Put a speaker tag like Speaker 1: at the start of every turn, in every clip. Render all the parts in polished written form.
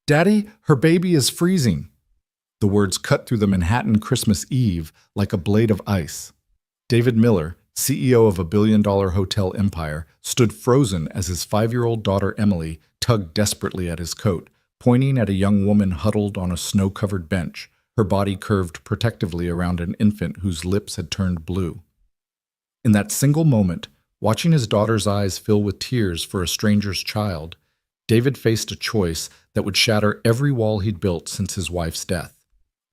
Speaker 1: Daddy, her baby is freezing. The words cut through the Manhattan Christmas Eve like a blade of ice. David Miller, CEO of a billion-dollar hotel empire, stood frozen as his 5-year-old daughter Emily tugged desperately at his coat, pointing at a young woman huddled on a snow-covered bench, her body curved protectively around an infant whose lips had turned blue. In that single moment, watching his daughter's eyes fill with tears for a stranger's child, David faced a choice that would shatter every wall he'd built since his wife's death.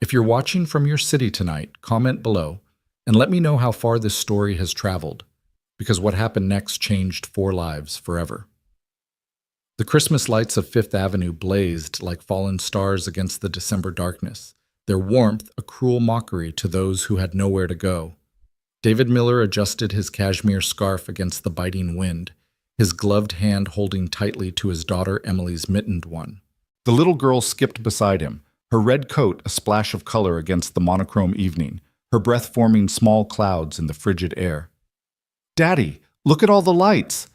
Speaker 1: If you're watching from your city tonight, comment below and let me know how far this story has traveled, because what happened next changed 4 lives forever. The Christmas lights of Fifth Avenue blazed like fallen stars against the December darkness, their warmth a cruel mockery to those who had nowhere to go. David Miller adjusted his cashmere scarf against the biting wind, his gloved hand holding tightly to his daughter Emily's mittened one. The little girl skipped beside him, her red coat a splash of color against the monochrome evening, her breath forming small clouds in the frigid air. "Daddy, look at all the lights!"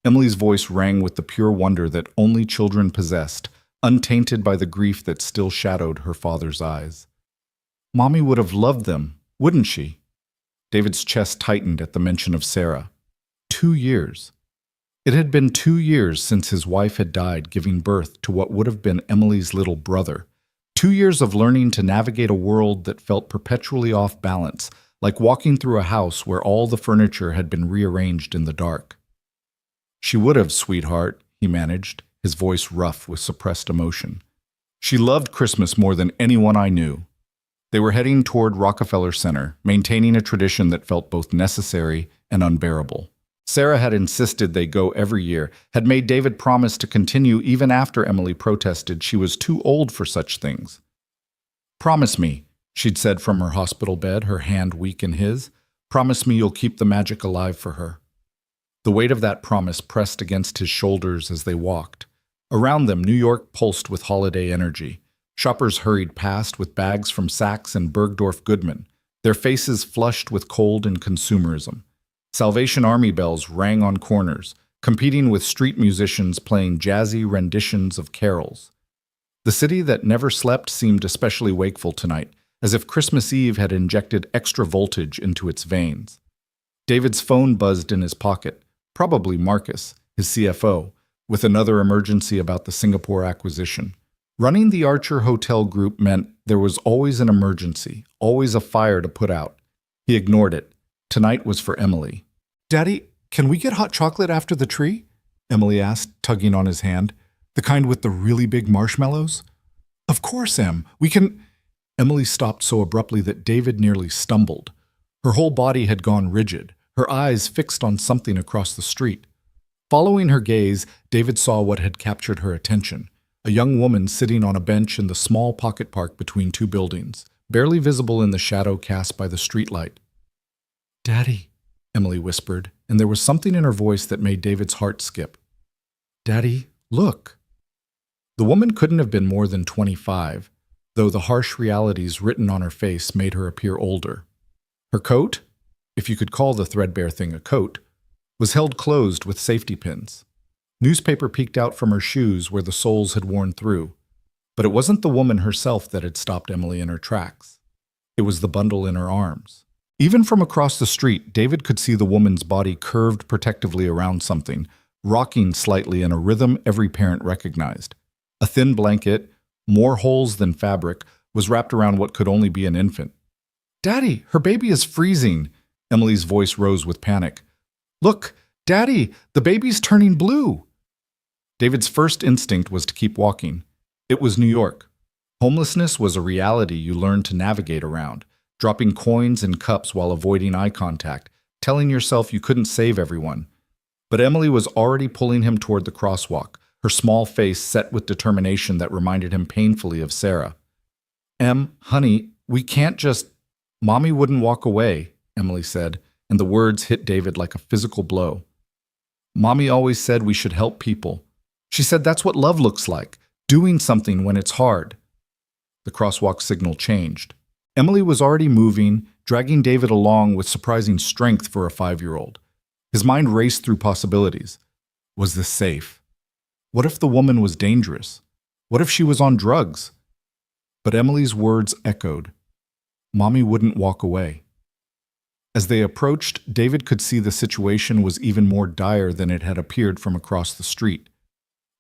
Speaker 1: Emily's voice rang with the pure wonder that only children possessed, untainted by the grief that still shadowed her father's eyes. "Mommy would have loved them, wouldn't she?" David's chest tightened at the mention of Sarah. 2 years. It had been 2 years since his wife had died, giving birth to what would have been Emily's little brother. 2 years of learning to navigate a world that felt perpetually off balance, like walking through a house where all the furniture had been rearranged in the dark. "She would have, sweetheart," he managed, his voice rough with suppressed emotion. "She loved Christmas more than anyone I knew." They were heading toward Rockefeller Center, maintaining a tradition that felt both necessary and unbearable. Sarah had insisted they go every year, had made David promise to continue even after Emily protested she was too old for such things. "Promise me," she'd said from her hospital bed, her hand weak in his. "Promise me you'll keep the magic alive for her." The weight of that promise pressed against his shoulders as they walked. Around them, New York pulsed with holiday energy. Shoppers hurried past with bags from Saks and Bergdorf Goodman, their faces flushed with cold and consumerism. Salvation Army bells rang on corners, competing with street musicians playing jazzy renditions of carols. The city that never slept seemed especially wakeful tonight, as if Christmas Eve had injected extra voltage into its veins. David's phone buzzed in his pocket, probably Marcus, his CFO, with another emergency about the Singapore acquisition. Running the Archer Hotel Group meant there was always an emergency, always a fire to put out. He ignored it. Tonight was for Emily. "Daddy, can we get hot chocolate after the tree?" Emily asked, tugging on his hand. "The kind with the really big marshmallows?" "Of course, Em. We can—" Emily stopped so abruptly that David nearly stumbled. Her whole body had gone rigid, her eyes fixed on something across the street. Following her gaze, David saw what had captured her attention. A young woman sitting on a bench in the small pocket park between 2 buildings, barely visible in the shadow cast by the streetlight. "Daddy," Emily whispered, and there was something in her voice that made David's heart skip. "Daddy, look." The woman couldn't have been more than 25, though the harsh realities written on her face made her appear older. Her coat, if you could call the threadbare thing a coat, was held closed with safety pins. Newspaper peeked out from her shoes where the soles had worn through. But it wasn't the woman herself that had stopped Emily in her tracks. It was the bundle in her arms. Even from across the street, David could see the woman's body curved protectively around something, rocking slightly in a rhythm every parent recognized. A thin blanket, more holes than fabric, was wrapped around what could only be an infant. "Daddy, her baby is freezing!" Emily's voice rose with panic. "Look, Daddy, the baby's turning blue!" David's first instinct was to keep walking. It was New York. Homelessness was a reality you learned to navigate around, dropping coins in cups while avoiding eye contact, telling yourself you couldn't save everyone. But Emily was already pulling him toward the crosswalk, her small face set with determination that reminded him painfully of Sarah. Honey, we can't just—" "Mommy wouldn't walk away," Emily said, and the words hit David like a physical blow. "Mommy always said we should help people. She said that's what love looks like, doing something when it's hard." The crosswalk signal changed. Emily was already moving, dragging David along with surprising strength for a 5-year-old. His mind raced through possibilities. Was this safe? What if the woman was dangerous? What if she was on drugs? But Emily's words echoed. Mommy wouldn't walk away. As they approached, David could see the situation was even more dire than it had appeared from across the street.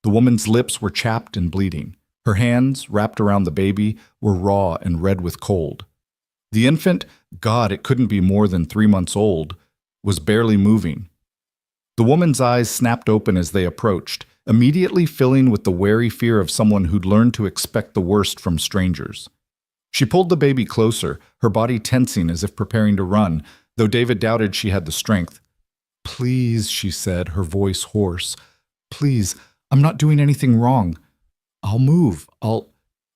Speaker 1: The woman's lips were chapped and bleeding. Her hands, wrapped around the baby, were raw and red with cold. The infant, God, it couldn't be more than 3 months old, was barely moving. The woman's eyes snapped open as they approached, immediately filling with the wary fear of someone who'd learned to expect the worst from strangers. She pulled the baby closer, her body tensing as if preparing to run, though David doubted she had the strength. "Please," she said, her voice hoarse. "Please, I'm not doing anything wrong. I'll move.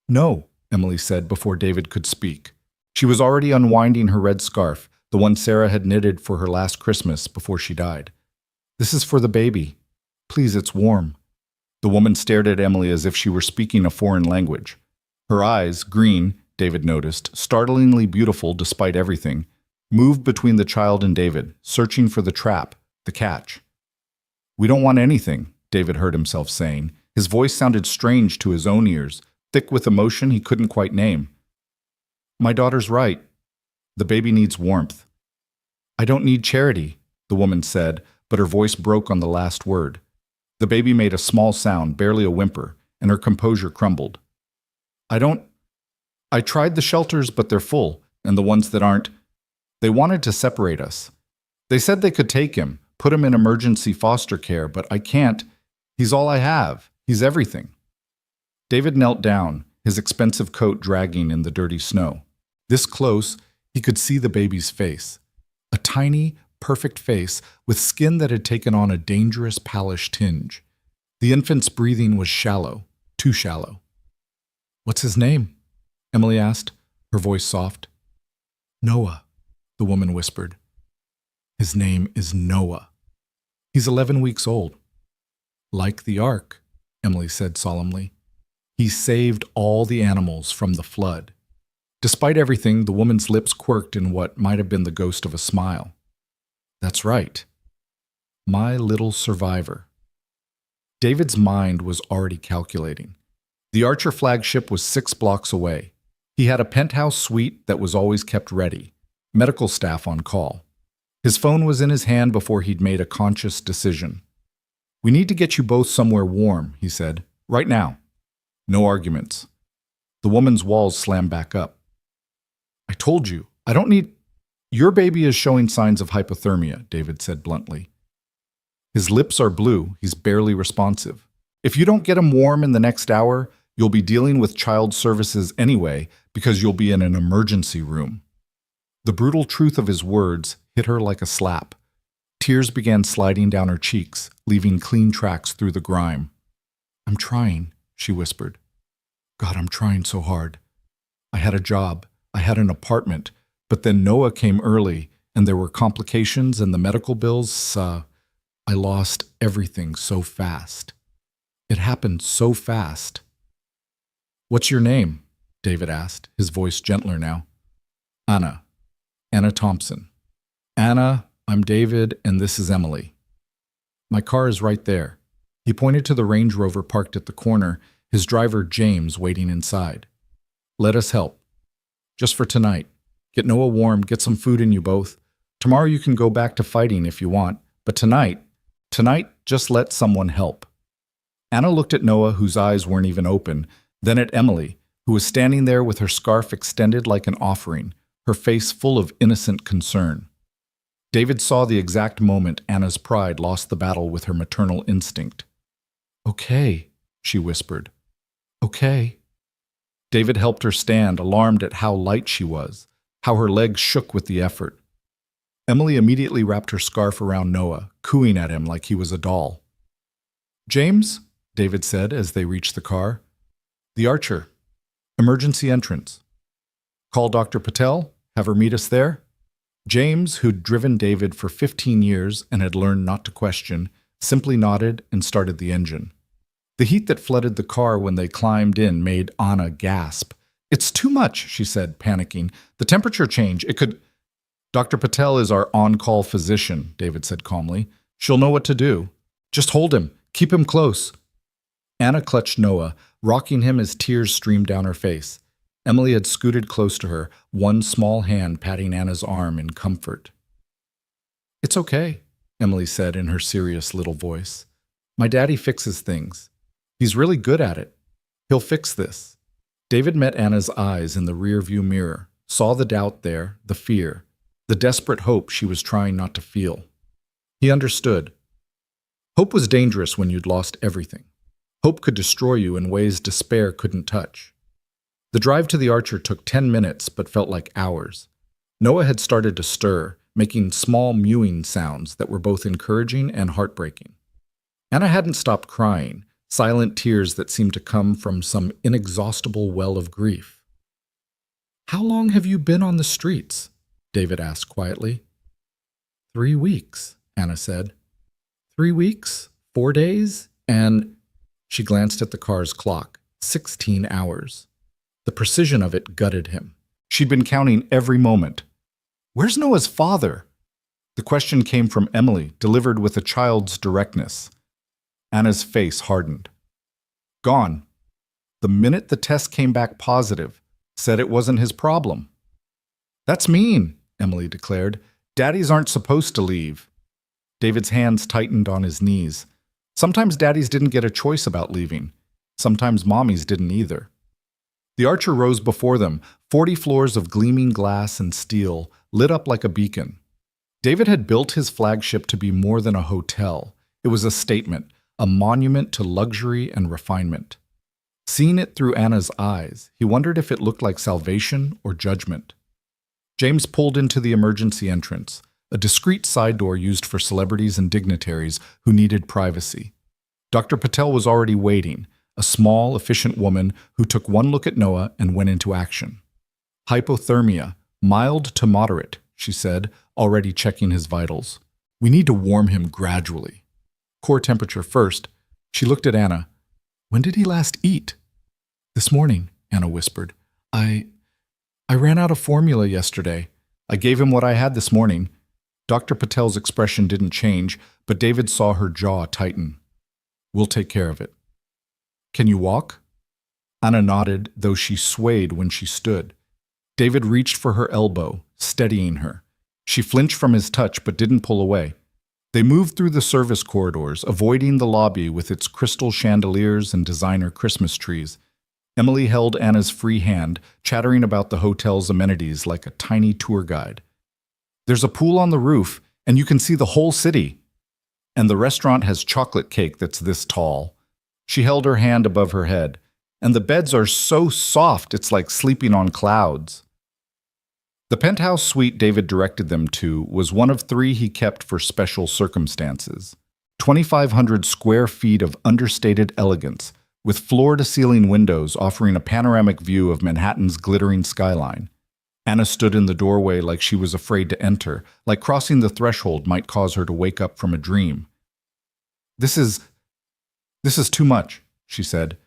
Speaker 1: No," Emily said before David could speak. She was already unwinding her red scarf, the one Sarah had knitted for her last Christmas before she died. "This is for the baby. Please, it's warm." The woman stared at Emily as if she were speaking a foreign language. Her eyes, green, David noticed, startlingly beautiful despite everything, moved between the child and David, searching for the trap, the catch. "We don't want anything," David heard himself saying. His voice sounded strange to his own ears, thick with emotion he couldn't quite name. "My daughter's right. The baby needs warmth." "I don't need charity," the woman said, but her voice broke on the last word. The baby made a small sound, barely a whimper, and her composure crumbled. I tried the shelters, but they're full, and the ones that aren't, they wanted to separate us. They said they could take him, put him in emergency foster care, but I can't. He's all I have. He's everything." David knelt down, his expensive coat dragging in the dirty snow. This close, he could see the baby's face. A tiny, perfect face with skin that had taken on a dangerous palish tinge. The infant's breathing was shallow, too shallow. "What's his name?" Emily asked, her voice soft. "Noah," the woman whispered. "His name is Noah. He's 11 weeks old." "Like the ark," Emily said solemnly. "He saved all the animals from the flood." Despite everything, the woman's lips quirked in what might have been the ghost of a smile. "That's right. My little survivor." David's mind was already calculating. The Archer flagship was 6 blocks away. He had a penthouse suite that was always kept ready, medical staff on call. His phone was in his hand before he'd made a conscious decision. "We need to get you both somewhere warm," he said. "Right now. No arguments." The woman's walls slammed back up. "I told you, I don't need—" "Your baby is showing signs of hypothermia," David said bluntly. "His lips are blue, he's barely responsive. If you don't get him warm in the next hour, you'll be dealing with child services anyway because you'll be in an emergency room." The brutal truth of his words hit her like a slap. Tears began sliding down her cheeks, leaving clean tracks through the grime. "I'm trying," she whispered. "God, I'm trying so hard. I had a job, I had an apartment, but then Noah came early, and there were complications and the medical bills. I lost everything so fast. It happened so fast." "What's your name?" David asked, his voice gentler now. "Anna. Anna Thompson." "Anna, I'm David, and this is Emily. My car is right there." He pointed to the Range Rover parked at the corner, his driver James waiting inside. "Let us help. Just for tonight. Get Noah warm, get some food in you both. Tomorrow you can go back to fighting if you want, but tonight, just let someone help." Anna looked at Noah, whose eyes weren't even open, then at Emily, who was standing there with her scarf extended like an offering, her face full of innocent concern. David saw the exact moment Anna's pride lost the battle with her maternal instinct. "Okay," she whispered. "Okay." David helped her stand, alarmed at how light she was, how her legs shook with the effort. Emily immediately wrapped her scarf around Noah, cooing at him like he was a doll. "James," David said as they reached the car. "The Archer. Emergency entrance. Call Dr. Patel, have her meet us there." James, who'd driven David for 15 years and had learned not to question, simply nodded and started the engine. The heat that flooded the car when they climbed in made Anna gasp. "It's too much," she said, panicking. "The temperature change, it could—" "Dr. Patel is our on-call physician," David said calmly. "She'll know what to do. Just hold him. Keep him close." Anna clutched Noah, rocking him as tears streamed down her face. Emily had scooted close to her, one small hand patting Anna's arm in comfort. "It's okay," Emily said in her serious little voice. "My daddy fixes things. He's really good at it. He'll fix this." David met Anna's eyes in the rearview mirror, saw the doubt there, the fear, the desperate hope she was trying not to feel. He understood. Hope was dangerous when you'd lost everything. Hope could destroy you in ways despair couldn't touch. The drive to the Archer took 10 minutes but felt like hours. Noah had started to stir, making small mewing sounds that were both encouraging and heartbreaking. Anna hadn't stopped crying, silent tears that seemed to come from some inexhaustible well of grief. "How long have you been on the streets?" David asked quietly. 3 weeks, Anna said. 3 weeks, 4 days, and she glanced at the car's clock. 16 hours. The precision of it gutted him. She'd been counting every moment. "Where's Noah's father?" The question came from Emily, delivered with a child's directness. Anna's face hardened. "Gone. The minute the test came back positive, said it wasn't his problem." "That's mean," Emily declared. "Daddies aren't supposed to leave." David's hands tightened on his knees. Sometimes daddies didn't get a choice about leaving. Sometimes mommies didn't either. The Archer rose before them, 40 floors of gleaming glass and steel, lit up like a beacon. David had built his flagship to be more than a hotel. It was a statement, a monument to luxury and refinement. Seeing it through Anna's eyes, he wondered if it looked like salvation or judgment. James pulled into the emergency entrance, a discreet side door used for celebrities and dignitaries who needed privacy. Dr. Patel was already waiting, a small, efficient woman who took one look at Noah and went into action. "Hypothermia, mild to moderate," she said, already checking his vitals. "We need to warm him gradually. Core temperature first." She looked at Anna. "When did he last eat?" "This morning," Anna whispered. I ran out of formula yesterday. I gave him what I had this morning." Dr. Patel's expression didn't change, but David saw her jaw tighten. "We'll take care of it." "Can you walk?" Anna nodded, though she swayed when she stood. David reached for her elbow, steadying her. She flinched from his touch but didn't pull away. They moved through the service corridors, avoiding the lobby with its crystal chandeliers and designer Christmas trees. Emily held Anna's free hand, chattering about the hotel's amenities like a tiny tour guide. "There's a pool on the roof, and you can see the whole city. And the restaurant has chocolate cake that's this tall." She held her hand above her head. "And the beds are so soft, it's like sleeping on clouds." The penthouse suite David directed them to was one of 3 he kept for special circumstances. 2,500 square feet of understated elegance, with floor-to-ceiling windows offering a panoramic view of Manhattan's glittering skyline. Anna stood in the doorway like she was afraid to enter, like crossing the threshold might cause her to wake up from a dream. This is too much," she said.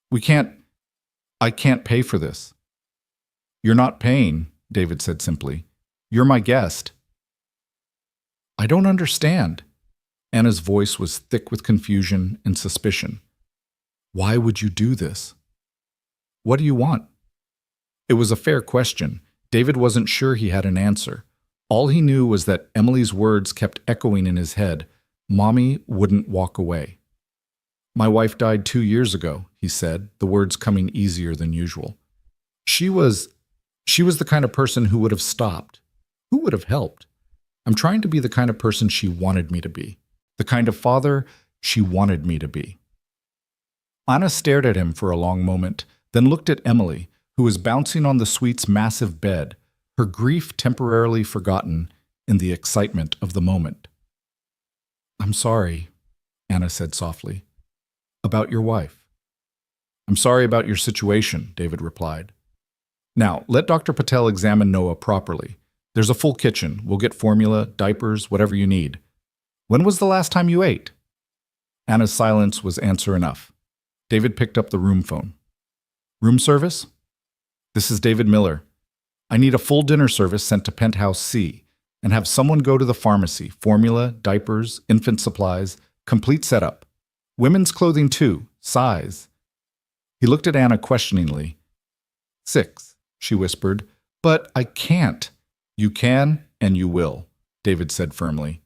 Speaker 1: I can't pay for this." "You're not paying," David said simply. "You're my guest." "I don't understand." Anna's voice was thick with confusion and suspicion. "Why would you do this? What do you want?" It was a fair question. David wasn't sure he had an answer. All he knew was that Emily's words kept echoing in his head. Mommy wouldn't walk away. "My wife died 2 years ago," he said, the words coming easier than usual. She was the kind of person who would have stopped, who would have helped. I'm trying to be the kind of person she wanted me to be, the kind of father she wanted me to be." Anna stared at him for a long moment, then looked at Emily, who was bouncing on the suite's massive bed, her grief temporarily forgotten in the excitement of the moment. "I'm sorry," Anna said softly. "About your wife." "I'm sorry about your situation," David replied. "Now, let Dr. Patel examine Noah properly. There's a full kitchen. We'll get formula, diapers, whatever you need. When was the last time you ate?" Anna's silence was answer enough. David picked up the room phone. "Room service? This is David Miller. I need a full dinner service sent to Penthouse C, and have someone go to the pharmacy, formula, diapers, infant supplies, complete setup. Women's clothing too, Size. He looked at Anna questioningly. 6, she whispered. But I can't. You can and you will, David said firmly.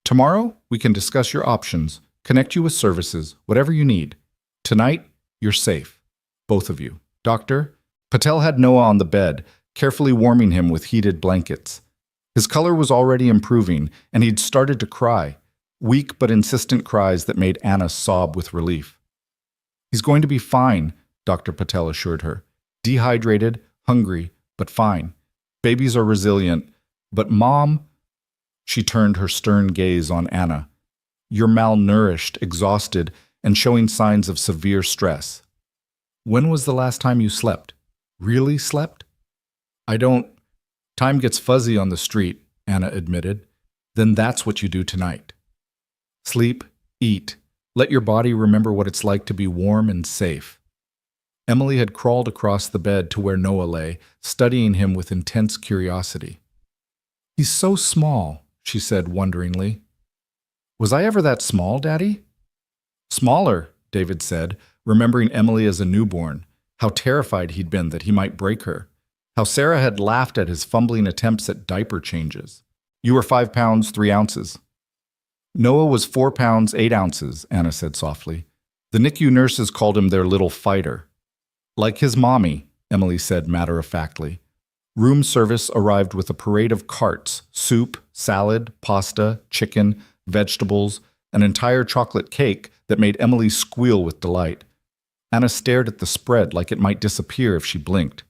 Speaker 1: Tomorrow, we can discuss your options, connect you with services, whatever you need. Tonight, you're safe. Both of you. Doctor? Patel had Noah on the bed, carefully warming him with heated blankets. His color was already improving, and he'd started to cry, weak but insistent cries that made Anna sob with relief. He's going to be fine, Dr. Patel assured her. Dehydrated, hungry, but fine. Babies are resilient. But Mom, she turned her stern gaze on Anna. You're malnourished, exhausted, and showing signs of severe stress. When was the last time you slept? Really slept? I don't. Time gets fuzzy on the street, Anna admitted. Then that's what you do tonight. Sleep, eat. Let your body remember what it's like to be warm and safe. Emily had crawled across the bed to where Noah lay, studying him with intense curiosity. He's so small, she said wonderingly. Was I ever that small, Daddy? Smaller, David said, remembering Emily as a newborn, how terrified he'd been that he might break her, how Sarah had laughed at his fumbling attempts at diaper changes. You were 5 pounds, 3 ounces. Noah was 4 pounds, 8 ounces, Anna said softly. The NICU nurses called him their little fighter. Like his mommy, Emily said matter-of-factly. Room service arrived with a parade of carts, soup, salad, pasta, chicken, vegetables, an entire chocolate cake that made Emily squeal with delight. Anna stared at the spread like it might disappear if she blinked.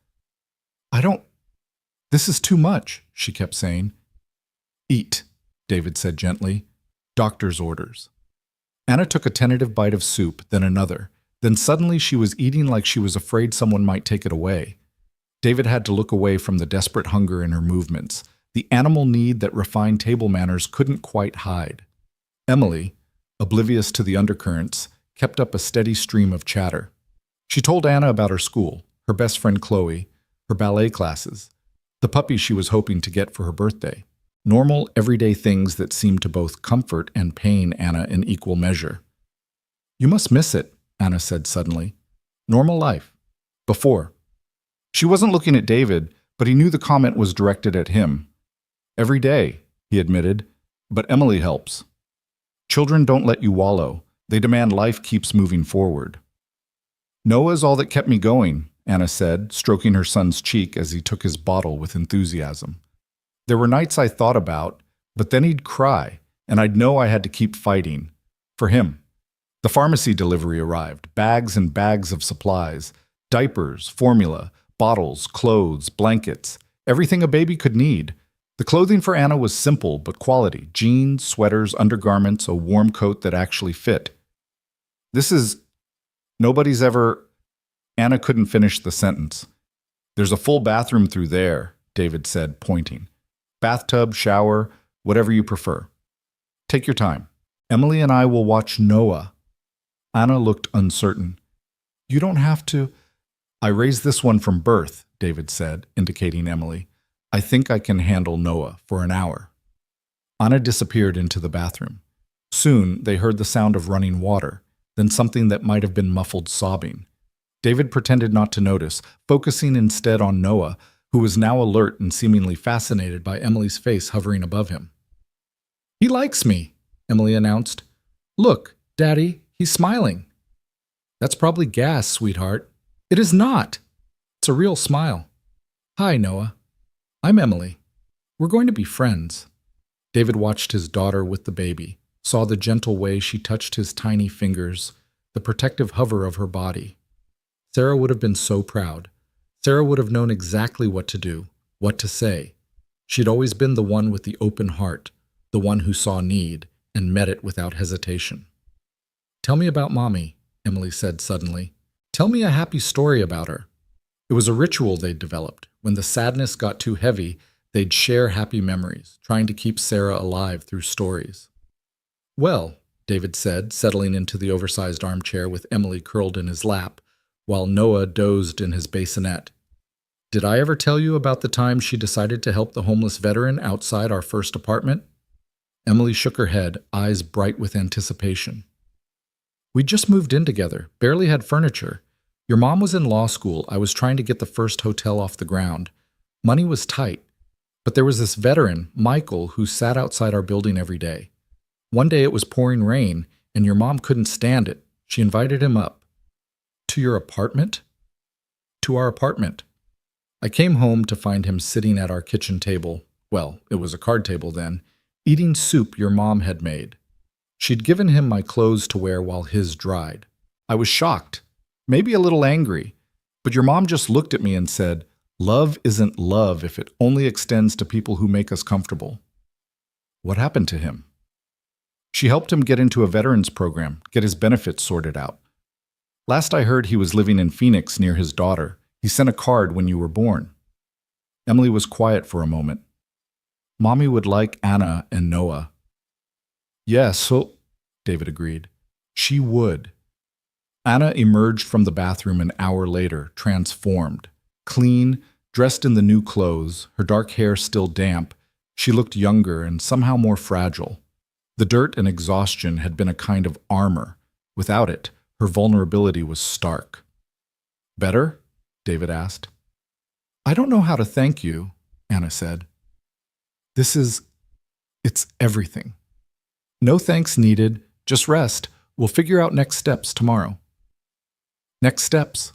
Speaker 1: This is too much, she kept saying. Eat, David said gently. Doctor's orders. Anna took a tentative bite of soup, then another. Then suddenly she was eating like she was afraid someone might take it away. David had to look away from the desperate hunger in her movements, the animal need that refined table manners couldn't quite hide. Emily, oblivious to the undercurrents, kept up a steady stream of chatter. She told Anna about her school, her best friend Chloe, her ballet classes, the puppy she was hoping to get for her birthday. Normal, everyday things that seemed to both comfort and pain Anna in equal measure. You must miss it, Anna said suddenly. Normal life. Before. She wasn't looking at David, but he knew the comment was directed at him. Every day, he admitted, but Emily helps. Children don't let you wallow. They demand life keeps moving forward. Noah's all that kept me going, Anna said, stroking her son's cheek as he took his bottle with enthusiasm. There were nights I thought about, but then he'd cry, and I'd know I had to keep fighting. For him. The pharmacy delivery arrived, bags and bags of supplies, diapers, formula, bottles, clothes, blankets, everything a baby could need. The clothing for Anna was simple but quality, jeans, sweaters, undergarments, a warm coat that actually fit. Nobody's ever... Anna couldn't finish the sentence. There's a full bathroom through there, David said, pointing. Bathtub, shower, whatever you prefer. Take your time. Emily and I will watch Noah. Anna looked uncertain. You don't have to... I raised this one from birth, David said, indicating Emily. I think I can handle Noah for an hour. Anna disappeared into the bathroom. Soon they heard the sound of running water, then something that might have been muffled sobbing. David pretended not to notice, focusing instead on Noah, who was now alert and seemingly fascinated by Emily's face hovering above him. He likes me, Emily announced. Look, Daddy, he's smiling. That's probably gas, sweetheart. It is not. It's a real smile. Hi, Noah. I'm Emily. We're going to be friends. David watched his daughter with the baby, saw the gentle way she touched his tiny fingers, the protective hover of her body. Sarah would have been so proud. Sarah would have known exactly what to do, what to say. She'd always been the one with the open heart, the one who saw need and met it without hesitation. Tell me about Mommy, Emily said suddenly. Tell me a happy story about her. It was a ritual they'd developed. When the sadness got too heavy, they'd share happy memories, trying to keep Sarah alive through stories. Well, David said, settling into the oversized armchair with Emily curled in his lap, while Noah dozed in his bassinet. Did I ever tell you about the time she decided to help the homeless veteran outside our first apartment? Emily shook her head, eyes bright with anticipation. We just moved in together, barely had furniture. Your mom was in law school. I was trying to get the first hotel off the ground. Money was tight. But there was this veteran, Michael, who sat outside our building every day. One day it was pouring rain, and your mom couldn't stand it. She invited him up. To your apartment? To our apartment. I came home to find him sitting at our kitchen table. Well, it was a card table then, eating soup your mom had made. She'd given him my clothes to wear while his dried. I was shocked, maybe a little angry, but your mom just looked at me and said, "Love isn't love if it only extends to people who make us comfortable." What happened to him? She helped him get into a veterans program, get his benefits sorted out. Last I heard, he was living in Phoenix near his daughter. He sent a card when you were born. Emily was quiet for a moment. Mommy would like Anna and Noah. Yes, so, David agreed. She would. Anna emerged from the bathroom an hour later, transformed. Clean, dressed in the new clothes, her dark hair still damp, she looked younger and somehow more fragile. The dirt and exhaustion had been a kind of armor. Without it, her vulnerability was stark. Better? David asked. I don't know how to thank you, Anna said. It's everything. No thanks needed, just rest. We'll figure out next steps tomorrow. Next steps,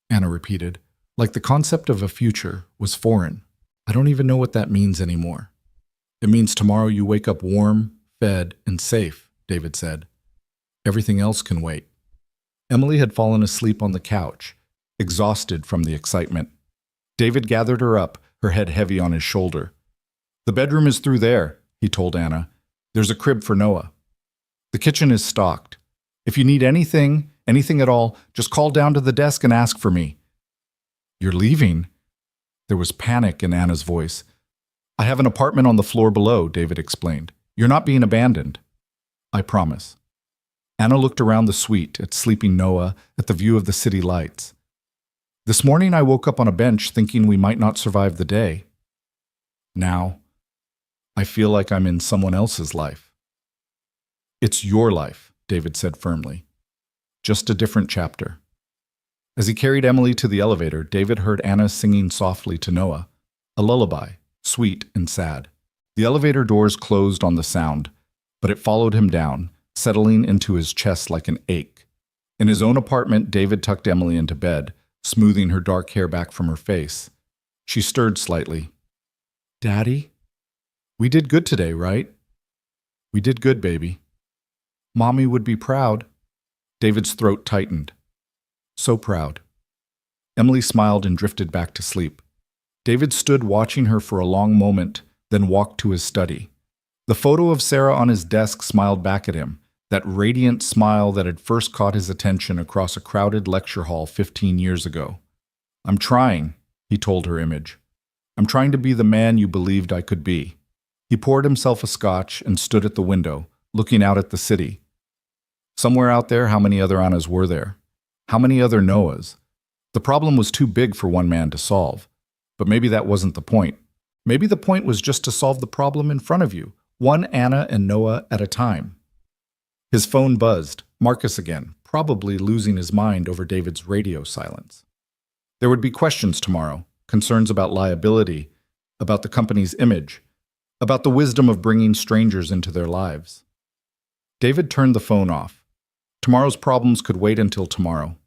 Speaker 1: Anna repeated, like the concept of a future was foreign. I don't even know what that means anymore. It means tomorrow you wake up warm, fed, and safe, David said. Everything else can wait. Emily had fallen asleep on the couch, exhausted from the excitement. David gathered her up, her head heavy on his shoulder. The bedroom is through there, he told Anna. There's a crib for Noah. The kitchen is stocked. If you need anything at all, just call down to the desk and ask for me. You're leaving? There was panic in Anna's voice. I have an apartment on the floor below, David explained. You're not being abandoned. I promise. Anna looked around the suite, at sleeping Noah, at the view of the city lights. This morning I woke up on a bench thinking we might not survive the day. Now, I feel like I'm in someone else's life. It's your life, David said firmly. Just a different chapter. As he carried Emily to the elevator, David heard Anna singing softly to Noah, a lullaby, sweet and sad. The elevator doors closed on the sound, but it followed him down, settling into his chest like an ache. In his own apartment, David tucked Emily into bed, smoothing her dark hair back from her face. She stirred slightly. Daddy? We did good today, right? We did good, baby. Mommy would be proud. David's throat tightened. So proud. Emily smiled and drifted back to sleep. David stood watching her for a long moment, then walked to his study. The photo of Sarah on his desk smiled back at him, that radiant smile that had first caught his attention across a crowded lecture hall 15 years ago. I'm trying, he told her image. I'm trying to be the man you believed I could be. He poured himself a scotch and stood at the window, looking out at the city. Somewhere out there, how many other Annas were there? How many other Noahs? The problem was too big for one man to solve. But maybe that wasn't the point. Maybe the point was just to solve the problem in front of you, one Anna and Noah at a time. His phone buzzed, Marcus again, probably losing his mind over David's radio silence. There would be questions tomorrow, concerns about liability, about the company's image, about the wisdom of bringing strangers into their lives. David turned the phone off. Tomorrow's problems could wait until tomorrow.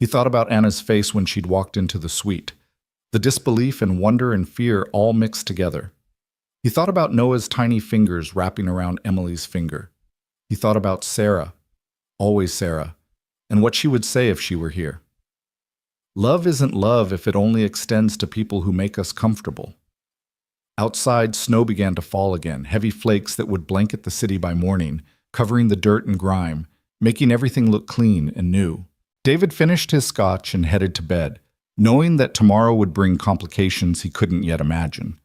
Speaker 1: He thought about Anna's face when she'd walked into the suite, the disbelief and wonder and fear all mixed together. He thought about Noah's tiny fingers wrapping around Emily's finger. He thought about Sarah, always Sarah, and what she would say if she were here. Love isn't love if it only extends to people who make us comfortable. Outside, snow began to fall again, heavy flakes that would blanket the city by morning, covering the dirt and grime, making everything look clean and new. David finished his scotch and headed to bed, knowing that tomorrow would bring complications he couldn't yet imagine.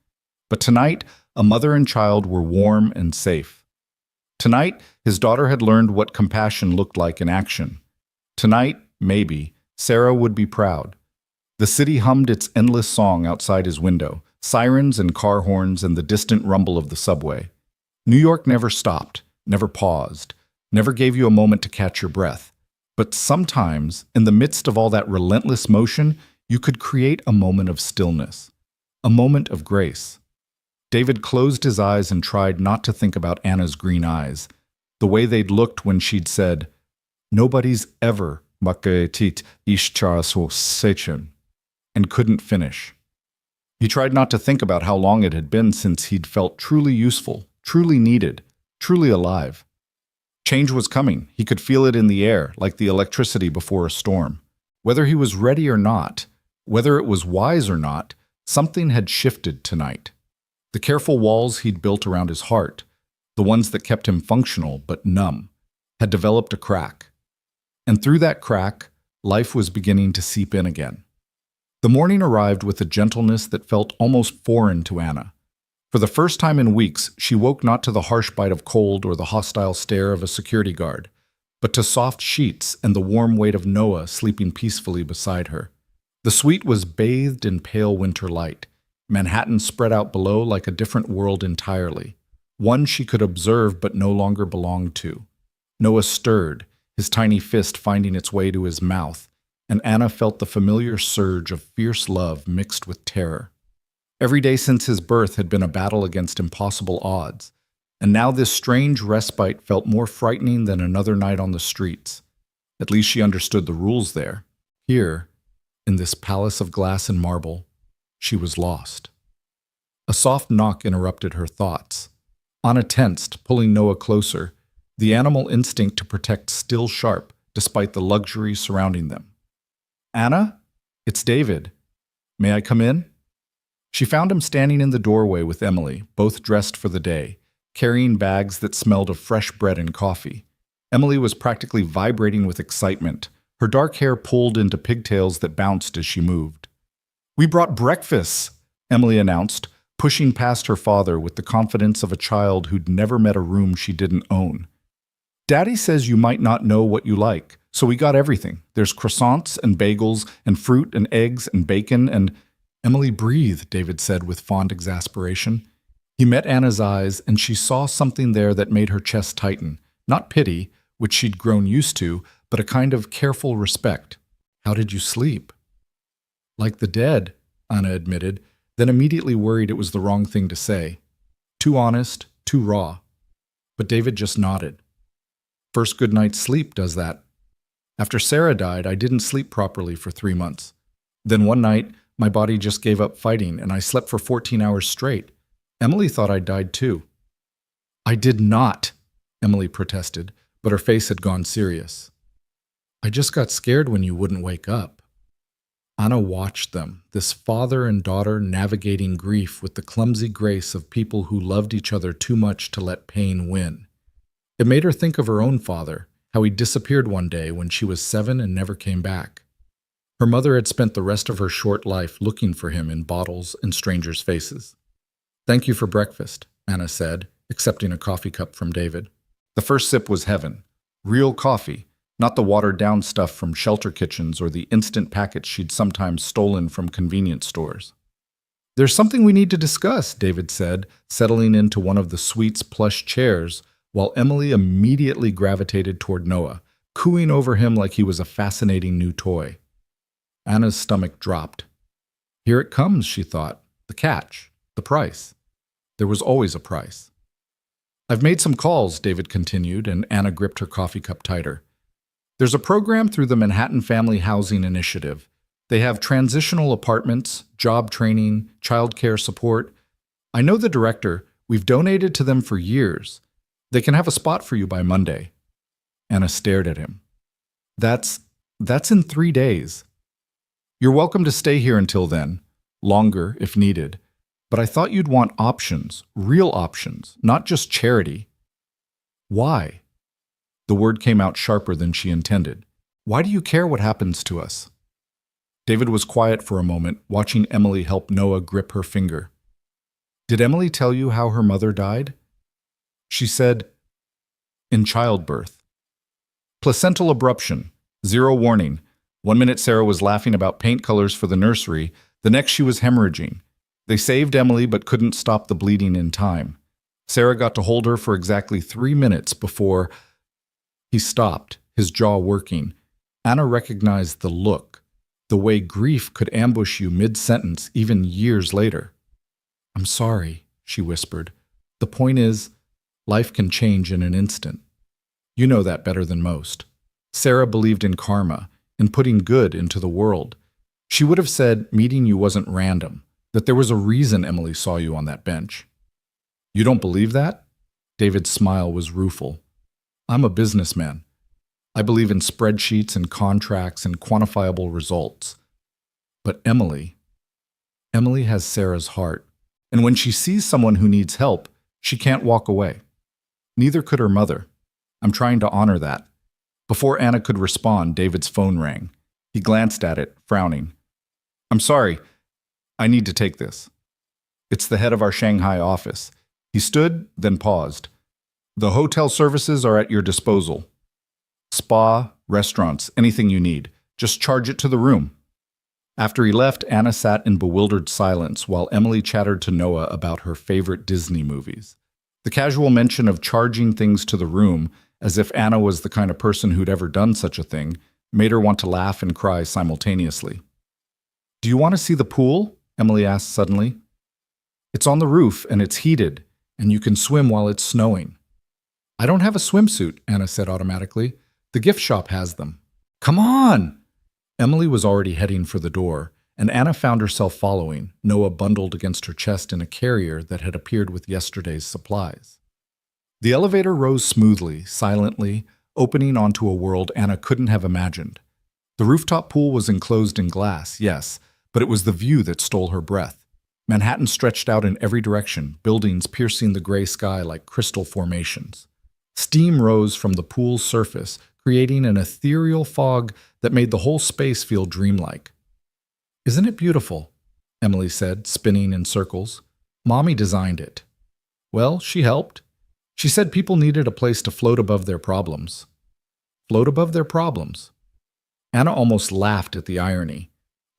Speaker 1: But tonight, a mother and child were warm and safe. Tonight, his daughter had learned what compassion looked like in action. Tonight, maybe, Sarah would be proud. The city hummed its endless song outside his window, sirens and car horns and the distant rumble of the subway. New York never stopped, never paused, never gave you a moment to catch your breath. But sometimes, in the midst of all that relentless motion, you could create a moment of stillness, a moment of grace. David closed his eyes and tried not to think about Anna's green eyes, the way they'd looked when she'd said, "Nobody's ever makaetit ishcharaso sechem," and couldn't finish. He tried not to think about how long it had been since he'd felt truly useful, truly needed, truly alive. Change was coming. He could feel it in the air, like the electricity before a storm. Whether he was ready or not, whether it was wise or not, something had shifted tonight. The careful walls he'd built around his heart, the ones that kept him functional but numb, had developed a crack. And through that crack, life was beginning to seep in again. The morning arrived with a gentleness that felt almost foreign to Anna. For the first time in weeks, she woke not to the harsh bite of cold or the hostile stare of a security guard, but to soft sheets and the warm weight of Noah sleeping peacefully beside her. The suite was bathed in pale winter light, Manhattan spread out below like a different world entirely, one she could observe but no longer belonged to. Noah stirred, his tiny fist finding its way to his mouth, and Anna felt the familiar surge of fierce love mixed with terror. Every day since his birth had been a battle against impossible odds, and now this strange respite felt more frightening than another night on the streets. At least she understood the rules there. Here, in this palace of glass and marble, she was lost. A soft knock interrupted her thoughts. Anna tensed, pulling Noah closer, the animal instinct to protect still sharp despite the luxury surrounding them. "Anna? It's David. May I come in?" She found him standing in the doorway with Emily, both dressed for the day, carrying bags that smelled of fresh bread and coffee. Emily was practically vibrating with excitement, her dark hair pulled into pigtails that bounced as she moved. "We brought breakfast," Emily announced, pushing past her father with the confidence of a child who'd never met a room she didn't own. "Daddy says you might not know what you like, so we got everything. There's croissants and bagels and fruit and eggs and bacon and—" "Emily, breathe," David said with fond exasperation. He met Anna's eyes, and she saw something there that made her chest tighten. Not pity, which she'd grown used to, but a kind of careful respect. "How did you sleep?" "Like the dead," Anna admitted, then immediately worried it was the wrong thing to say. Too honest, too raw. But David just nodded. "First good night's sleep does that. After Sarah died, I didn't sleep properly for 3 months. Then one night, my body just gave up fighting, and I slept for 14 hours straight. Emily thought I died too." "I did not," Emily protested, but her face had gone serious. "I just got scared when you wouldn't wake up." Anna watched them, this father and daughter navigating grief with the clumsy grace of people who loved each other too much to let pain win. It made her think of her own father, how he disappeared one day when she was 7 and never came back. Her mother had spent the rest of her short life looking for him in bottles and strangers' faces. "Thank you for breakfast," Anna said, accepting a coffee cup from David. The first sip was heaven. Real coffee, not the watered-down stuff from shelter kitchens or the instant packets she'd sometimes stolen from convenience stores. "There's something we need to discuss," David said, settling into one of the suite's plush chairs, while Emily immediately gravitated toward Noah, cooing over him like he was a fascinating new toy. Anna's stomach dropped. Here it comes, she thought. The catch, the price. There was always a price. "I've made some calls," David continued, and Anna gripped her coffee cup tighter. "There's a program through the Manhattan Family Housing Initiative. They have transitional apartments, job training, childcare support. I know the director. We've donated to them for years. They can have a spot for you by Monday." Anna stared at him. That's in 3 days. "You're welcome to stay here until then, longer if needed. But I thought you'd want options, real options, not just charity." "Why?" The word came out sharper than she intended. "Why do you care what happens to us?" David was quiet for a moment, watching Emily help Noah grip her finger. "Did Emily tell you how her mother died?" She said, "In childbirth. Placental abruption, 0 warning. 1 minute Sarah was laughing about paint colors for the nursery, the next she was hemorrhaging. They saved Emily but couldn't stop the bleeding in time. Sarah got to hold her for exactly 3 minutes before—" He stopped, his jaw working. Anna recognized the look, the way grief could ambush you mid-sentence even years later. "I'm sorry," she whispered. "The point is, life can change in an instant. You know that better than most." Sarah believed in karma, in putting good into the world. She would have said meeting you wasn't random, that there was a reason Emily saw you on that bench. "You don't believe that?" David's smile was rueful. "I'm a businessman. I believe in spreadsheets and contracts and quantifiable results. But Emily has Sarah's heart. And when she sees someone who needs help, she can't walk away. Neither could her mother. I'm trying to honor that." Before Anna could respond, David's phone rang. He glanced at it, frowning. "I'm sorry. I need to take this." "It's the head of our Shanghai office." He stood, then paused. "The hotel services are at your disposal. Spa, restaurants, anything you need. Just charge it to the room." After he left, Anna sat in bewildered silence while Emily chattered to Noah about her favorite Disney movies. The casual mention of charging things to the room, as if Anna was the kind of person who'd ever done such a thing, made her want to laugh and cry simultaneously. "Do you want to see the pool?" Emily asked suddenly. "It's on the roof and it's heated, and you can swim while it's snowing." "I don't have a swimsuit," Anna said automatically. "The gift shop has them." "Come on!" Emily was already heading for the door, and Anna found herself following, Noah bundled against her chest in a carrier that had appeared with yesterday's supplies. The elevator rose smoothly, silently, opening onto a world Anna couldn't have imagined. The rooftop pool was enclosed in glass, yes, but it was the view that stole her breath. Manhattan stretched out in every direction, buildings piercing the gray sky like crystal formations. Steam rose from the pool's surface, creating an ethereal fog that made the whole space feel dreamlike. "Isn't it beautiful?" Emily said, spinning in circles. "Mommy designed it." "Well, she helped. She said people needed a place to float above their problems." Float above their problems? Anna almost laughed at the irony.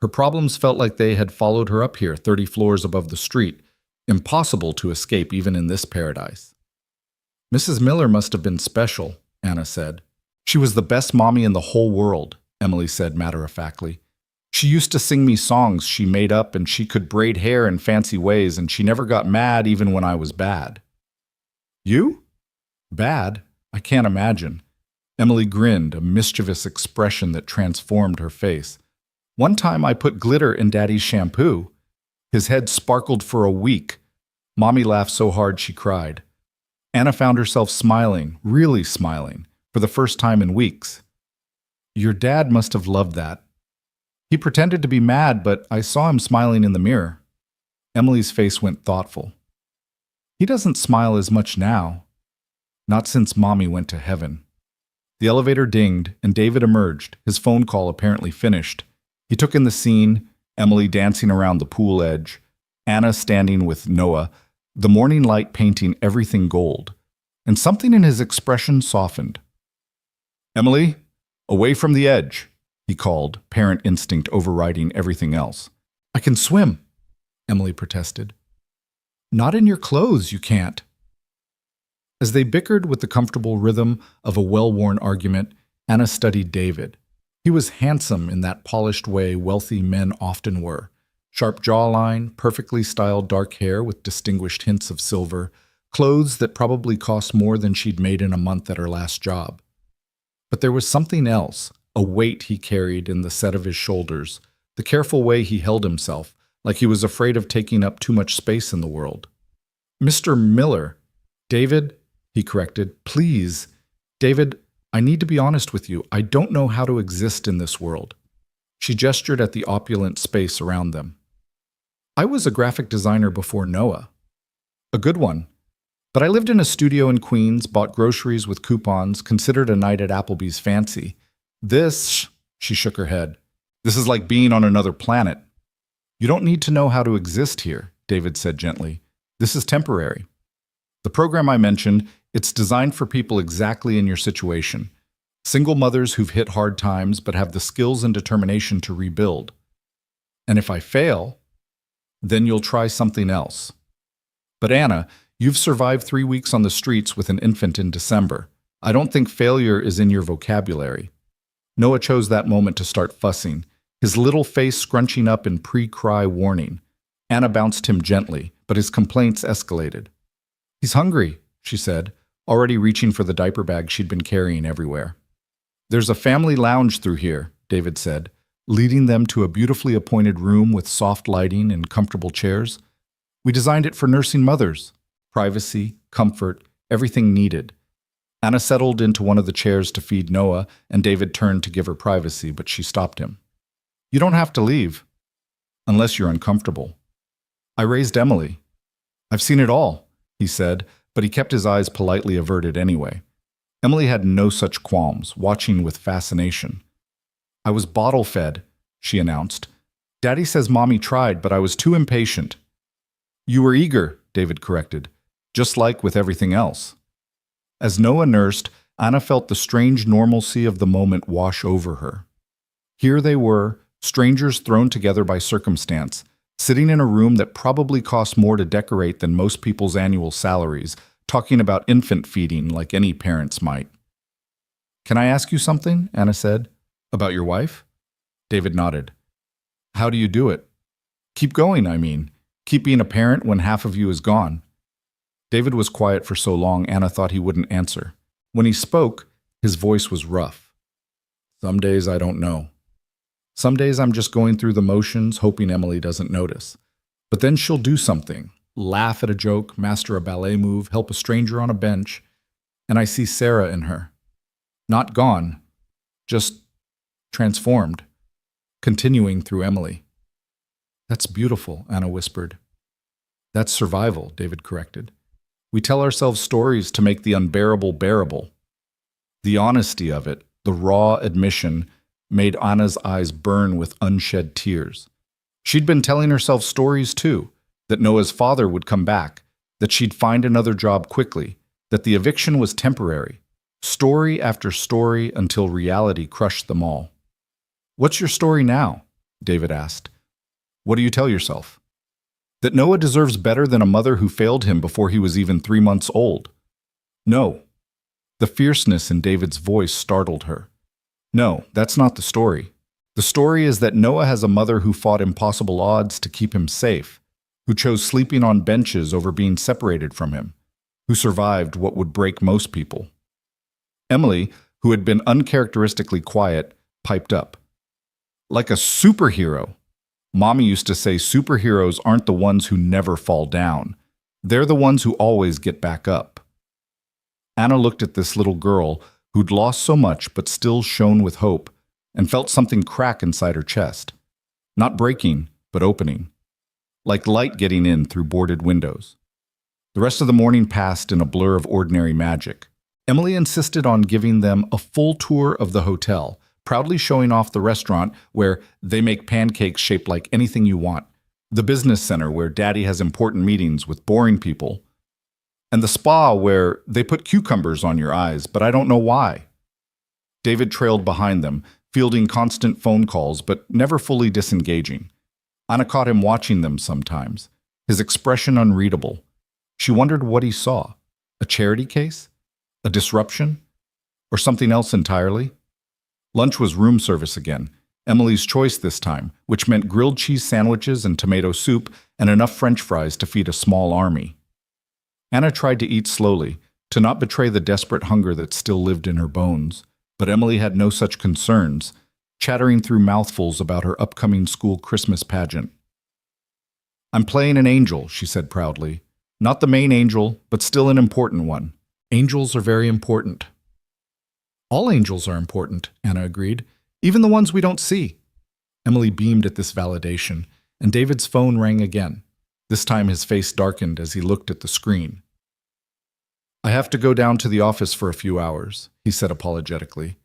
Speaker 1: Her problems felt like they had followed her up here 30 floors above the street, impossible to escape even in this paradise. "Mrs. Miller must have been special," Anna said. "She was the best mommy in the whole world," Emily said matter-of-factly. "She used to sing me songs she made up, and she could braid hair in fancy ways, and she never got mad even when I was bad." "You? Bad? I can't imagine." Emily grinned, a mischievous expression that transformed her face. "One time I put glitter in Daddy's shampoo. His head sparkled for a week. Mommy laughed so hard she cried." Anna found herself smiling, really smiling, for the first time in weeks. "Your dad must have loved that." "He pretended to be mad, but I saw him smiling in the mirror." Emily's face went thoughtful. "He doesn't smile as much now. Not since Mommy went to heaven." The elevator dinged, and David emerged, his phone call apparently finished. He took in the scene, Emily dancing around the pool edge, Anna standing with Noah, the morning light painting everything gold, and something in his expression softened. "Emily, away from the edge," he called, parent instinct overriding everything else. "I can swim," Emily protested. "Not in your clothes, you can't." As they bickered with the comfortable rhythm of a well-worn argument, Anna studied David. He was handsome in that polished way wealthy men often were. Sharp jawline, perfectly styled dark hair with distinguished hints of silver, clothes that probably cost more than she'd made in a month at her last job. But there was something else, a weight he carried in the set of his shoulders, the careful way he held himself, like he was afraid of taking up too much space in the world. "Mr. Miller." "David," he corrected, "please. David, I need to be honest with you. I don't know how to exist in this world." She gestured at the opulent space around them. "I was a graphic designer before Noah. A good one. But I lived in a studio in Queens, bought groceries with coupons, considered a night at Applebee's fancy. This," she shook her head, "this is like being on another planet." "You don't need to know how to exist here," David said gently. "This is temporary. The program I mentioned, it's designed for people exactly in your situation. Single mothers who've hit hard times but have the skills and determination to rebuild. And if I fail, then you'll try something else. But Anna, you've survived 3 weeks on the streets with an infant in December. I don't think failure is in your vocabulary. Noah chose that moment to start fussing, his little face scrunching up in pre-cry warning. Anna bounced him gently, but his complaints escalated. He's hungry, she said, already reaching for the diaper bag she'd been carrying everywhere. There's a family lounge through here, David said, leading them to a beautifully appointed room with soft lighting and comfortable chairs. We designed it for nursing mothers. Privacy, comfort, everything needed. Anna settled into one of the chairs to feed Noah, and David turned to give her privacy, but she stopped him. You don't have to leave, unless you're uncomfortable. I raised Emily. I've seen it all, he said, but he kept his eyes politely averted anyway. Emily had no such qualms, watching with fascination. I was bottle-fed, she announced. Daddy says Mommy tried, but I was too impatient. You were eager, David corrected, just like with everything else. As Noah nursed, Anna felt the strange normalcy of the moment wash over her. Here they were, strangers thrown together by circumstance, sitting in a room that probably cost more to decorate than most people's annual salaries, talking about infant feeding like any parents might. Can I ask you something? Anna said. About your wife? David nodded. How do you do it? Keep going, I mean. Keep being a parent when half of you is gone. David was quiet for so long Anna thought he wouldn't answer. When he spoke, his voice was rough. Some days I don't know. Some days I'm just going through the motions, hoping Emily doesn't notice. But then she'll do something, laugh at a joke, master a ballet move, help a stranger on a bench, and I see Sarah in her. Not gone, just transformed, continuing through Emily. That's beautiful, Anna whispered. That's survival, David corrected. We tell ourselves stories to make the unbearable bearable. The honesty of it, the raw admission, made Anna's eyes burn with unshed tears. She'd been telling herself stories too, that Noah's father would come back, that she'd find another job quickly, that the eviction was temporary. Story after story until reality crushed them all. What's your story now? David asked. What do you tell yourself? That Noah deserves better than a mother who failed him before he was even 3 months old. No. The fierceness in David's voice startled her. No, that's not the story. The story is that Noah has a mother who fought impossible odds to keep him safe, who chose sleeping on benches over being separated from him, who survived what would break most people. Emily, who had been uncharacteristically quiet, piped up. Like a superhero. Mommy used to say superheroes aren't the ones who never fall down. They're the ones who always get back up. Anna looked at this little girl who'd lost so much but still shone with hope, and felt something crack inside her chest. Not breaking, but opening. Like light getting in through boarded windows. The rest of the morning passed in a blur of ordinary magic. Emily insisted on giving them a full tour of the hotel, proudly showing off the restaurant where they make pancakes shaped like anything you want, the business center where Daddy has important meetings with boring people, and the spa where they put cucumbers on your eyes, but I don't know why. David trailed behind them, fielding constant phone calls, but never fully disengaging. Anna caught him watching them sometimes, his expression unreadable. She wondered what he saw. A charity case? A disruption? Or something else entirely? Lunch was room service again, Emily's choice this time, which meant grilled cheese sandwiches and tomato soup and enough French fries to feed a small army. Anna tried to eat slowly, to not betray the desperate hunger that still lived in her bones, but Emily had no such concerns, chattering through mouthfuls about her upcoming school Christmas pageant. I'm playing an angel, she said proudly. Not the main angel, but still an important one. Angels are very important. All angels are important, Anna agreed, even the ones we don't see. Emily beamed at this validation, and David's phone rang again. This time his face darkened as he looked at the screen. I have to go down to the office for a few hours, he said apologetically.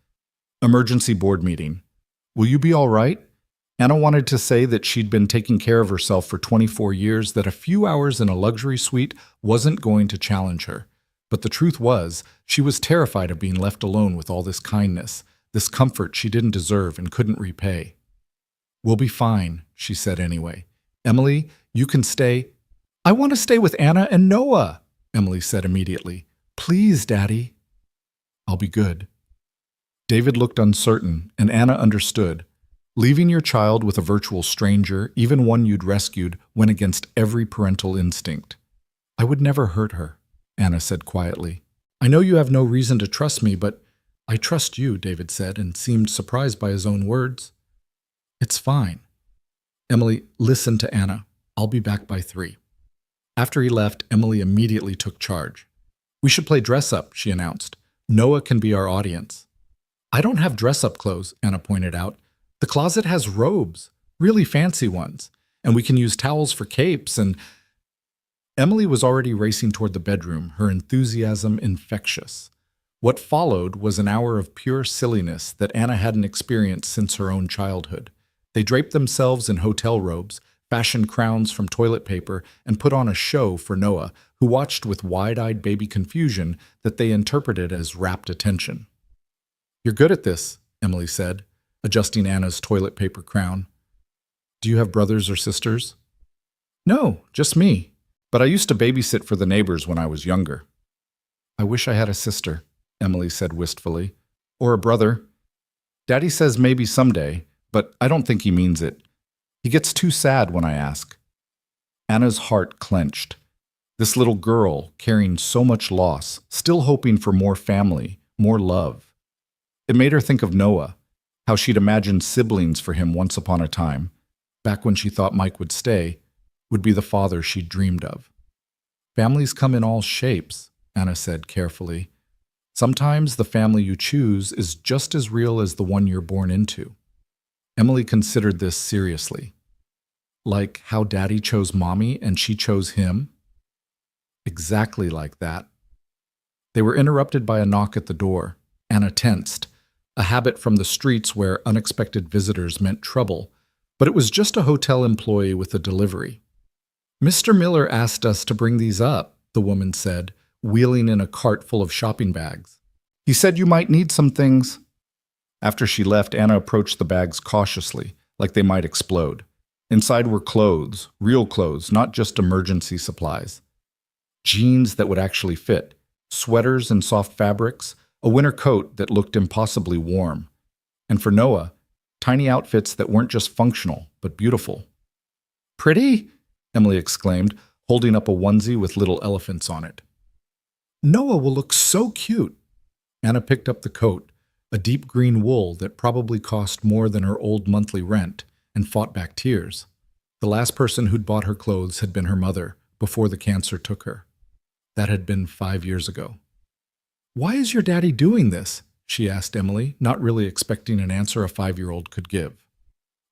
Speaker 1: Emergency board meeting. Will you be all right? Anna wanted to say that she'd been taking care of herself for 24 years, that a few hours in a luxury suite wasn't going to challenge her. But the truth was, she was terrified of being left alone with all this kindness, this comfort she didn't deserve and couldn't repay. We'll be fine, she said anyway. Emily, you can stay. I want to stay with Anna and Noah, Emily said immediately. Please, Daddy. I'll be good. David looked uncertain, and Anna understood. Leaving your child with a virtual stranger, even one you'd rescued, went against every parental instinct. I would never hurt her, Anna said quietly. I know you have no reason to trust me, but I trust you, David said, and seemed surprised by his own words. It's fine. Emily, listen to Anna. I'll be back by 3. After he left, Emily immediately took charge. We should play dress-up, she announced. Noah can be our audience. I don't have dress-up clothes, Anna pointed out. The closet has robes, really fancy ones, and we can use towels for capes and... Emily was already racing toward the bedroom, her enthusiasm infectious. What followed was an hour of pure silliness that Anna hadn't experienced since her own childhood. They draped themselves in hotel robes, fashioned crowns from toilet paper, and put on a show for Noah, who watched with wide-eyed baby confusion that they interpreted as rapt attention. You're good at this, Emily said, adjusting Anna's toilet paper crown. Do you have brothers or sisters? No, just me. But I used to babysit for the neighbors when I was younger. I wish I had a sister, Emily said wistfully. Or a brother. Daddy says maybe someday, but I don't think he means it. He gets too sad when I ask. Anna's heart clenched. This little girl, carrying so much loss, still hoping for more family, more love. It made her think of Noah, how she'd imagined siblings for him once upon a time, back when she thought Mike would stay, would be the father she'd dreamed of. Families come in all shapes, Anna said carefully. Sometimes the family you choose is just as real as the one you're born into. Emily considered this seriously. Like how Daddy chose Mommy and she chose him? Exactly like that. They were interrupted by a knock at the door. Anna tensed, a habit from the streets where unexpected visitors meant trouble, but it was just a hotel employee with a delivery. Mr. Miller asked us to bring these up, the woman said, wheeling in a cart full of shopping bags. He said you might need some things. After she left, Anna approached the bags cautiously, like they might explode. Inside were clothes, real clothes, not just emergency supplies. Jeans that would actually fit, sweaters and soft fabrics, a winter coat that looked impossibly warm. And for Noah, tiny outfits that weren't just functional, but beautiful. Pretty? Emily exclaimed, holding up a onesie with little elephants on it. Noah will look so cute. Anna picked up the coat, a deep green wool that probably cost more than her old monthly rent, and fought back tears. The last person who'd bought her clothes had been her mother, before the cancer took her. That had been 5 years ago. Why is your daddy doing this? She asked Emily, not really expecting an answer a 5-year-old could give.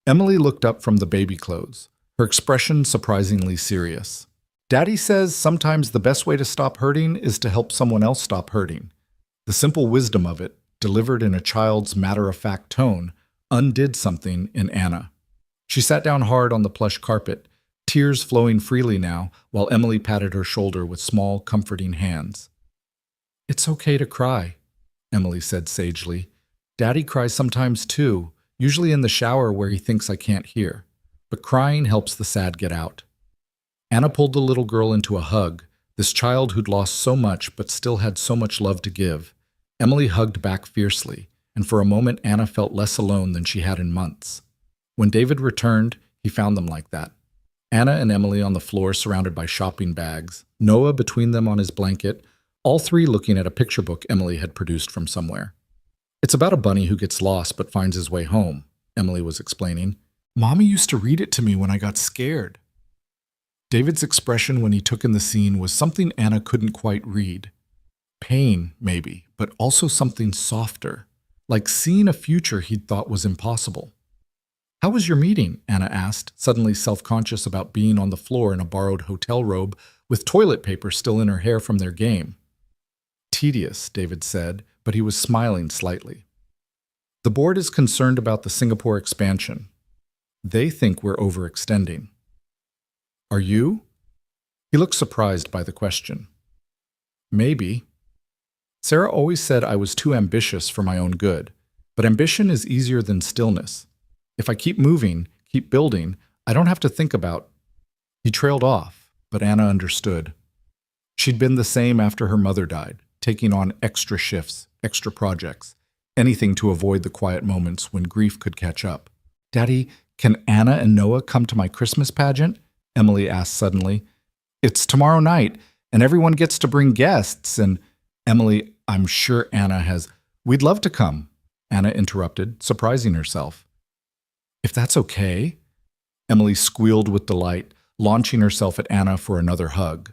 Speaker 1: Emily looked up from the baby clothes, her expression surprisingly serious. Daddy says sometimes the best way to stop hurting is to help someone else stop hurting. The simple wisdom of it, delivered in a child's matter-of-fact tone, undid something in Anna. She sat down hard on the plush carpet, tears flowing freely now, while Emily patted her shoulder with small, comforting hands. It's okay to cry, Emily said sagely. Daddy cries sometimes too, usually in the shower where he thinks I can't hear. But crying helps the sad get out. Anna pulled the little girl into a hug, this child who'd lost so much but still had so much love to give. Emily hugged back fiercely, and for a moment Anna felt less alone than she had in months. When David returned, he found them like that. Anna and Emily on the floor surrounded by shopping bags, Noah between them on his blanket, all three looking at a picture book Emily had produced from somewhere. It's about a bunny who gets lost but finds his way home, Emily was explaining. Mommy used to read it to me when I got scared. David's expression when he took in the scene was something Anna couldn't quite read. Pain, maybe, but also something softer, like seeing a future he'd thought was impossible. How was your meeting? Anna asked, suddenly self-conscious about being on the floor in a borrowed hotel robe with toilet paper still in her hair from their game. Tedious, David said, but he was smiling slightly. The board is concerned about the Singapore expansion. They think we're overextending. Are you? He looked surprised by the question. Maybe. Sarah always said I was too ambitious for my own good, but ambition is easier than stillness. If I keep moving, keep building, I don't have to think about... He trailed off, but Anna understood. She'd been the same after her mother died, taking on extra shifts, extra projects, anything to avoid the quiet moments when grief could catch up. "Daddy, can Anna and Noah come to my Christmas pageant?" Emily asked suddenly. "It's tomorrow night, and everyone gets to bring guests, and—" "Emily, I'm sure Anna has—" "We'd love to come," Anna interrupted, surprising herself. "If that's okay?" Emily squealed with delight, launching herself at Anna for another hug.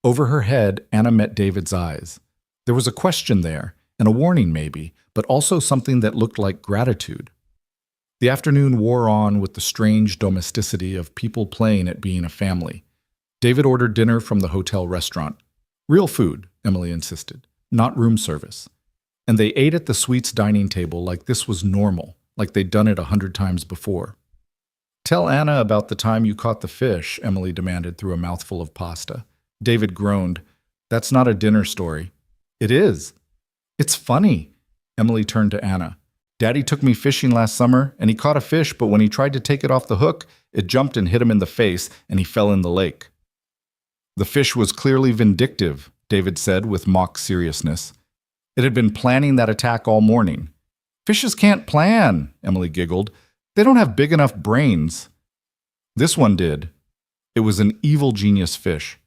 Speaker 1: Over her head, Anna met David's eyes. There was a question there, and a warning maybe, but also something that looked like gratitude. The afternoon wore on with the strange domesticity of people playing at being a family. David ordered dinner from the hotel restaurant. Real food, Emily insisted, not room service. And they ate at the suite's dining table like this was normal, like they'd done it 100 times before. "Tell Anna about the time you caught the fish," Emily demanded through a mouthful of pasta. David groaned. "That's not a dinner story." "It is." "It's funny." Emily turned to Anna. "Daddy took me fishing last summer, and he caught a fish, but when he tried to take it off the hook, it jumped and hit him in the face, and he fell in the lake." "The fish was clearly vindictive," David said with mock seriousness. "It had been planning that attack all morning." "Fishes can't plan," Emily giggled. "They don't have big enough brains." "This one did." It was an evil genius fish.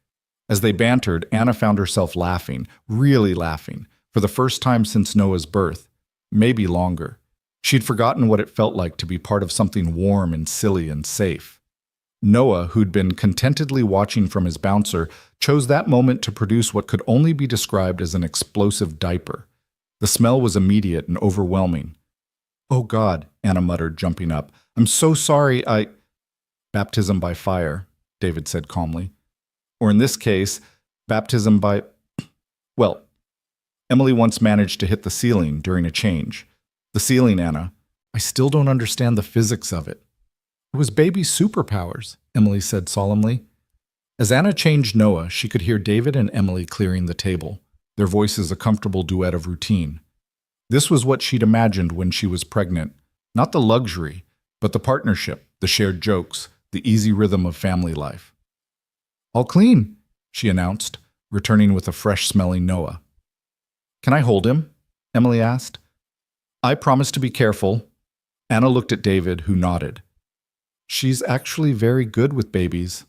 Speaker 1: As they bantered, Anna found herself laughing, really laughing, for the first time since Noah's birth, maybe longer. She'd forgotten what it felt like to be part of something warm and silly and safe. Noah, who'd been contentedly watching from his bouncer, chose that moment to produce what could only be described as an explosive diaper. The smell was immediate and overwhelming. "Oh God," Anna muttered, jumping up. "I'm so sorry, Baptism by fire," David said calmly. Or in this case, baptism by... Well, Emily once managed to hit the ceiling during a change. The ceiling, Anna. I still don't understand the physics of it. It was baby superpowers, Emily said solemnly. As Anna changed Noah, she could hear David and Emily clearing the table, their voices a comfortable duet of routine. This was what she'd imagined when she was pregnant. Not the luxury, but the partnership, the shared jokes, the easy rhythm of family life. "All clean," she announced, returning with a fresh-smelling Noah. "Can I hold him?" Emily asked. "I promise to be careful." Anna looked at David, who nodded. "She's actually very good with babies.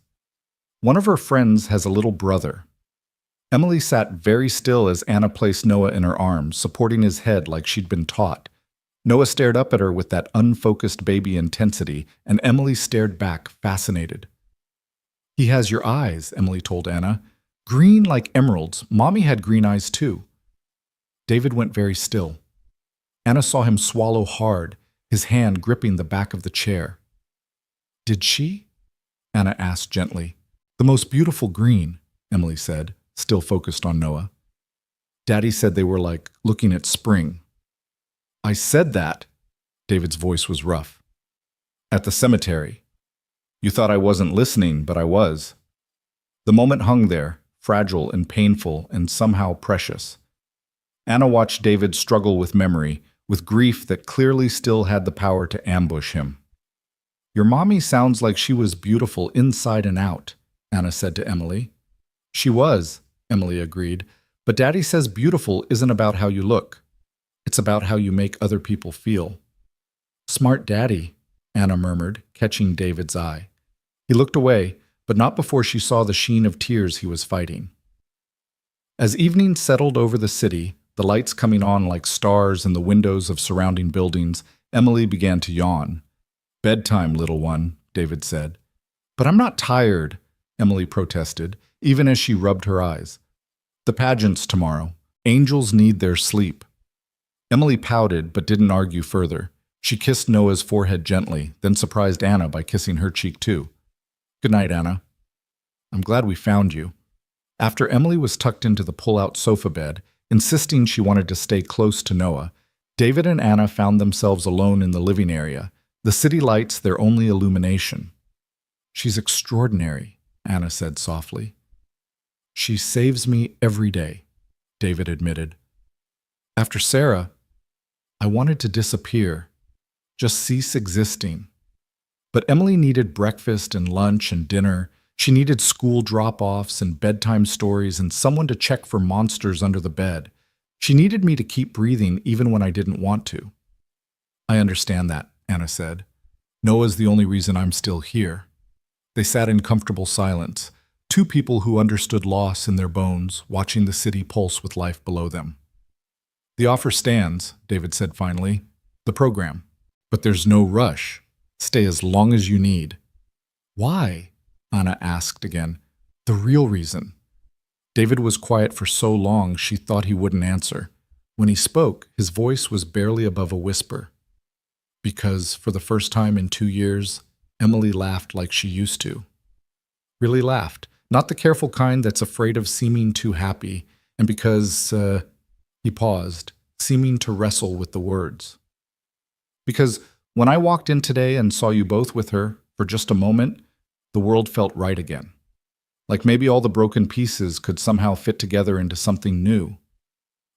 Speaker 1: One of her friends has a little brother." Emily sat very still as Anna placed Noah in her arms, supporting his head like she'd been taught. Noah stared up at her with that unfocused baby intensity, and Emily stared back, fascinated. "He has your eyes," Emily told Anna. "Green like emeralds. Mommy had green eyes too." David went very still. Anna saw him swallow hard, his hand gripping the back of the chair. "Did she?" Anna asked gently. "The most beautiful green," Emily said, still focused on Noah. "Daddy said they were like looking at spring." "I said that." David's voice was rough. "At the cemetery. You thought I wasn't listening, but I was." The moment hung there, fragile and painful and somehow precious. Anna watched David struggle with memory, with grief that clearly still had the power to ambush him. "Your mommy sounds like she was beautiful inside and out," Anna said to Emily. "She was," Emily agreed, "but Daddy says beautiful isn't about how you look. It's about how you make other people feel." "Smart Daddy," Anna murmured, catching David's eye. He looked away, but not before she saw the sheen of tears he was fighting. As evening settled over the city, the lights coming on like stars in the windows of surrounding buildings, Emily began to yawn. "Bedtime, little one," David said. "But I'm not tired," Emily protested, even as she rubbed her eyes. "The pageant's tomorrow. Angels need their sleep." Emily pouted but didn't argue further. She kissed Noah's forehead gently, then surprised Anna by kissing her cheek too. "Good night, Anna. I'm glad we found you." After Emily was tucked into the pull-out sofa bed, insisting she wanted to stay close to Noah, David and Anna found themselves alone in the living area, the city lights their only illumination. "She's extraordinary," Anna said softly. "She saves me every day," David admitted. "After Sarah, I wanted to disappear, just cease existing. But Emily needed breakfast and lunch and dinner. She needed school drop-offs and bedtime stories and someone to check for monsters under the bed. She needed me to keep breathing even when I didn't want to. I understand that, Anna said. Noah's the only reason I'm still here. They sat in comfortable silence, two people who understood loss in their bones, watching the city pulse with life below them. The offer stands, David said finally. The program. But there's no rush. Stay as long as you need. Why? Anna asked again. The real reason. David was quiet for so long she thought he wouldn't answer. When he spoke, his voice was barely above a whisper. Because, for the first time in 2 years, Emily laughed like she used to. Really laughed. Not the careful kind that's afraid of seeming too happy, and because, he paused, seeming to wrestle with the words. Because when I walked in today and saw you both with her, for just a moment, the world felt right again. Like maybe all the broken pieces could somehow fit together into something new.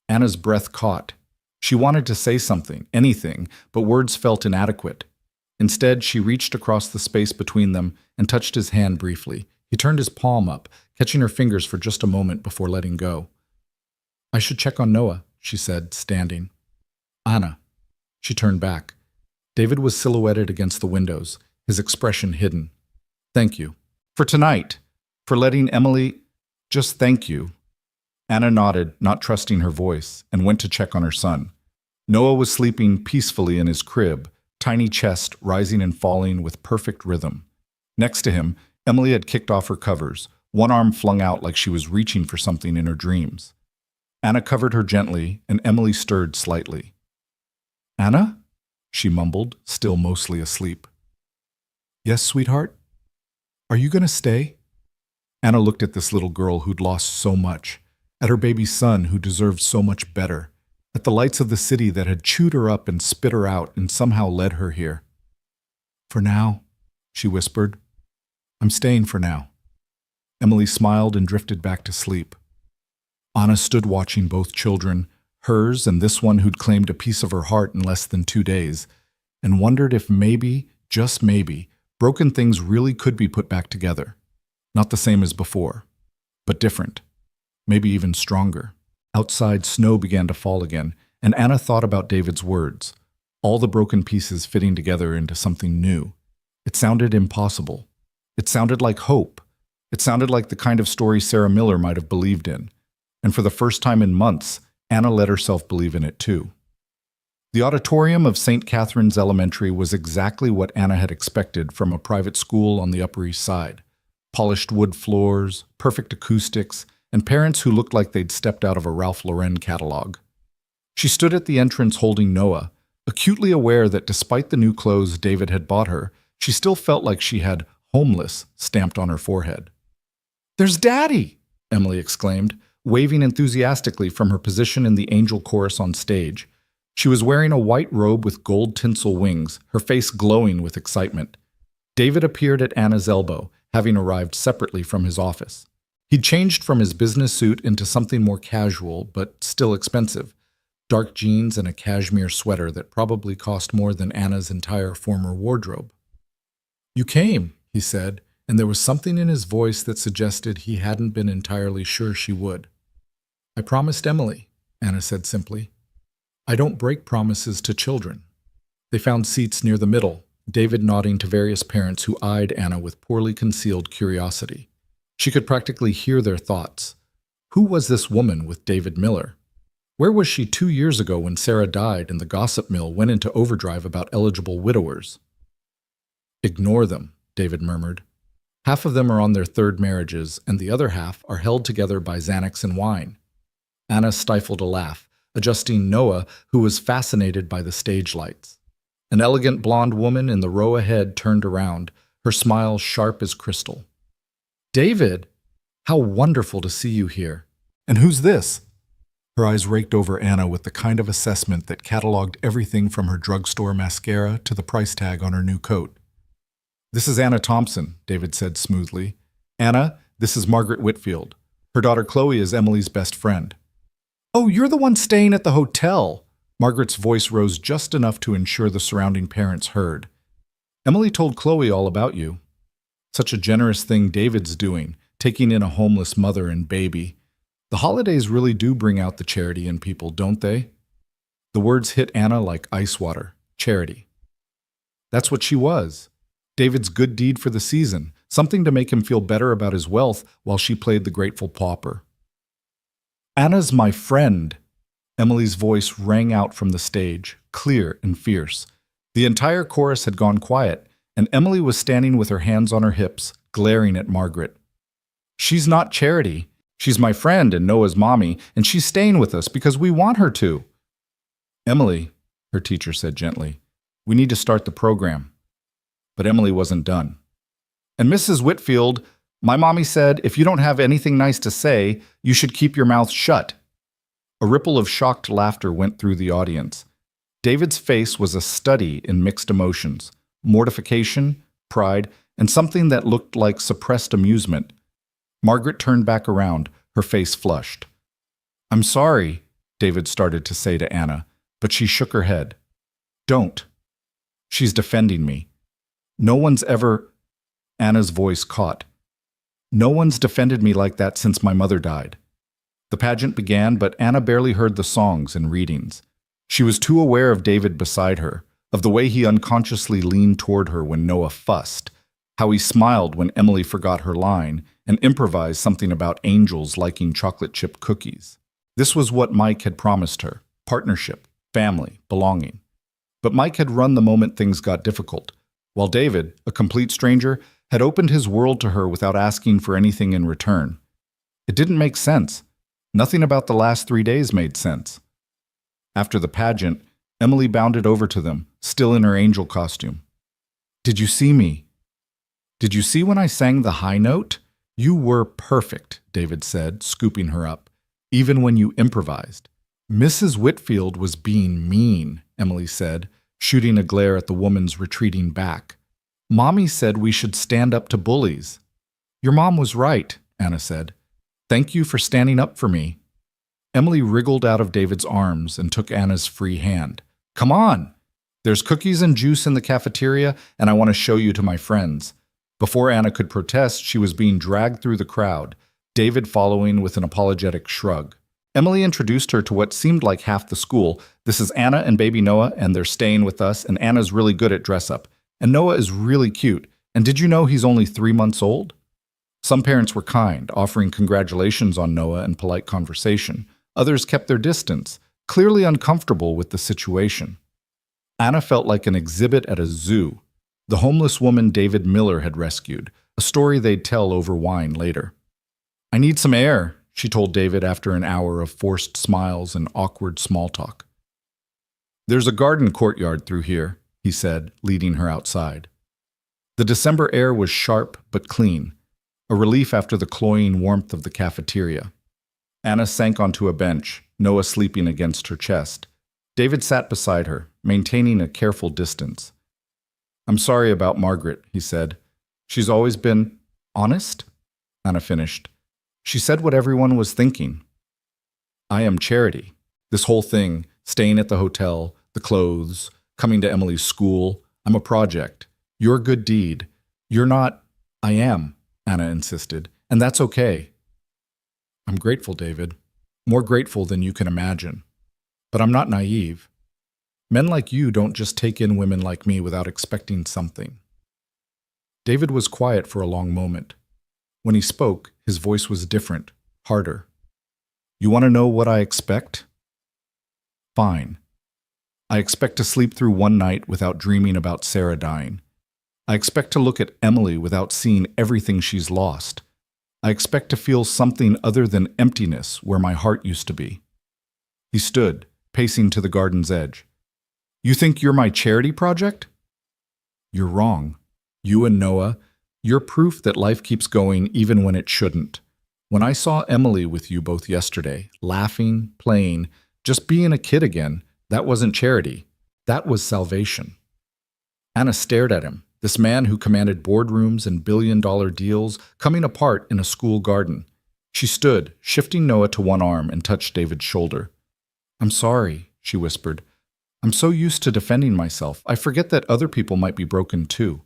Speaker 1: Anna's breath caught. She wanted to say something, anything, but words felt inadequate. Instead, she reached across the space between them and touched his hand briefly. He turned his palm up, catching her fingers for just a moment before letting go. I should check on Noah, she said, standing. Anna. She turned back. David was silhouetted against the windows, his expression hidden. Thank you. For tonight. For letting Emily... Just thank you. Anna nodded, not trusting her voice, and went to check on her son. Noah was sleeping peacefully in his crib, tiny chest rising and falling with perfect rhythm. Next to him, Emily had kicked off her covers, one arm flung out like she was reaching for something in her dreams. Anna covered her gently, and Emily stirred slightly. Anna? She mumbled, still mostly asleep. Yes, sweetheart? Are you going to stay? Anna looked at this little girl who'd lost so much, at her baby son who deserved so much better, at the lights of the city that had chewed her up and spit her out and somehow led her here. For now, she whispered. I'm staying for now. Emily smiled and drifted back to sleep. Anna stood watching both children, hers and this one who'd claimed a piece of her heart in less than 2 days, and wondered if maybe, just maybe, broken things really could be put back together. Not the same as before, but different. Maybe even stronger. Outside, snow began to fall again, and Anna thought about David's words, all the broken pieces fitting together into something new. It sounded impossible. It sounded like hope. It sounded like the kind of story Sarah Miller might have believed in. And for the first time in months, Anna let herself believe in it too. The auditorium of St. Catherine's Elementary was exactly what Anna had expected from a private school on the Upper East Side. Polished wood floors, perfect acoustics, and parents who looked like they'd stepped out of a Ralph Lauren catalog. She stood at the entrance holding Noah, acutely aware that despite the new clothes David had bought her, she still felt like she had homeless stamped on her forehead. There's Daddy! Emily exclaimed, waving enthusiastically from her position in the angel chorus on stage. She was wearing a white robe with gold tinsel wings, her face glowing with excitement. David appeared at Anna's elbow, having arrived separately from his office. He'd changed from his business suit into something more casual, but still expensive. Dark jeans and a cashmere sweater that probably cost more than Anna's entire former wardrobe. You came, he said, and there was something in his voice that suggested he hadn't been entirely sure she would. I promised Emily, Anna said simply. I don't break promises to children. They found seats near the middle, David nodding to various parents who eyed Anna with poorly concealed curiosity. She could practically hear their thoughts. Who was this woman with David Miller? Where was she 2 years ago when Sarah died and the gossip mill went into overdrive about eligible widowers? Ignore them, David murmured. Half of them are on their 3rd marriages, and the other half are held together by Xanax and wine. Anna stifled a laugh, adjusting Noah, who was fascinated by the stage lights. An elegant blonde woman in the row ahead turned around, her smile sharp as crystal. David, how wonderful to see you here. And who's this? Her eyes raked over Anna with the kind of assessment that cataloged everything from her drugstore mascara to the price tag on her new coat. This is Anna Thompson, David said smoothly. Anna, this is Margaret Whitfield. Her daughter Chloe is Emily's best friend. Oh, you're the one staying at the hotel. Margaret's voice rose just enough to ensure the surrounding parents heard. Emily told Chloe all about you. Such a generous thing David's doing, taking in a homeless mother and baby. The holidays really do bring out the charity in people, don't they? The words hit Anna like ice water. Charity. That's what she was. David's good deed for the season, something to make him feel better about his wealth while she played the grateful pauper. Anna's my friend. Emily's voice rang out from the stage, clear and fierce. The entire chorus had gone quiet, and Emily was standing with her hands on her hips, glaring at Margaret. She's not Charity. She's my friend and Noah's mommy, and she's staying with us because we want her to. Emily, her teacher said gently, we need to start the program. But Emily wasn't done. And Mrs. Whitfield, my mommy said, if you don't have anything nice to say, you should keep your mouth shut. A ripple of shocked laughter went through the audience. David's face was a study in mixed emotions, mortification, pride, and something that looked like suppressed amusement. Margaret turned back around, her face flushed. I'm sorry, David started to say to Anna, but she shook her head. Don't. She's defending me. No one's ever... Anna's voice caught. No one's defended me like that since my mother died. The pageant began, but Anna barely heard the songs and readings. She was too aware of David beside her, of the way he unconsciously leaned toward her when Noah fussed, how he smiled when Emily forgot her line and improvised something about angels liking chocolate chip cookies. This was what Mike had promised her: partnership, family, belonging. But Mike had run the moment things got difficult, while David, a complete stranger, had opened his world to her without asking for anything in return. It didn't make sense. Nothing about the last 3 days made sense. After the pageant, Emily bounded over to them, still in her angel costume. Did you see me? Did you see when I sang the high note? You were perfect, David said, scooping her up, even when you improvised. Mrs. Whitfield was being mean, Emily said, shooting a glare at the woman's retreating back. Mommy said we should stand up to bullies. Your mom was right, Anna said. Thank you for standing up for me. Emily wriggled out of David's arms and took Anna's free hand. Come on! There's cookies and juice in the cafeteria, and I want to show you to my friends. Before Anna could protest, she was being dragged through the crowd, David following with an apologetic shrug. Emily introduced her to what seemed like half the school. This is Anna and baby Noah, and they're staying with us, and Anna's really good at dress-up. And Noah is really cute. And did you know he's only 3 months old? Some parents were kind, offering congratulations on Noah and polite conversation. Others kept their distance, clearly uncomfortable with the situation. Anna felt like an exhibit at a zoo. The homeless woman David Miller had rescued, a story they'd tell over wine later. I need some air, she told David after an hour of forced smiles and awkward small talk. There's a garden courtyard through here, he said, leading her outside. The December air was sharp but clean, a relief after the cloying warmth of the cafeteria. Anna sank onto a bench, Noah sleeping against her chest. David sat beside her, maintaining a careful distance. I'm sorry about Margaret, he said. She's always been honest, Anna finished. She said what everyone was thinking. I am Charity. This whole thing, staying at the hotel, the clothes, coming to Emily's school, I'm a project. You're a good deed. You're not. I am, Anna insisted, and that's okay. I'm grateful, David. More grateful than you can imagine. But I'm not naive. Men like you don't just take in women like me without expecting something. David was quiet for a long moment. When he spoke, his voice was different, harder. You want to know what I expect? Fine. I expect to sleep through one night without dreaming about Sarah dying. I expect to look at Emily without seeing everything she's lost. I expect to feel something other than emptiness where my heart used to be. He stood, pacing to the garden's edge. You think you're my charity project? You're wrong. You and Noah, you're proof that life keeps going even when it shouldn't. When I saw Emily with you both yesterday, laughing, playing, just being a kid again, that wasn't charity. That was salvation. Anna stared at him, this man who commanded boardrooms and billion-dollar deals, coming apart in a school garden. She stood, shifting Noah to one arm, and touched David's shoulder. I'm sorry, she whispered. I'm so used to defending myself, I forget that other people might be broken too.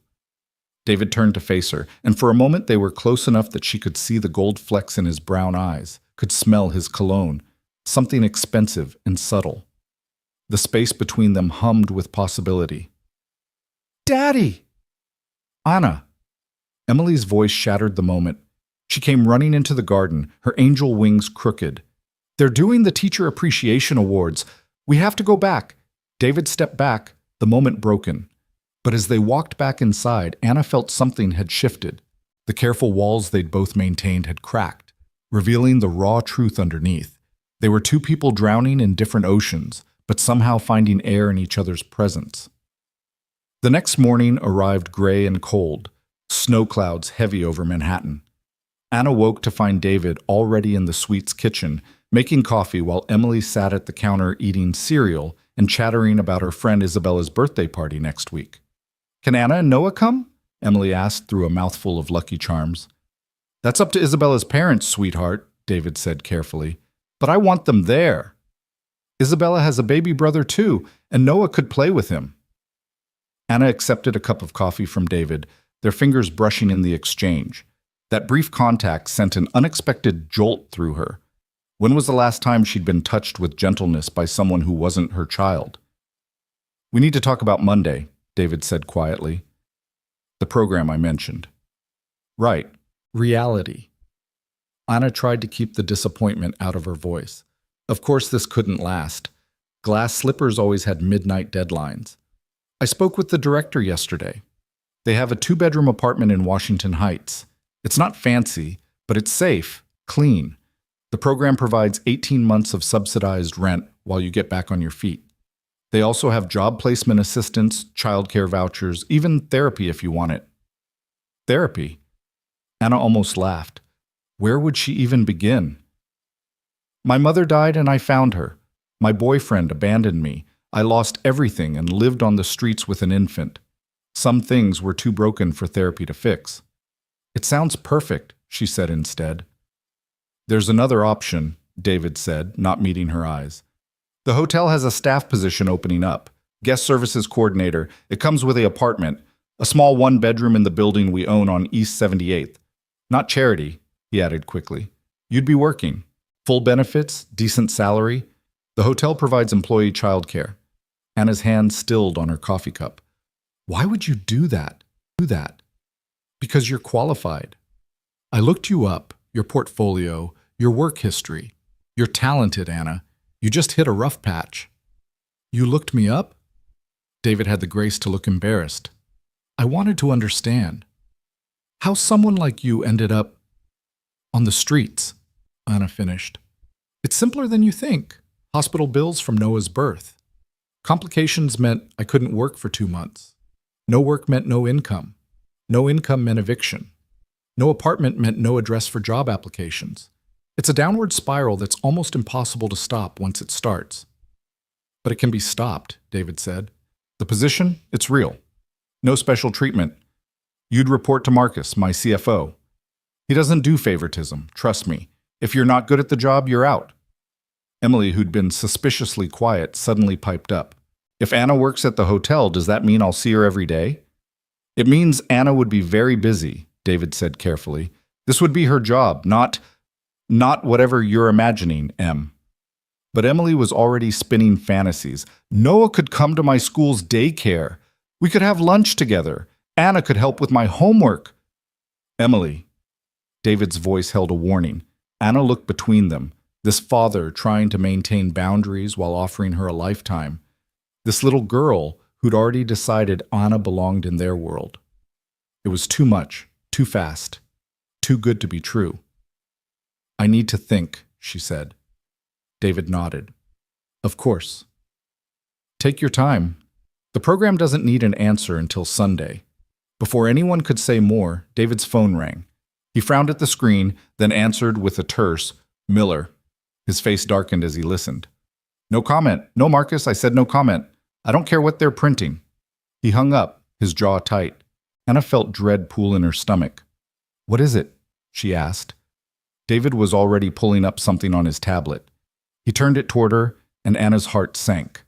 Speaker 1: David turned to face her, and for a moment they were close enough that she could see the gold flecks in his brown eyes, could smell his cologne, something expensive and subtle. The space between them hummed with possibility. "Daddy!" "Anna!" Emily's voice shattered the moment. She came running into the garden, her angel wings crooked. "They're doing the Teacher Appreciation Awards. We have to go back." David stepped back, the moment broken. But as they walked back inside, Anna felt something had shifted. The careful walls they'd both maintained had cracked, revealing the raw truth underneath. They were two people drowning in different oceans, but somehow finding air in each other's presence. The next morning arrived gray and cold, snow clouds heavy over Manhattan. Anna woke to find David already in the suite's kitchen, making coffee while Emily sat at the counter eating cereal and chattering about her friend Isabella's birthday party next week. "Can Anna and Noah come?" Emily asked through a mouthful of Lucky Charms. "That's up to Isabella's parents, sweetheart," David said carefully. "But I want them there. Isabella has a baby brother too, and Noah could play with him." Anna accepted a cup of coffee from David, their fingers brushing in the exchange. That brief contact sent an unexpected jolt through her. When was the last time she'd been touched with gentleness by someone who wasn't her child? "We need to talk about Monday," David said quietly. "The program I mentioned." "Right. Reality." Anna tried to keep the disappointment out of her voice. Of course this couldn't last. Glass slippers always had midnight deadlines. "I spoke with the director yesterday. They have a 2-bedroom apartment in Washington Heights. It's not fancy, but it's safe, clean. The program provides 18 months of subsidized rent while you get back on your feet. They also have job placement assistance, childcare vouchers, even therapy if you want it." "Therapy?" Anna almost laughed. Where would she even begin? "My mother died and I found her. My boyfriend abandoned me. I lost everything and lived on the streets with an infant. Some things were too broken for therapy to fix." "It sounds perfect," she said instead. "There's another option," David said, not meeting her eyes. "The hotel has a staff position opening up. Guest services coordinator. It comes with the apartment. A small 1-bedroom in the building we own on East 78th. Not charity," he added quickly. "You'd be working. Full benefits, decent salary. The hotel provides employee childcare." Anna's hand stilled on her coffee cup. "Why would you do that?" "Because you're qualified. I looked you up, your portfolio, your work history. You're talented, Anna. You just hit a rough patch." "You looked me up?" David had the grace to look embarrassed. "I wanted to understand how someone like you ended up on the streets," Anna finished. "It's simpler than you think. Hospital bills from Noah's birth. Complications meant I couldn't work for 2 months. No work meant no income. No income meant eviction. No apartment meant no address for job applications. It's a downward spiral that's almost impossible to stop once it starts." "But it can be stopped," David said. "The position, it's real. No special treatment. You'd report to Marcus, my CFO. He doesn't do favoritism, trust me. If you're not good at the job, you're out." Emily, who'd been suspiciously quiet, suddenly piped up. "If Anna works at the hotel, does that mean I'll see her every day?" "It means Anna would be very busy," David said carefully. "This would be her job, not whatever you're imagining, Em." But Emily was already spinning fantasies. "Noah could come to my school's daycare. We could have lunch together. Anna could help with my homework." "Emily." David's voice held a warning. Anna looked between them, this father trying to maintain boundaries while offering her a lifetime. This little girl who'd already decided Anna belonged in their world. It was too much, too fast, too good to be true. "I need to think," she said. David nodded. "Of course. Take your time. The program doesn't need an answer until Sunday." Before anyone could say more, David's phone rang. He frowned at the screen, then answered with a terse, "Miller." His face darkened as he listened. "No comment. No, Marcus, I said no comment. I don't care what they're printing." He hung up, his jaw tight. Anna felt dread pool in her stomach. "What is it?" she asked. David was already pulling up something on his tablet. He turned it toward her, and Anna's heart sank.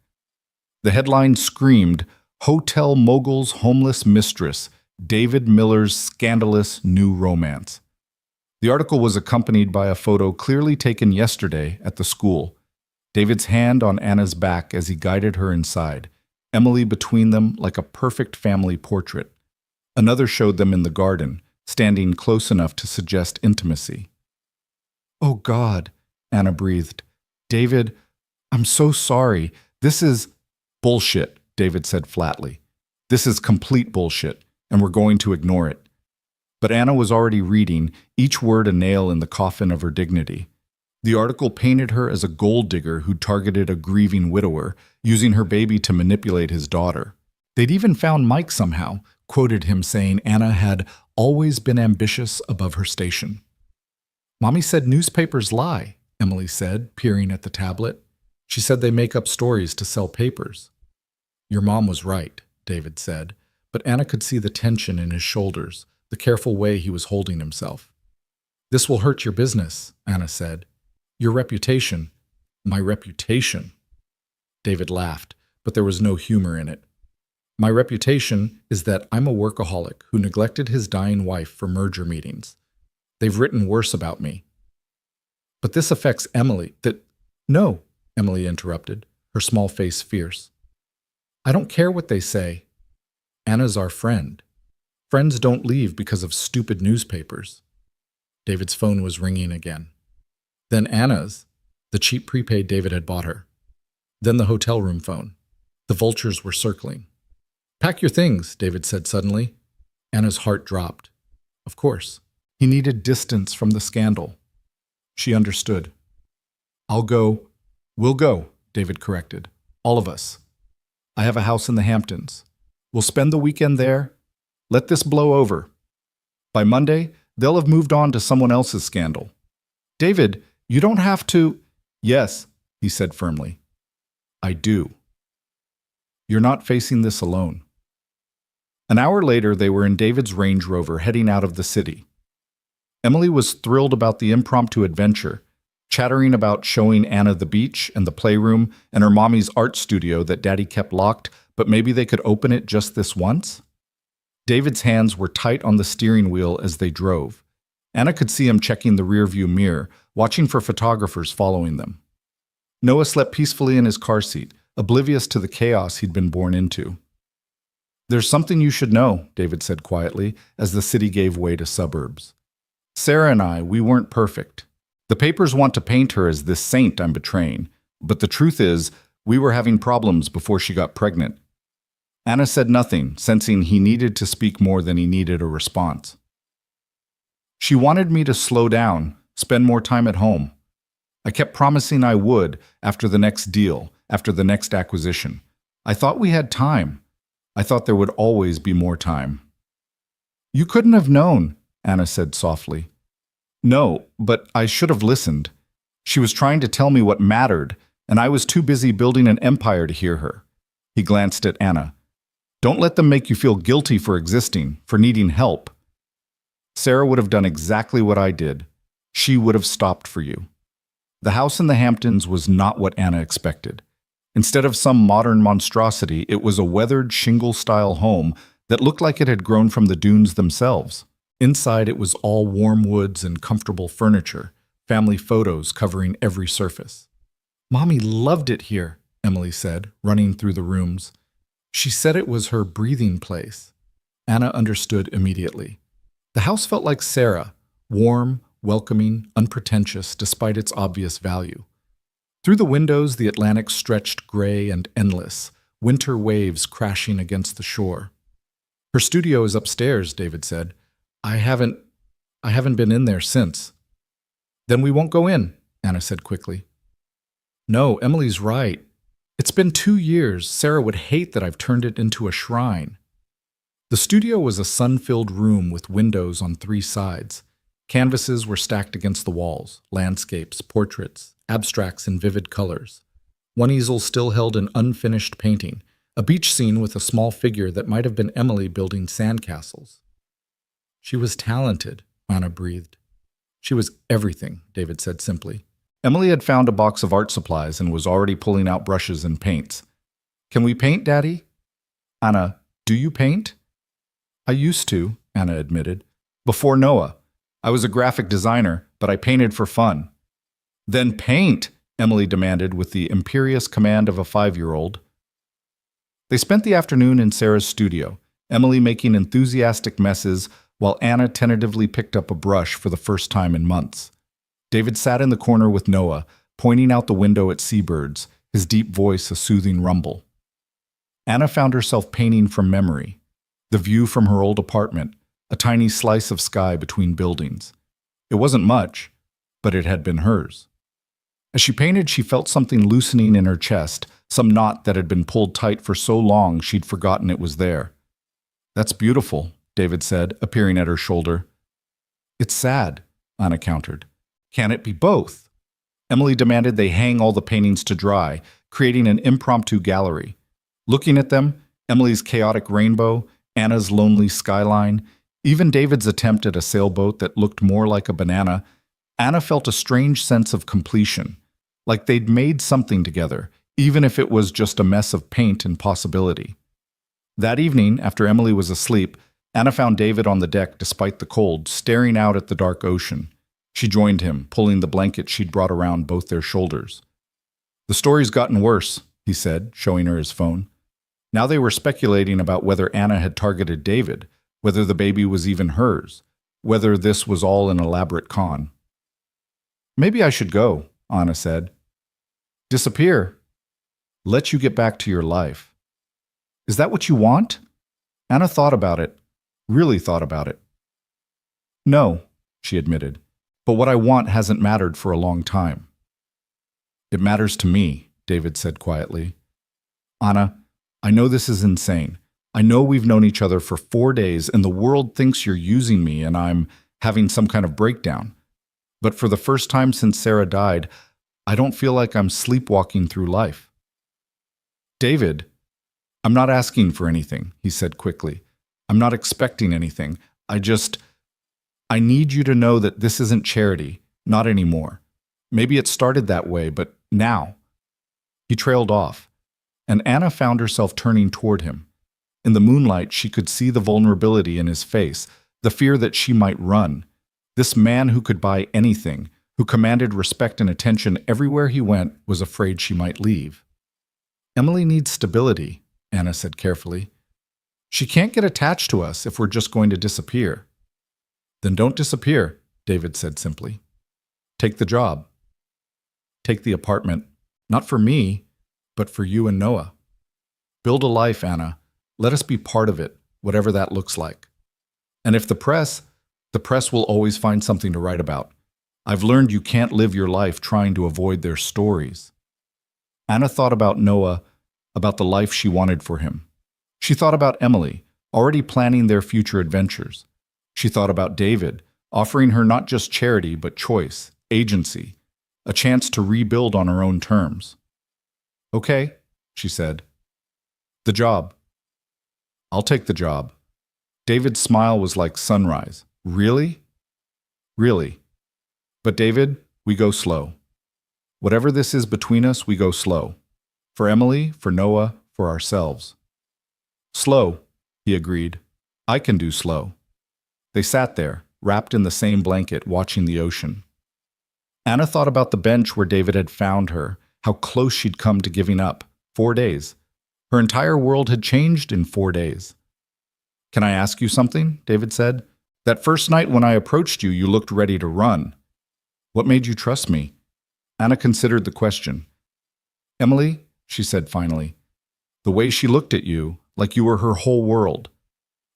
Speaker 1: The headline screamed, "Hotel Mogul's Homeless Mistress, David Miller's Scandalous New Romance." The article was accompanied by a photo clearly taken yesterday at the school. David's hand on Anna's back as he guided her inside, Emily between them like a perfect family portrait. Another showed them in the garden, standing close enough to suggest intimacy. "Oh God," Anna breathed. "David, I'm so sorry. This is—" "Bullshit," David said flatly. "This is complete bullshit, and we're going to ignore it." But Anna was already reading, each word a nail in the coffin of her dignity. The article painted her as a gold digger who targeted a grieving widower, using her baby to manipulate his daughter. They'd even found Mike somehow, quoted him saying Anna had always been ambitious above her station. "Mommy said newspapers lie," Emily said, peering at the tablet. "She said they make up stories to sell papers." "Your mom was right," David said, but Anna could see the tension in his shoulders, the careful way he was holding himself. "This will hurt your business," Anna said. "Your reputation." "My reputation?" David laughed, but there was no humor in it. "My reputation is that I'm a workaholic who neglected his dying wife for merger meetings. They've written worse about me." "But this affects Emily." "No," Emily interrupted, her small face fierce. "I don't care what they say. Anna's our friend. Friends don't leave because of stupid newspapers." David's phone was ringing again. Then Anna's, the cheap prepaid David had bought her. Then the hotel room phone. The vultures were circling. "Pack your things," David said suddenly. Anna's heart dropped. Of course. He needed distance from the scandal. She understood. "I'll go." "We'll go," David corrected. "All of us. I have a house in the Hamptons. We'll spend the weekend there. Let this blow over. By Monday, they'll have moved on to someone else's scandal." "David, you don't have to—" "Yes," he said firmly. "I do. You're not facing this alone." An hour later, they were in David's Range Rover heading out of the city. Emily was thrilled about the impromptu adventure, chattering about showing Anna the beach and the playroom and her mommy's art studio that Daddy kept locked, but maybe they could open it just this once. David's hands were tight on the steering wheel as they drove. Anna could see him checking the rearview mirror, watching for photographers following them. Noah slept peacefully in his car seat, oblivious to the chaos he'd been born into. "There's something you should know," David said quietly, as the city gave way to suburbs. "Sarah and I, we weren't perfect. The papers want to paint her as this saint I'm betraying, but the truth is, we were having problems before she got pregnant." Anna said nothing, sensing he needed to speak more than he needed a response. "She wanted me to slow down, spend more time at home. I kept promising I would after the next deal, after the next acquisition. I thought we had time. I thought there would always be more time." "You couldn't have known," Anna said softly. "No, but I should have listened. She was trying to tell me what mattered, and I was too busy building an empire to hear her." He glanced at Anna. "Don't let them make you feel guilty for existing, for needing help. Sarah would have done exactly what I did. She would have stopped for you." The house in the Hamptons was not what Anna expected. Instead of some modern monstrosity, it was a weathered shingle-style home that looked like it had grown from the dunes themselves. Inside, it was all warm woods and comfortable furniture, family photos covering every surface. "Mommy loved it here," Emily said, running through the rooms. She said it was her breathing place. Anna understood immediately. The house felt like Sarah, warm, welcoming, unpretentious despite its obvious value. Through the windows, the Atlantic stretched gray and endless, winter waves crashing against the shore. "Her studio is upstairs," David said. I haven't been in there since." "Then we won't go in," Anna said quickly. "No, Emily's right. It's been 2 years. Sarah would hate that I've turned it into a shrine." The studio was a sun-filled room with windows on 3 sides. Canvases were stacked against the walls, landscapes, portraits, abstracts in vivid colors. One easel still held an unfinished painting, a beach scene with a small figure that might have been Emily building sandcastles. "She was talented," Anna breathed. "She was everything," David said simply. Emily had found a box of art supplies and was already pulling out brushes and paints. "Can we paint, Daddy?" "Anna, do you paint?" "I used to," Anna admitted. "Before Noah. I was a graphic designer, but I painted for fun. Then paint, Emily demanded with the imperious command of a 5-year-old. They spent the afternoon in Sarah's studio, Emily making enthusiastic messes while Anna tentatively picked up a brush for the first time in months. David sat in the corner with Noah, pointing out the window at seabirds, his deep voice a soothing rumble. Anna found herself painting from memory, the view from her old apartment, a tiny slice of sky between buildings. It wasn't much, but it had been hers. As she painted, she felt something loosening in her chest, some knot that had been pulled tight for so long she'd forgotten it was there. "That's beautiful," David said, appearing at her shoulder. "It's sad," Anna countered. "Can it be both?" Emily demanded they hang all the paintings to dry, creating an impromptu gallery. Looking at them, Emily's chaotic rainbow, Anna's lonely skyline, even David's attempt at a sailboat that looked more like a banana, Anna felt a strange sense of completion, like they'd made something together, even if it was just a mess of paint and possibility. That evening, after Emily was asleep, Anna found David on the deck despite the cold, staring out at the dark ocean. She joined him, pulling the blanket she'd brought around both their shoulders. "The story's gotten worse," he said, showing her his phone. Now they were speculating about whether Anna had targeted David, whether the baby was even hers, whether this was all an elaborate con. "Maybe I should go," Anna said. "Disappear. Let you get back to your life." "Is that what you want?" Anna thought about it, really thought about it. "No," she admitted, "but what I want hasn't mattered for a long time." "It matters to me," David said quietly. "Anna, I know this is insane. I know we've known each other for 4 days and the world thinks you're using me and I'm having some kind of breakdown. But for the first time since Sarah died, I don't feel like I'm sleepwalking through life." "David, I'm not asking for anything," he said quickly. "I'm not expecting anything. I need you to know that this isn't charity, not anymore. Maybe it started that way, but now." He trailed off, and Anna found herself turning toward him. In the moonlight, she could see the vulnerability in his face, the fear that she might run. This man who could buy anything, who commanded respect and attention everywhere he went, was afraid she might leave. "Emily needs stability," Anna said carefully. "She can't get attached to us if we're just going to disappear." "Then don't disappear," David said simply. "Take the job. Take the apartment. Not for me, but for you and Noah. Build a life, Anna. Let us be part of it, whatever that looks like. And if the press will always find something to write about. I've learned you can't live your life trying to avoid their stories." Anna thought about Noah, about the life she wanted for him. She thought about Emily, already planning their future adventures. She thought about David, offering her not just charity but choice, agency, a chance to rebuild on her own terms. "Okay," she said. "The job." "I'll take the job." David's smile was like sunrise. "Really?" "Really. But David, we go slow. Whatever this is between us, we go slow. For Emily, for Noah, for ourselves." "Slow," he agreed. "I can do slow." They sat there, wrapped in the same blanket, watching the ocean. Anna thought about the bench where David had found her, how close she'd come to giving up. 4 days. Her entire world had changed in 4 days. "Can I ask you something?" David said. "That first night when I approached you, you looked ready to run. What made you trust me?" Anna considered the question. "Emily," she said finally, "the way she looked at you, like you were her whole world.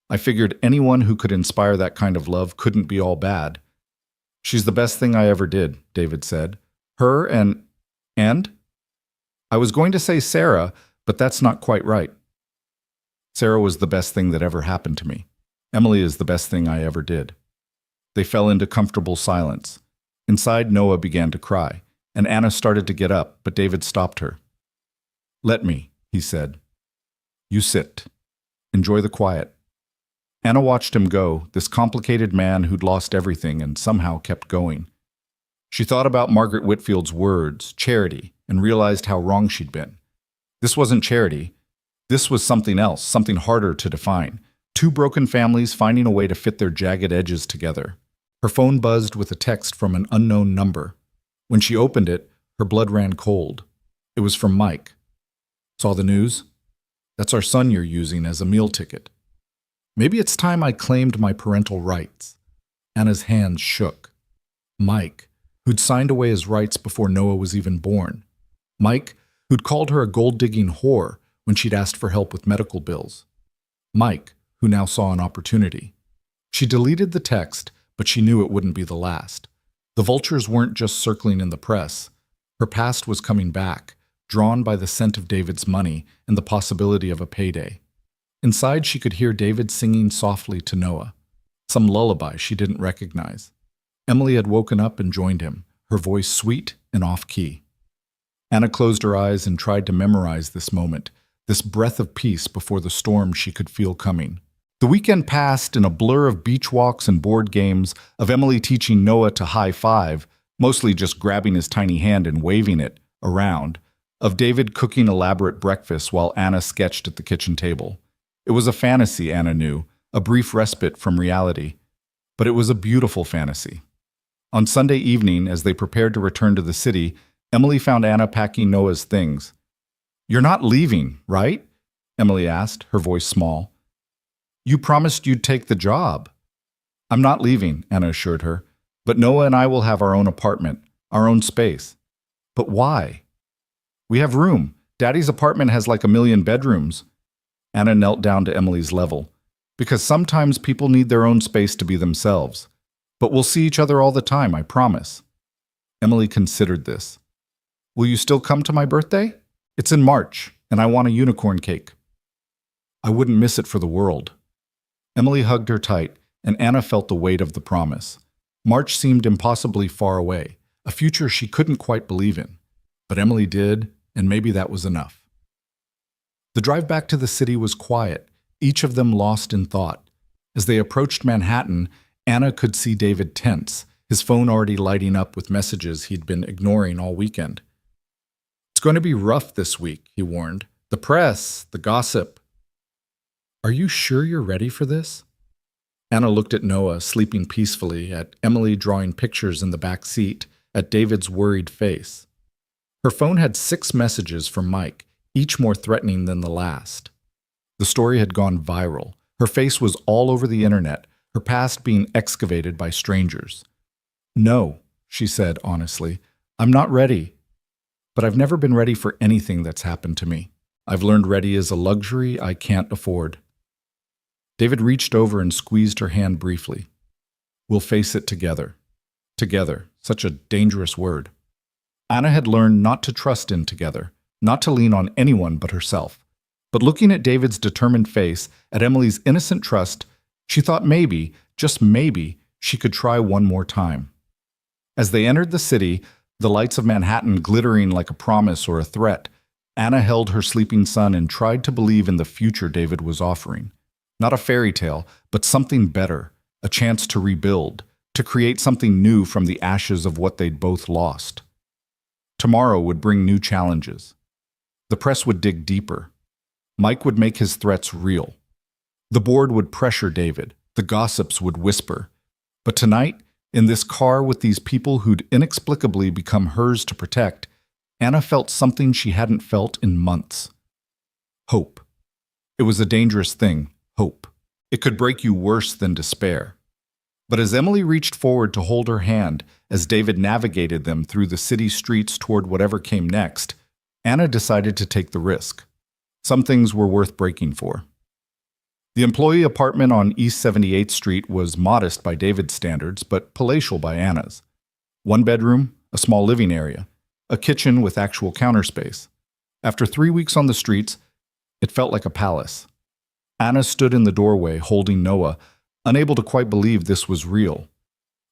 Speaker 1: I figured anyone who could inspire that kind of love couldn't be all bad." "She's the best thing I ever did," David said. "Her and? I was going to say Sarah, but that's not quite right. Sarah was the best thing that ever happened to me. Emily is the best thing I ever did." They fell into comfortable silence. Inside, Noah began to cry, and Anna started to get up, but David stopped her. "Let me," he said. "You sit. Enjoy the quiet." Anna watched him go, this complicated man who'd lost everything and somehow kept going. She thought about Margaret Whitfield's words, charity, and realized how wrong she'd been. This wasn't charity. This was something else, something harder to define. 2 broken families finding a way to fit their jagged edges together. Her phone buzzed with a text from an unknown number. When she opened it, her blood ran cold. It was from Mike. Saw the news? That's our son you're using as a meal ticket. Maybe it's time I claimed my parental rights. Anna's hands shook. Mike, who'd signed away his rights before Noah was even born. Mike, who'd called her a gold-digging whore when she'd asked for help with medical bills. Mike, who now saw an opportunity. She deleted the text, but she knew it wouldn't be the last. The vultures weren't just circling in the press. Her past was coming back, drawn by the scent of David's money and the possibility of a payday. Inside, she could hear David singing softly to Noah, some lullaby she didn't recognize. Emily had woken up and joined him, her voice sweet and off-key. Anna closed her eyes and tried to memorize this moment, this breath of peace before the storm she could feel coming. The weekend passed in a blur of beach walks and board games, of Emily teaching Noah to high-five, mostly just grabbing his tiny hand and waving it around, of David cooking elaborate breakfast while Anna sketched at the kitchen table. It was a fantasy, Anna knew, a brief respite from reality. But it was a beautiful fantasy. On Sunday evening, as they prepared to return to the city, Emily found Anna packing Noah's things. "You're not leaving, right?" Emily asked, her voice small. "You promised you'd take the job." "I'm not leaving," Anna assured her. "But Noah and I will have our own apartment, our own space." "But why?" "We have room. Daddy's apartment has like 1,000,000 bedrooms." Anna knelt down to Emily's level. "Because sometimes people need their own space to be themselves. But we'll see each other all the time, I promise." Emily considered this. "Will you still come to my birthday? It's in March, and I want a unicorn cake." "I wouldn't miss it for the world." Emily hugged her tight, and Anna felt the weight of the promise. March seemed impossibly far away, a future she couldn't quite believe in. But Emily did, and maybe that was enough. The drive back to the city was quiet, each of them lost in thought. As they approached Manhattan, Anna could see David tense, his phone already lighting up with messages he'd been ignoring all weekend. "It's going to be rough this week," he warned. "The press, the gossip." "Are you sure you're ready for this?" Anna looked at Noah, sleeping peacefully, at Emily drawing pictures in the back seat, at David's worried face. Her phone had 6 messages from Mike, each more threatening than the last. The story had gone viral. Her face was all over the internet, her past being excavated by strangers. "No," she said honestly, "I'm not ready. But I've never been ready for anything that's happened to me. I've learned ready is a luxury I can't afford." David reached over and squeezed her hand briefly. "We'll face it together." Together, such a dangerous word. Anna had learned not to trust in together, not to lean on anyone but herself. But looking at David's determined face, at Emily's innocent trust, she thought maybe, just maybe, she could try one more time. As they entered the city, the lights of Manhattan glittering like a promise or a threat, Anna held her sleeping son and tried to believe in the future David was offering. Not a fairy tale, but something better, a chance to rebuild, to create something new from the ashes of what they'd both lost. Tomorrow would bring new challenges. The press would dig deeper. Mike would make his threats real. The board would pressure David. The gossips would whisper. But tonight, in this car with these people who'd inexplicably become hers to protect, Anna felt something she hadn't felt in months. Hope. It was a dangerous thing, hope. It could break you worse than despair. But as Emily reached forward to hold her hand, as David navigated them through the city streets toward whatever came next, Anna decided to take the risk. Some things were worth breaking for. The employee apartment on East 78th Street was modest by David's standards, but palatial by Anna's. 1 bedroom, a small living area, a kitchen with actual counter space. After 3 weeks on the streets, it felt like a palace. Anna stood in the doorway holding Noah, unable to quite believe this was real.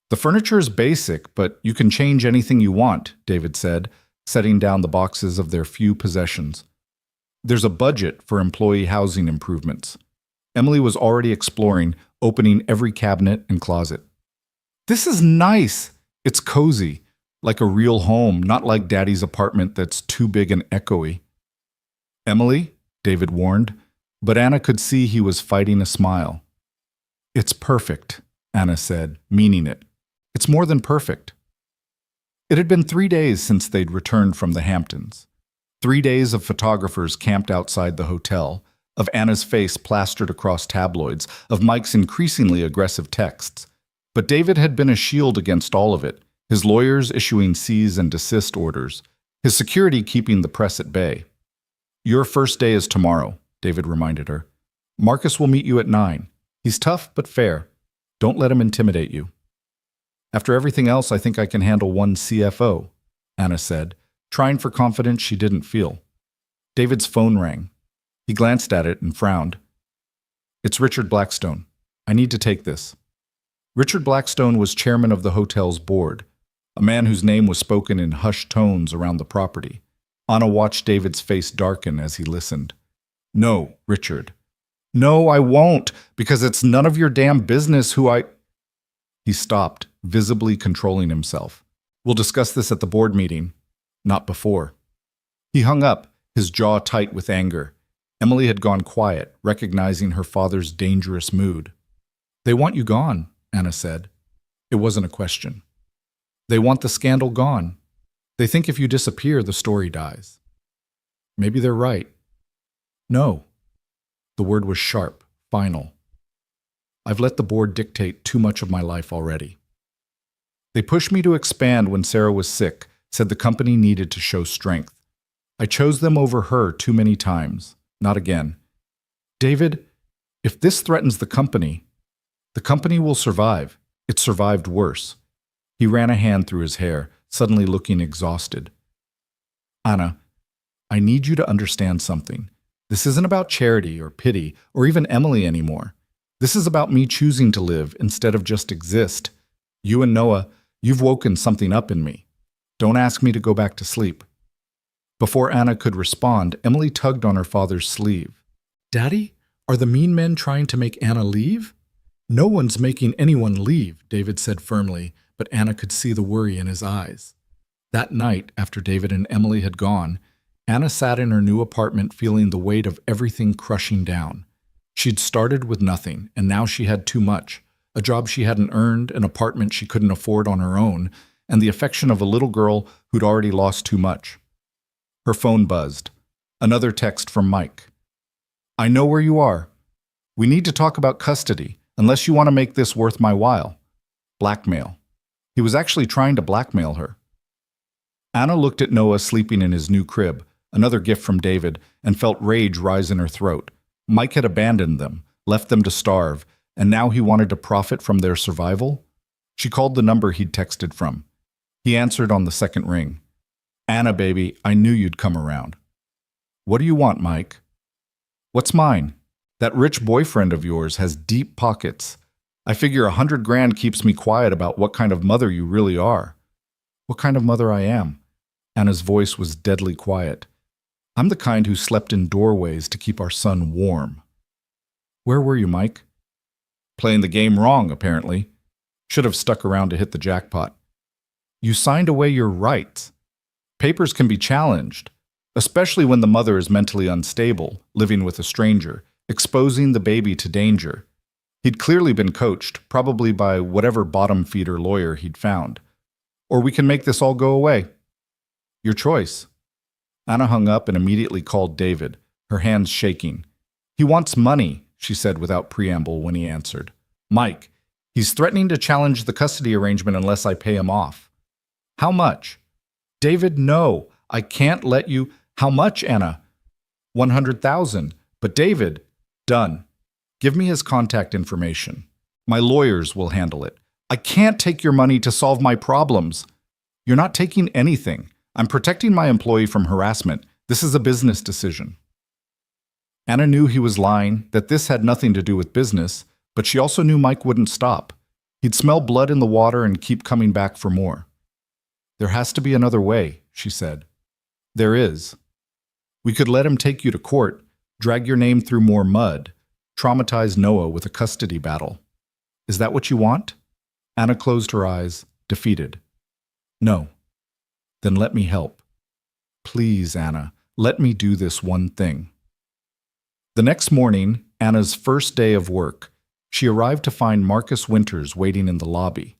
Speaker 1: "The furniture is basic, but you can change anything you want," David said, setting down the boxes of their few possessions. "There's a budget for employee housing improvements." Emily was already exploring, opening every cabinet and closet. "This is nice. It's cozy, like a real home, not like Daddy's apartment that's too big and echoey." "Emily," David warned, but Anna could see he was fighting a smile. "It's perfect," Anna said, meaning it. It's more than perfect. It had been 3 days since they'd returned from the Hamptons. 3 days of photographers camped outside the hotel, of Anna's face plastered across tabloids, of Mike's increasingly aggressive texts. But David had been a shield against all of it, his lawyers issuing cease and desist orders, his security keeping the press at bay. Your first day is tomorrow, David reminded her. Marcus will meet you at 9. He's tough but fair. Don't let him intimidate you. After everything else, I think I can handle one CFO, Anna said, trying for confidence she didn't feel. David's phone rang. He glanced at it and frowned. It's Richard Blackstone. I need to take this. Richard Blackstone was chairman of the hotel's board, a man whose name was spoken in hushed tones around the property. Anna watched David's face darken as he listened. No, Richard. No, I won't, because it's none of your damn business who I... He stopped, visibly controlling himself. We'll discuss this at the board meeting. Not before. He hung up, his jaw tight with anger. Emily had gone quiet, recognizing her father's dangerous mood. They want you gone, Anna said. It wasn't a question. They want the scandal gone. They think if you disappear, the story dies. Maybe they're right. No. The word was sharp, final. I've let the board dictate too much of my life already. They pushed me to expand when Sarah was sick, said the company needed to show strength. I chose them over her too many times. Not again. David, if this threatens the company will survive. It survived worse. He ran a hand through his hair, suddenly looking exhausted. Anna, I need you to understand something. This isn't about charity or pity or even Emily anymore. This is about me choosing to live instead of just exist. You and Noah, you've woken something up in me. Don't ask me to go back to sleep. Before Anna could respond, Emily tugged on her father's sleeve. Daddy, are the mean men trying to make Anna leave? No one's making anyone leave, David said firmly, but Anna could see the worry in his eyes. That night, after David and Emily had gone, Anna sat in her new apartment feeling the weight of everything crushing down. She'd started with nothing, and now she had too much. A job she hadn't earned, an apartment she couldn't afford on her own, and the affection of a little girl who'd already lost too much. Her phone buzzed. Another text from Mike. I know where you are. We need to talk about custody, unless you want to make this worth my while. Blackmail. He was actually trying to blackmail her. Anna looked at Noah sleeping in his new crib, another gift from David, and felt rage rise in her throat. Mike had abandoned them, left them to starve, and now he wanted to profit from their survival? She called the number he'd texted from. He answered on the second ring. Anna, baby, I knew you'd come around. What do you want, Mike? What's mine? That rich boyfriend of yours has deep pockets. I figure $100,000 keeps me quiet about what kind of mother you really are. What kind of mother I am? Anna's voice was deadly quiet. I'm the kind who slept in doorways to keep our son warm. Where were you, Mike? Playing the game wrong, apparently. Should have stuck around to hit the jackpot. You signed away your rights. Papers can be challenged, especially when the mother is mentally unstable, living with a stranger, exposing the baby to danger. He'd clearly been coached, probably by whatever bottom-feeder lawyer he'd found. Or we can make this all go away. Your choice. Anna hung up and immediately called David, her hands shaking. He wants money, she said without preamble when he answered. Mike, he's threatening to challenge the custody arrangement unless I pay him off. How much? David, no, I can't let you. How much, Anna? 100,000. But David, done. Give me his contact information. My lawyers will handle it. I can't take your money to solve my problems. You're not taking anything. I'm protecting my employee from harassment. This is a business decision. Anna knew he was lying, that this had nothing to do with business, but she also knew Mike wouldn't stop. He'd smell blood in the water and keep coming back for more. There has to be another way, she said. There is. We could let him take you to court, drag your name through more mud, traumatize Noah with a custody battle. Is that what you want? Anna closed her eyes, defeated. No. Then let me help. Please, Anna, let me do this one thing. The next morning, Anna's first day of work, she arrived to find Marcus Winters waiting in the lobby.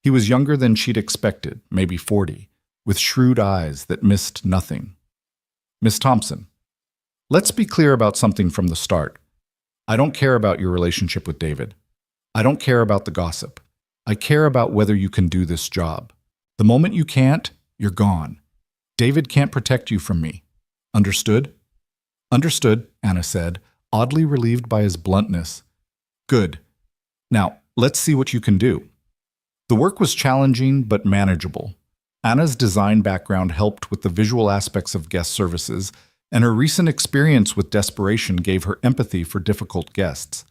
Speaker 1: He was younger than she'd expected, maybe 40, with shrewd eyes that missed nothing. Miss Thompson, let's be clear about something from the start. I don't care about your relationship with David. I don't care about the gossip. I care about whether you can do this job. The moment you can't, you're gone. David can't protect you from me. Understood? Understood, Anna said, oddly relieved by his bluntness. Good. Now, let's see what you can do. The work was challenging but manageable. Anna's design background helped with the visual aspects of guest services, and her recent experience with desperation gave her empathy for difficult guests.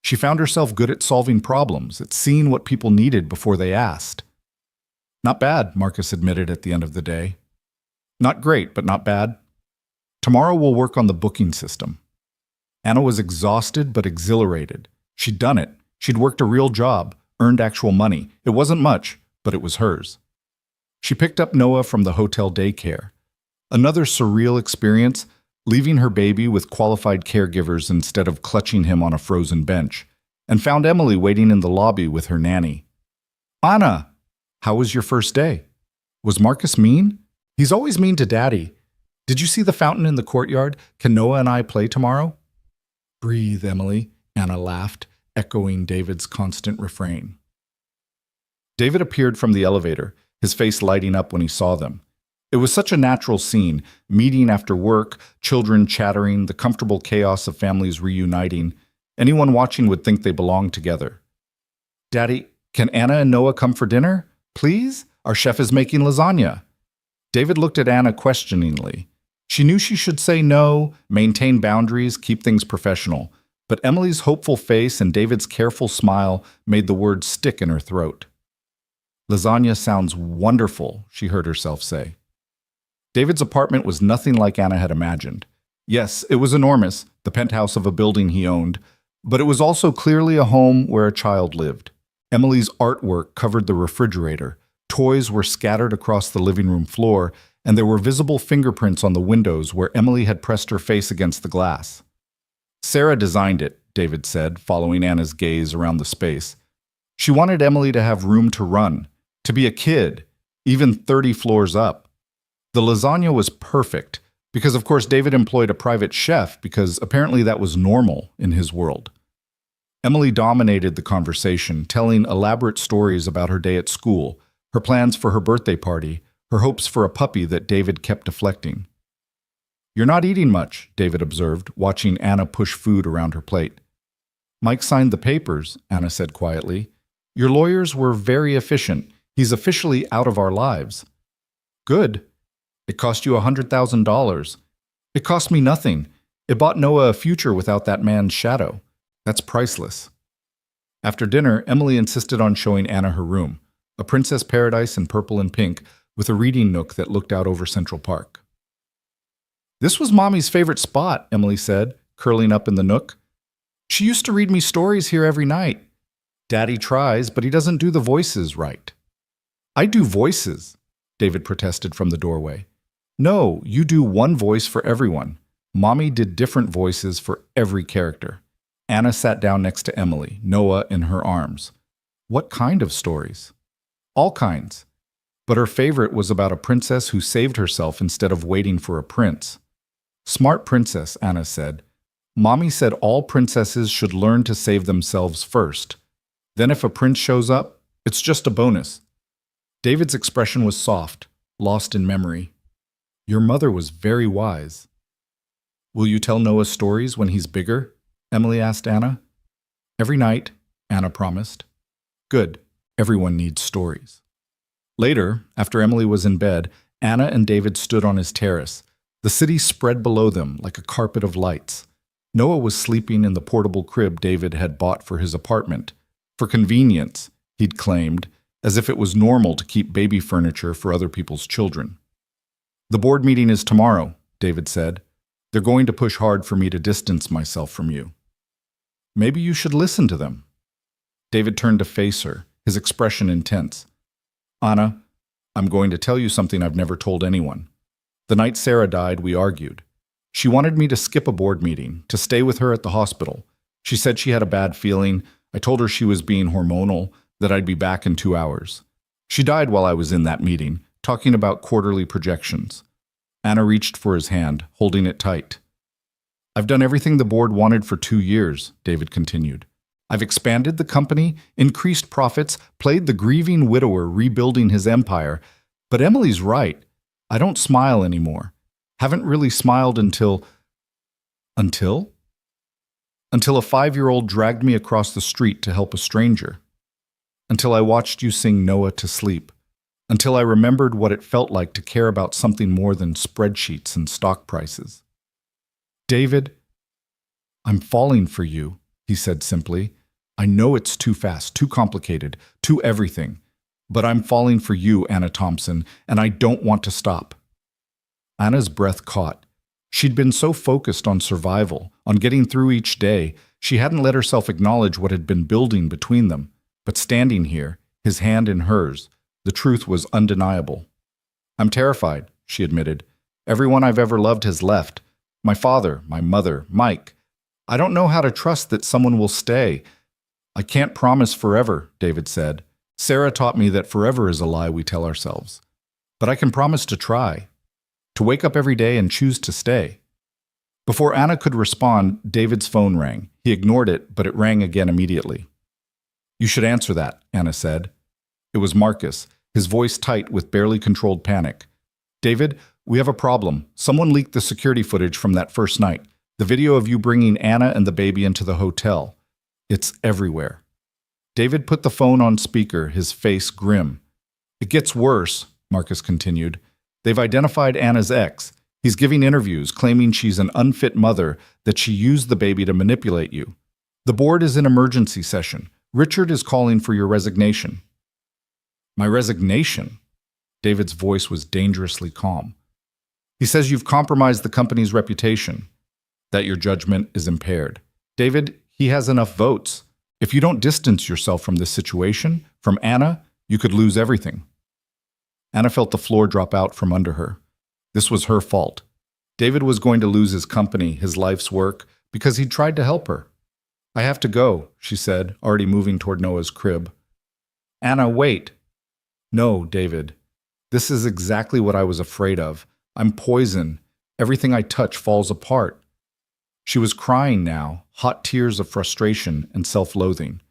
Speaker 1: She found herself good at solving problems, at seeing what people needed before they asked. Not bad, Marcus admitted at the end of the day. Not great, but not bad. Tomorrow we'll work on the booking system. Anna was exhausted but exhilarated. She'd done it. She'd worked a real job, earned actual money. It wasn't much, but it was hers. She picked up Noah from the hotel daycare. Another surreal experience, leaving her baby with qualified caregivers instead of clutching him on a frozen bench, and found Emily waiting in the lobby with her nanny. Anna, how was your first day? Was Marcus mean? He's always mean to Daddy. Did you see the fountain in the courtyard? Can Noah and I play tomorrow? Breathe, Emily, Anna laughed, echoing David's constant refrain. David appeared from the elevator, his face lighting up when he saw them. It was such a natural scene, meeting after work, children chattering, the comfortable chaos of families reuniting. Anyone watching would think they belonged together. Daddy, can Anna and Noah come for dinner? Please? Our chef is making lasagna. David looked at Anna questioningly. She knew she should say no, maintain boundaries, keep things professional. But Emily's hopeful face and David's careful smile made the words stick in her throat. Lasagna sounds wonderful, she heard herself say. David's apartment was nothing like Anna had imagined. Yes, it was enormous, the penthouse of a building he owned, but it was also clearly a home where a child lived. Emily's artwork covered the refrigerator, toys were scattered across the living room floor, and there were visible fingerprints on the windows where Emily had pressed her face against the glass. Sarah designed it, David said, following Anna's gaze around the space. She wanted Emily to have room to run, to be a kid, even 30 floors up. The lasagna was perfect, because of course David employed a private chef because apparently that was normal in his world. Emily dominated the conversation, telling elaborate stories about her day at school, her plans for her birthday party, her hopes for a puppy that David kept deflecting. You're not eating much, David observed, watching Anna push food around her plate. Mike signed the papers, Anna said quietly. Your lawyers were very efficient. He's officially out of our lives. Good. It cost you $100,000. It cost me nothing. It bought Noah a future without that man's shadow. That's priceless. After dinner, Emily insisted on showing Anna her room, a princess paradise in purple and pink, with a reading nook that looked out over Central Park. This was Mommy's favorite spot, Emily said, curling up in the nook. She used to read me stories here every night. Daddy tries, but he doesn't do the voices right. I do voices, David protested from the doorway. No, you do one voice for everyone. Mommy did different voices for every character. Anna sat down next to Emily, Noah in her arms. What kind of stories? All kinds. But her favorite was about a princess who saved herself instead of waiting for a prince. Smart princess, Anna said. Mommy said all princesses should learn to save themselves first. Then if a prince shows up, it's just a bonus. David's expression was soft, lost in memory. Your mother was very wise. Will you tell Noah stories when he's bigger? Emily asked Anna. Every night, Anna promised. Good. Everyone needs stories. Later, after Emily was in bed, Anna and David stood on his terrace. The city spread below them like a carpet of lights. Noah was sleeping in the portable crib David had bought for his apartment. For convenience, he'd claimed, as if it was normal to keep baby furniture for other people's children. The board meeting is tomorrow, David said. They're going to push hard for me to distance myself from you. Maybe you should listen to them. David turned to face her, his expression intense. Anna, I'm going to tell you something I've never told anyone. The night Sarah died, we argued. She wanted me to skip a board meeting, to stay with her at the hospital. She said she had a bad feeling. I told her she was being hormonal, that I'd be back in 2 hours. She died while I was in that meeting, talking about quarterly projections. Anna reached for his hand, holding it tight. I've done everything the board wanted for 2 years, David continued. I've expanded the company, increased profits, played the grieving widower rebuilding his empire. But Emily's right. I don't smile anymore. Haven't really smiled until a 5-year-old dragged me across the street to help a stranger. Until I watched you sing Noah to sleep. Until I remembered what it felt like to care about something more than spreadsheets and stock prices. David, I'm falling for you, he said simply. I know it's too fast, too complicated, too everything. But I'm falling for you, Anna Thompson, and I don't want to stop. Anna's breath caught. She'd been so focused on survival, on getting through each day, she hadn't let herself acknowledge what had been building between them. But standing here, his hand in hers, the truth was undeniable. I'm terrified, she admitted. Everyone I've ever loved has left. My father, my mother, Mike. I don't know how to trust that someone will stay. I can't promise forever, David said. Sarah taught me that forever is a lie we tell ourselves. But I can promise to try. To wake up every day and choose to stay. Before Anna could respond, David's phone rang. He ignored it, but it rang again immediately. You should answer that, Anna said. It was Marcus, his voice tight with barely controlled panic. David, we have a problem. Someone leaked the security footage from that first night. The video of you bringing Anna and the baby into the hotel. It's everywhere. David put the phone on speaker, his face grim. It gets worse, Marcus continued. They've identified Anna's ex. He's giving interviews, claiming she's an unfit mother, that she used the baby to manipulate you. The board is in emergency session. Richard is calling for your resignation. My resignation? David's voice was dangerously calm. He says you've compromised the company's reputation, that your judgment is impaired. David, he has enough votes. If you don't distance yourself from this situation, from Anna, you could lose everything. Anna felt the floor drop out from under her. This was her fault. David was going to lose his company, his life's work, because he'd tried to help her. I have to go, she said, already moving toward Noah's crib. Anna, wait. No, David. This is exactly what I was afraid of. I'm poison. Everything I touch falls apart. She was crying now, hot tears of frustration and self-loathing.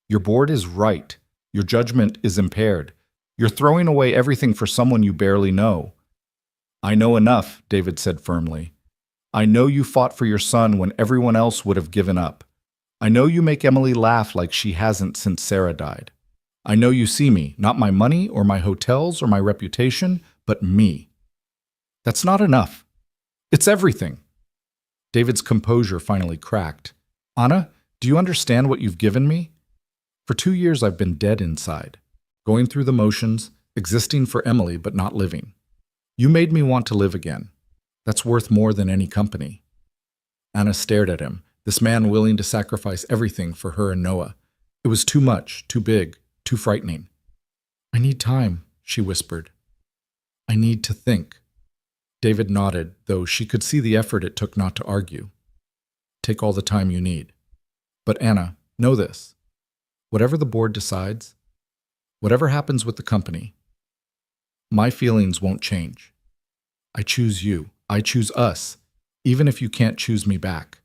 Speaker 1: Your board is right. Your judgment is impaired. You're throwing away everything for someone you barely know. I know enough, David said firmly. I know you fought for your son when everyone else would have given up. I know you make Emily laugh like she hasn't since Sarah died. I know you see me, not my money or my hotels or my reputation, but me. That's not enough. It's everything. David's composure finally cracked. Anna, do you understand what you've given me? For 2 years I've been dead inside, going through the motions, existing for Emily but not living. You made me want to live again. That's worth more than any company. Anna stared at him, this man willing to sacrifice everything for her and Noah. It was too much, too big, too frightening. I need time, she whispered. I need to think. David nodded, though she could see the effort it took not to argue. Take all the time you need. But Anna, know this. Whatever the board decides, whatever happens with the company, my feelings won't change. I choose you. I choose us, even if you can't choose me back.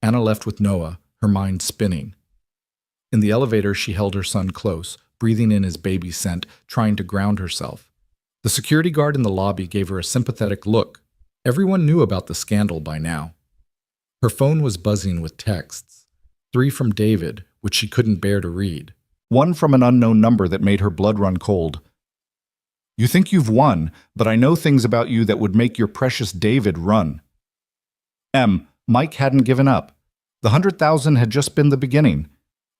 Speaker 1: Anna left with Noah, her mind spinning. In the elevator, she held her son close, breathing in his baby scent, trying to ground herself. The security guard in the lobby gave her a sympathetic look. Everyone knew about the scandal by now. Her phone was buzzing with texts. 3 from David, which she couldn't bear to read. 1 from an unknown number that made her blood run cold. You think you've won, but I know things about you that would make your precious David run. Mike hadn't given up. The 100,000 had just been the beginning.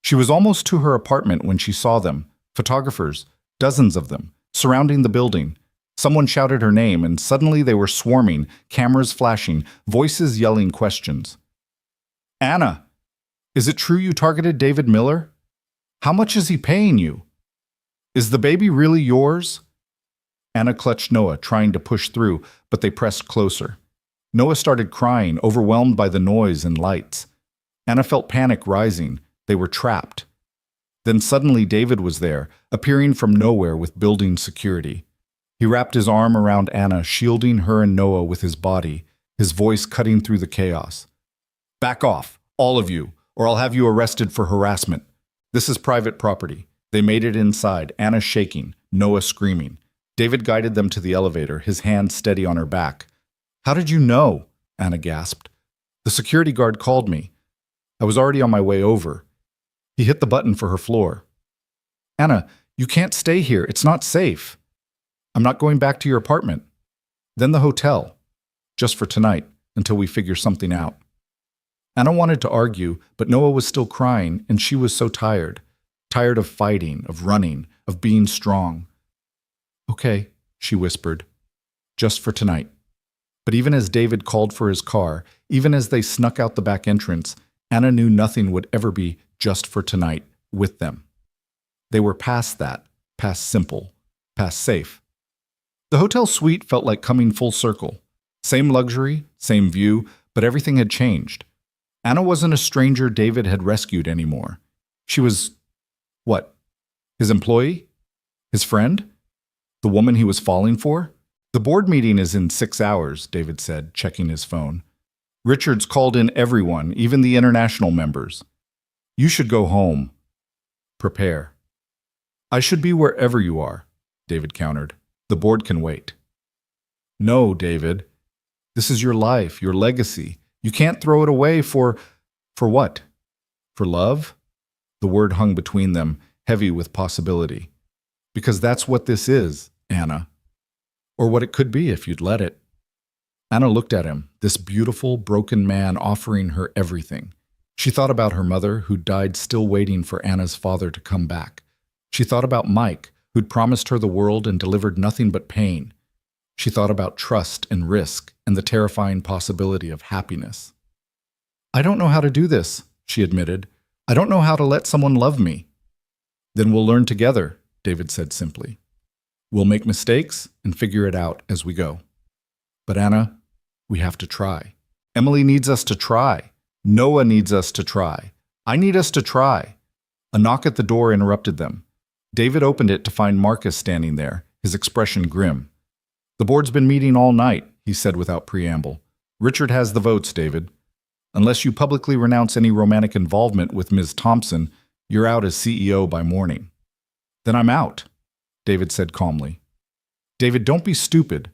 Speaker 1: She was almost to her apartment when she saw them, photographers, dozens of them, surrounding the building. Someone shouted her name, and suddenly they were swarming, cameras flashing, voices yelling questions. Anna, is it true you targeted David Miller? How much is he paying you? Is the baby really yours? Anna clutched Noah, trying to push through, but they pressed closer. Noah started crying, overwhelmed by the noise and lights. Anna felt panic rising. They were trapped. Then suddenly David was there, appearing from nowhere with building security. He wrapped his arm around Anna, shielding her and Noah with his body, his voice cutting through the chaos. "Back off, all of you, or I'll have you arrested for harassment. This is private property." They made it inside, Anna shaking, Noah screaming. David guided them to the elevator, his hand steady on her back. "How did you know?" Anna gasped. "The security guard called me. I was already on my way over." He hit the button for her floor. "Anna, you can't stay here. It's not safe." "I'm not going back to your apartment." "Then the hotel. Just for tonight, until we figure something out." Anna wanted to argue, but Noah was still crying, and she was so tired. Tired of fighting, of running, of being strong. "Okay," she whispered. "Just for tonight." But even as David called for his car, even as they snuck out the back entrance, Anna knew nothing would ever be just for tonight with them. They were past that, past simple, past safe. The hotel suite felt like coming full circle. Same luxury, same view, but everything had changed. Anna wasn't a stranger David had rescued anymore. She was, what? His employee? His friend? The woman he was falling for? "The board meeting is in 6 hours, David said, checking his phone. "Richard's called in everyone, even the international members. You should go home. Prepare." "I should be wherever you are," David countered. "The board can wait." "No, David. This is your life, your legacy. You can't throw it away for what? For love?" The word hung between them, heavy with possibility. "Because that's what this is, Anna. Or what it could be if you'd let it." Anna looked at him, this beautiful, broken man offering her everything. She thought about her mother, who died still waiting for Anna's father to come back. She thought about Mike, who'd promised her the world and delivered nothing but pain. She thought about trust and risk and the terrifying possibility of happiness. "I don't know how to do this," she admitted. "I don't know how to let someone love me." "Then we'll learn together," David said simply. "We'll make mistakes and figure it out as we go. But Anna, we have to try. Emily needs us to try. Noah needs us to try. I need us to try." A knock at the door interrupted them. David opened it to find Marcus standing there, his expression grim. "The board's been meeting all night," he said without preamble. "Richard has the votes, David. Unless you publicly renounce any romantic involvement with Ms. Thompson, you're out as CEO by morning." "Then I'm out," David said calmly. "David, don't be stupid.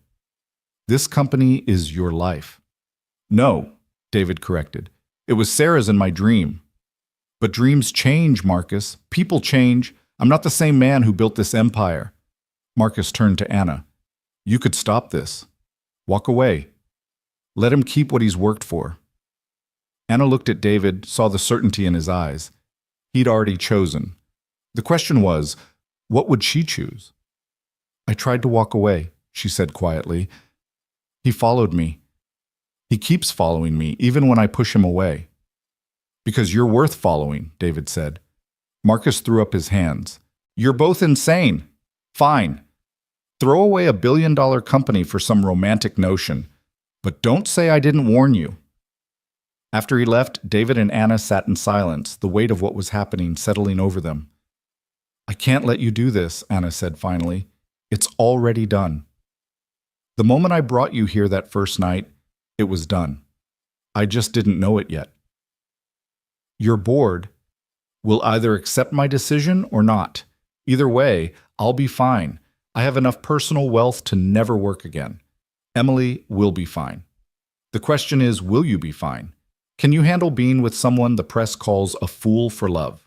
Speaker 1: This company is your life." "No," David corrected. "It was Sarah's in my dream." "But dreams change, Marcus. People change. I'm not the same man who built this empire." Marcus turned to Anna. "You could stop this. Walk away. Let him keep what he's worked for." Anna looked at David, saw the certainty in his eyes. He'd already chosen. The question was, what would she choose? "I tried to walk away," she said quietly. "He followed me. He keeps following me, even when I push him away." "Because you're worth following," David said. Marcus threw up his hands. "You're both insane. Fine. Throw away $1 billion company for some romantic notion. But don't say I didn't warn you." After he left, David and Anna sat in silence, the weight of what was happening settling over them. "I can't let you do this," Anna said finally. "It's already done. The moment I brought you here that first night, it was done. I just didn't know it yet. Your board will either accept my decision or not. Either way, I'll be fine. I have enough personal wealth to never work again. Emily will be fine. The question is, will you be fine? Can you handle being with someone the press calls a fool for love?"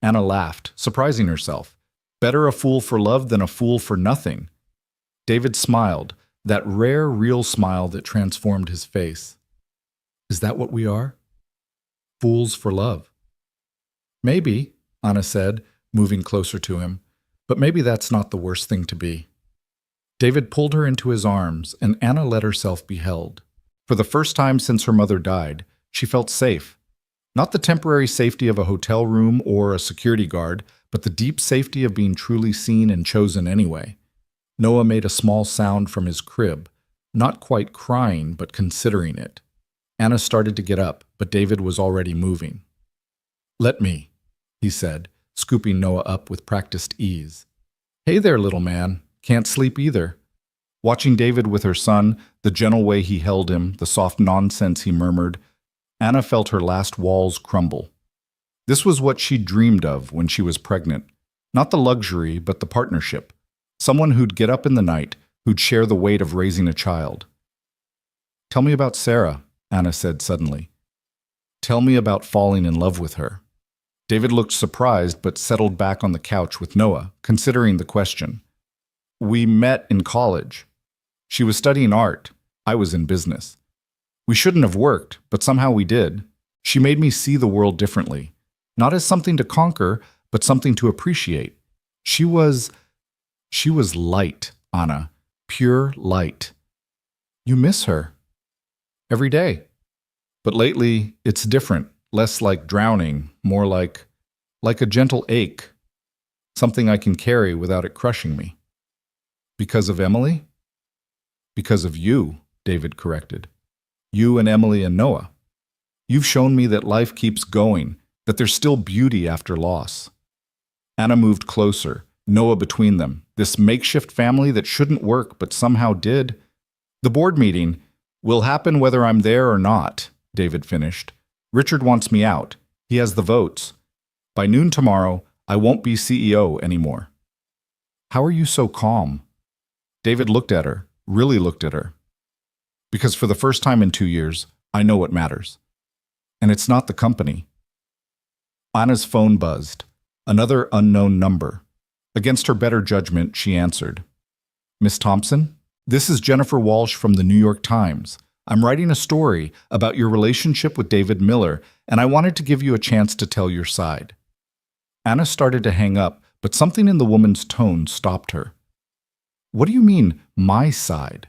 Speaker 1: Anna laughed, surprising herself. Better a fool for love than a fool for nothing. David smiled, that rare, real smile that transformed his face. "Is that what we are? Fools for love?" "Maybe," Anna said, moving closer to him. "But maybe that's not the worst thing to be." David pulled her into his arms, and Anna let herself be held. For the first time since her mother died, she felt safe. Not the temporary safety of a hotel room or a security guard, but the deep safety of being truly seen and chosen anyway. Noah made a small sound from his crib, not quite crying, but considering it. Anna started to get up, but David was already moving. "Let me," he said, scooping Noah up with practiced ease. "Hey there, little man. Can't sleep either." Watching David with her son, the gentle way he held him, the soft nonsense he murmured, Anna felt her last walls crumble. This was what she dreamed of when she was pregnant. Not the luxury, but the partnership. Someone who'd get up in the night, who'd share the weight of raising a child. "Tell me about Sarah," Anna said suddenly. "Tell me about falling in love with her." David looked surprised but settled back on the couch with Noah, considering the question. "We met in college. She was studying art. I was in business. We shouldn't have worked, but somehow we did. She made me see the world differently, not as something to conquer, but something to appreciate. She was light, Anna, pure light. You miss her." "Every day. But lately, it's different, less like drowning, more like a gentle ache, something I can carry without it crushing me." "Because of Emily?" "Because of you," David corrected. "You and Emily and Noah. You've shown me that life keeps going, that there's still beauty after loss." Anna moved closer, Noah between them, this makeshift family that shouldn't work but somehow did. "The board meeting will happen whether I'm there or not," David finished. "Richard wants me out. He has the votes. By noon tomorrow, I won't be CEO anymore." "How are you so calm?" David looked at her, really looked at her. "Because for the first time in 2 years, I know what matters. And it's not the company." Anna's phone buzzed. Another unknown number. Against her better judgment, she answered. "Miss Thompson? This is Jennifer Walsh from the New York Times. I'm writing a story about your relationship with David Miller, and I wanted to give you a chance to tell your side." Anna started to hang up, but something in the woman's tone stopped her. "What do you mean, my side?"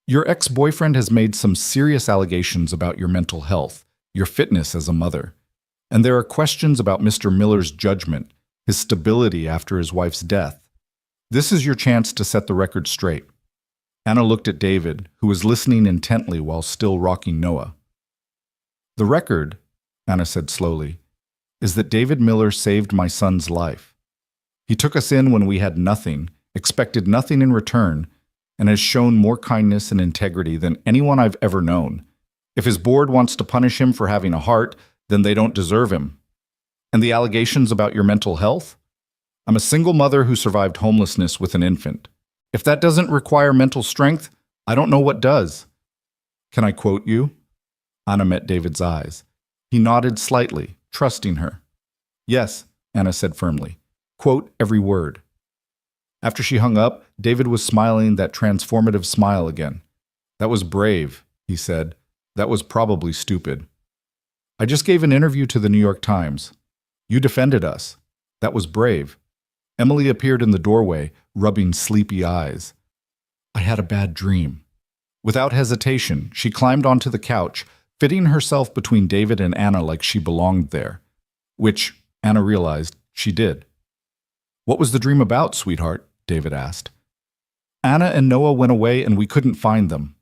Speaker 1: "Your ex-boyfriend has made some serious allegations about your mental health, your fitness as a mother. And there are questions about Mr. Miller's judgment, his stability after his wife's death. This is your chance to set the record straight." Anna looked at David, who was listening intently while still rocking Noah. "The record," Anna said slowly, "is that David Miller saved my son's life. He took us in when we had nothing, expected nothing in return, and has shown more kindness and integrity than anyone I've ever known. If his board wants to punish him for having a heart, then they don't deserve him. And the allegations about your mental health? I'm a single mother who survived homelessness with an infant. If that doesn't require mental strength, I don't know what does. Can I quote you?" Anna met David's eyes. He nodded slightly, trusting her. "Yes," Anna said firmly. "Quote every word." After she hung up, David was smiling that transformative smile again. "That was brave," he said. "That was probably stupid. I just gave an interview to the New York Times. You defended us. That was brave." Emily appeared in the doorway, rubbing sleepy eyes. "I had a bad dream." Without hesitation, she climbed onto the couch, fitting herself between David and Anna like she belonged there. Which, Anna realized, she did. "What was the dream about, sweetheart?" David asked. "Anna and Noah went away and we couldn't find them."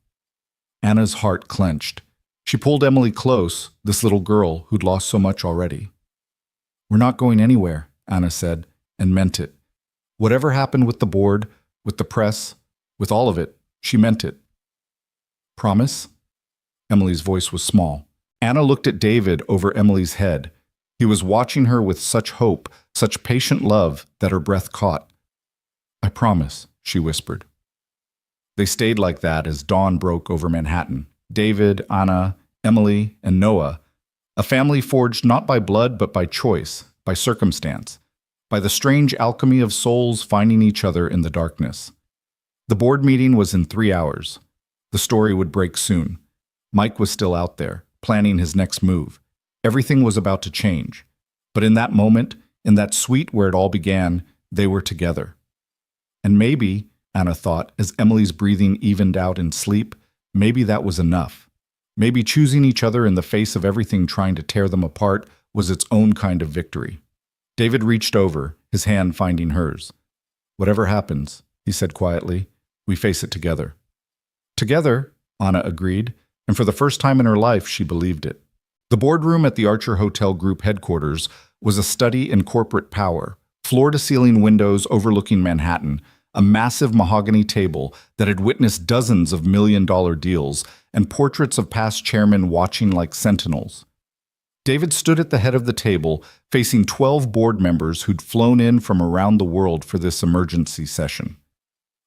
Speaker 1: Anna's heart clenched. She pulled Emily close, this little girl who'd lost so much already. "We're not going anywhere," Anna said, and meant it. Whatever happened with the board, with the press, with all of it, she meant it. "Promise?" Emily's voice was small. Anna looked at David over Emily's head. He was watching her with such hope, such patient love, that her breath caught. "I promise," she whispered. They stayed like that as dawn broke over Manhattan. David, Anna, Emily, and Noah, a family forged not by blood but by choice, by circumstance, by the strange alchemy of souls finding each other in the darkness. The board meeting was in 3 hours. The story would break soon. Mike was still out there, planning his next move. Everything was about to change. But in that moment, in that suite where it all began, they were together. And maybe, Anna thought, as Emily's breathing evened out in sleep, maybe that was enough. Maybe choosing each other in the face of everything trying to tear them apart was its own kind of victory. David reached over, his hand finding hers. "Whatever happens," he said quietly, "we face it together." "Together," Anna agreed, and for the first time in her life she believed it. The boardroom at the Archer Hotel Group headquarters was a study in corporate power. Floor-to-ceiling windows overlooking Manhattan, a massive mahogany table that had witnessed dozens of million-dollar deals, and portraits of past chairmen watching like sentinels. David stood at the head of the table, facing 12 board members who'd flown in from around the world for this emergency session.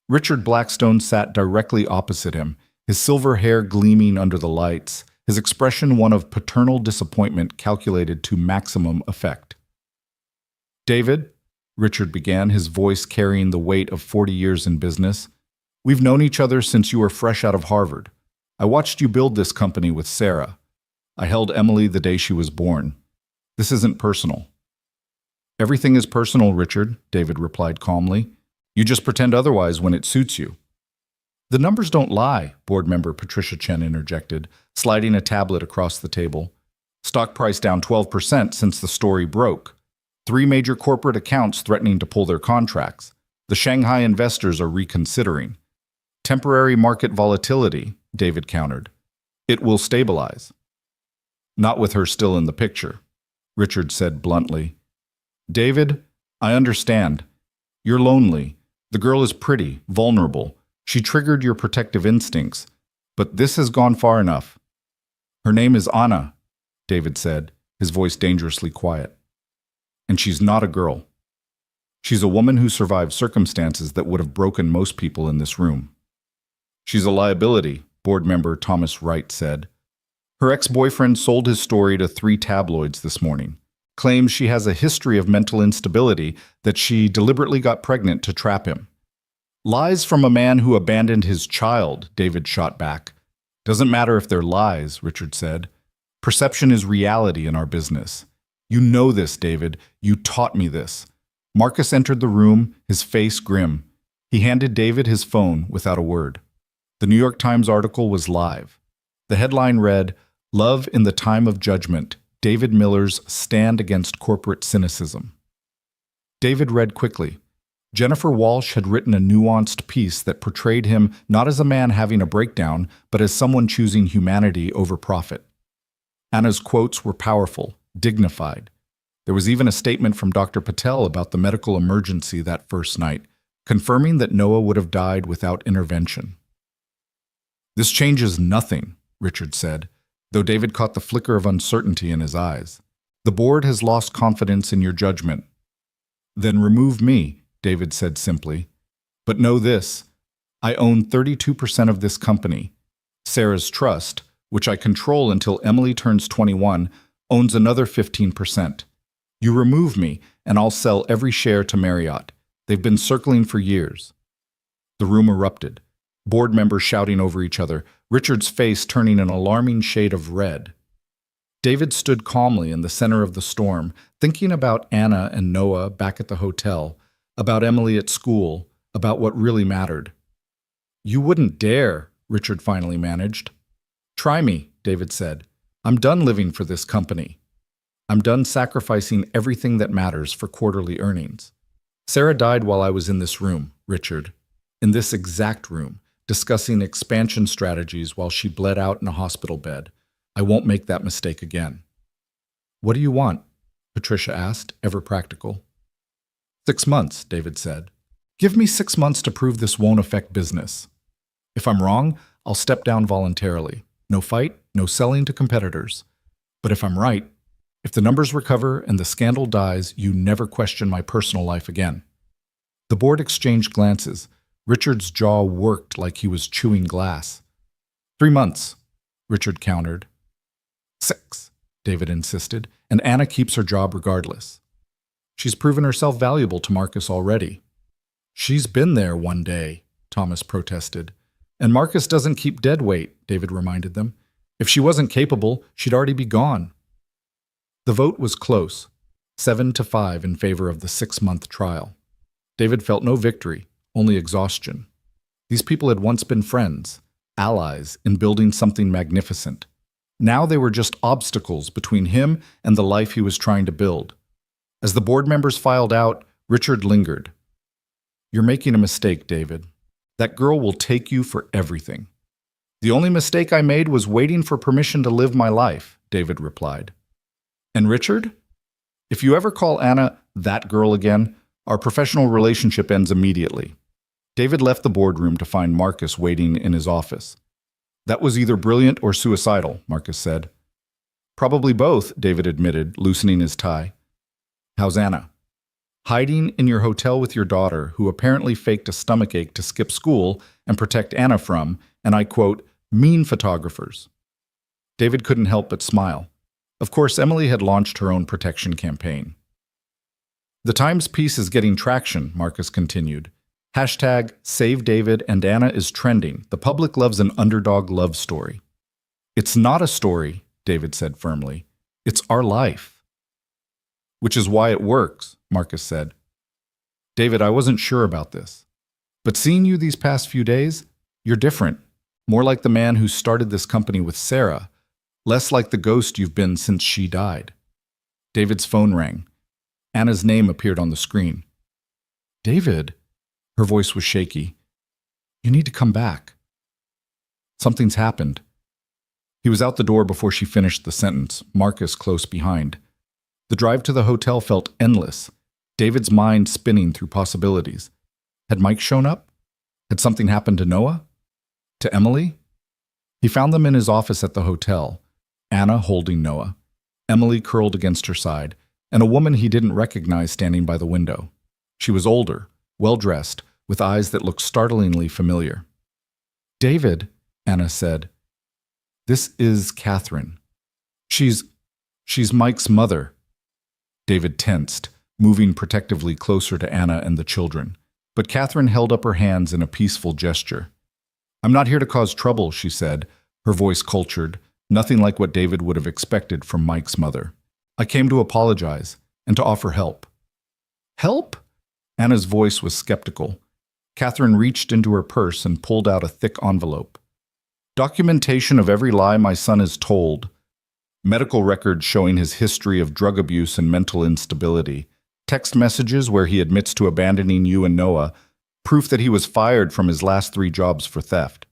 Speaker 1: Richard Blackstone sat directly opposite him, his silver hair gleaming under the lights, his expression one of paternal disappointment calculated to maximum effect. "David," Richard began, his voice carrying the weight of 40 years in business, "we've known each other since you were fresh out of Harvard. I watched you build this company with Sarah. I held Emily the day she was born. This isn't personal." "Everything is personal, Richard," David replied calmly. "You just pretend otherwise when it suits you." "The numbers don't lie," board member Patricia Chen interjected, sliding a tablet across the table. "Stock price down 12% since the story broke. 3 major corporate accounts threatening to pull their contracts. The Shanghai investors are reconsidering. Temporary market volatility," David countered. "It will stabilize." "Not with her still in the picture," Richard said bluntly. "David, I understand. You're lonely. The girl is pretty, vulnerable. She triggered your protective instincts. But this has gone far enough." "Her name is Anna," David said, his voice dangerously quiet. "And she's not a girl. She's a woman who survived circumstances that would have broken most people in this room." "She's a liability," board member Thomas Wright said. "Her ex-boyfriend sold his story to 3 tabloids this morning. Claims she has a history of mental instability, that she deliberately got pregnant to trap him." "Lies from a man who abandoned his child," David shot back. "Doesn't matter if they're lies," Richard said. "Perception is reality in our business. You know this, David. You taught me this." Marcus entered the room, his face grim. He handed David his phone without a word. The New York Times article was live. The headline read, "Love in the Time of Judgment, David Miller's Stand Against Corporate Cynicism." David read quickly. Jennifer Walsh had written a nuanced piece that portrayed him not as a man having a breakdown, but as someone choosing humanity over profit. Anna's quotes were powerful, dignified. There was even a statement from Dr. Patel about the medical emergency that first night, confirming that Noah would have died without intervention. "This changes nothing," Richard said, though David caught the flicker of uncertainty in his eyes. "The board has lost confidence in your judgment." "Then remove me," David said simply. "But know this, I own 32% of this company. Sarah's trust, which I control until Emily turns 21, owns another 15%. You remove me, and I'll sell every share to Marriott. They've been circling for years." The room erupted, board members shouting over each other, Richard's face turning an alarming shade of red. David stood calmly in the center of the storm, thinking about Anna and Noah back at the hotel, about Emily at school, about what really mattered. "You wouldn't dare," Richard finally managed. "Try me," David said. "I'm done living for this company. I'm done sacrificing everything that matters for quarterly earnings. Sarah died while I was in this room, Richard, in this exact room, discussing expansion strategies while she bled out in a hospital bed. I won't make that mistake again." "What do you want?" Patricia asked, ever practical. 6 months, David said. "Give me 6 months to prove this won't affect business. If I'm wrong, I'll step down voluntarily. No fight, no selling to competitors. But if I'm right, if the numbers recover and the scandal dies, you never question my personal life again." The board exchanged glances. Richard's jaw worked like he was chewing glass. 3 months, Richard countered. 6, David insisted, and Anna keeps her job regardless. She's proven herself valuable to Marcus already. "She's been there one day," Thomas protested. "And Marcus doesn't keep dead weight," David reminded them. "If she wasn't capable, she'd already be gone." The vote was close, 7-5 in favor of the 6-month trial. David felt no victory, only exhaustion. These people had once been friends, allies in building something magnificent. Now they were just obstacles between him and the life he was trying to build. As the board members filed out, Richard lingered. "You're making a mistake, David. That girl will take you for everything." "The only mistake I made was waiting for permission to live my life," David replied. "And Richard? If you ever call Anna that girl again, our professional relationship ends immediately. David left the boardroom to find Marcus waiting in his office. That was either brilliant or suicidal, Marcus said. Probably both, David admitted, loosening his tie. How's Anna? Hiding in your hotel with your daughter, who apparently faked a stomachache to skip school and protect Anna from, and I quote, mean photographers. David couldn't help but smile. Of course, Emily had launched her own protection campaign. The Times piece is getting traction, Marcus continued. Hashtag Save David and Anna is trending. The public loves an underdog love story. It's not a story, David said firmly. It's our life. Which is why it works, Marcus said. David, I wasn't sure about this. But seeing you these past few days, you're different. More like the man who started this company with Sarah, less like the ghost you've been since she died. David's phone rang. Anna's name appeared on the screen. David, her voice was shaky. You need to come back. Something's happened. He was out the door before she finished the sentence, Marcus close behind. The drive to the hotel felt endless, David's mind spinning through possibilities. Had Mike shown up? Had something happened to Noah? To Emily? He found them in his office at the hotel, Anna holding Noah, Emily curled against her side, and a woman he didn't recognize standing by the window. She was older, well-dressed, with eyes that looked startlingly familiar. David, Anna said, this is Catherine. She's Mike's mother. David tensed, moving protectively closer to Anna and the children. But Catherine held up her hands in a peaceful gesture. I'm not here to cause trouble, she said, her voice cultured, nothing like what David would have expected from Mike's mother. I came to apologize and to offer help. Help? Anna's voice was skeptical. Catherine reached into her purse and pulled out a thick envelope. Documentation of every lie my son has told. Medical records showing his history of drug abuse and mental instability. Text messages where he admits to abandoning you and Noah. Proof that he was fired from his last 3 jobs for theft.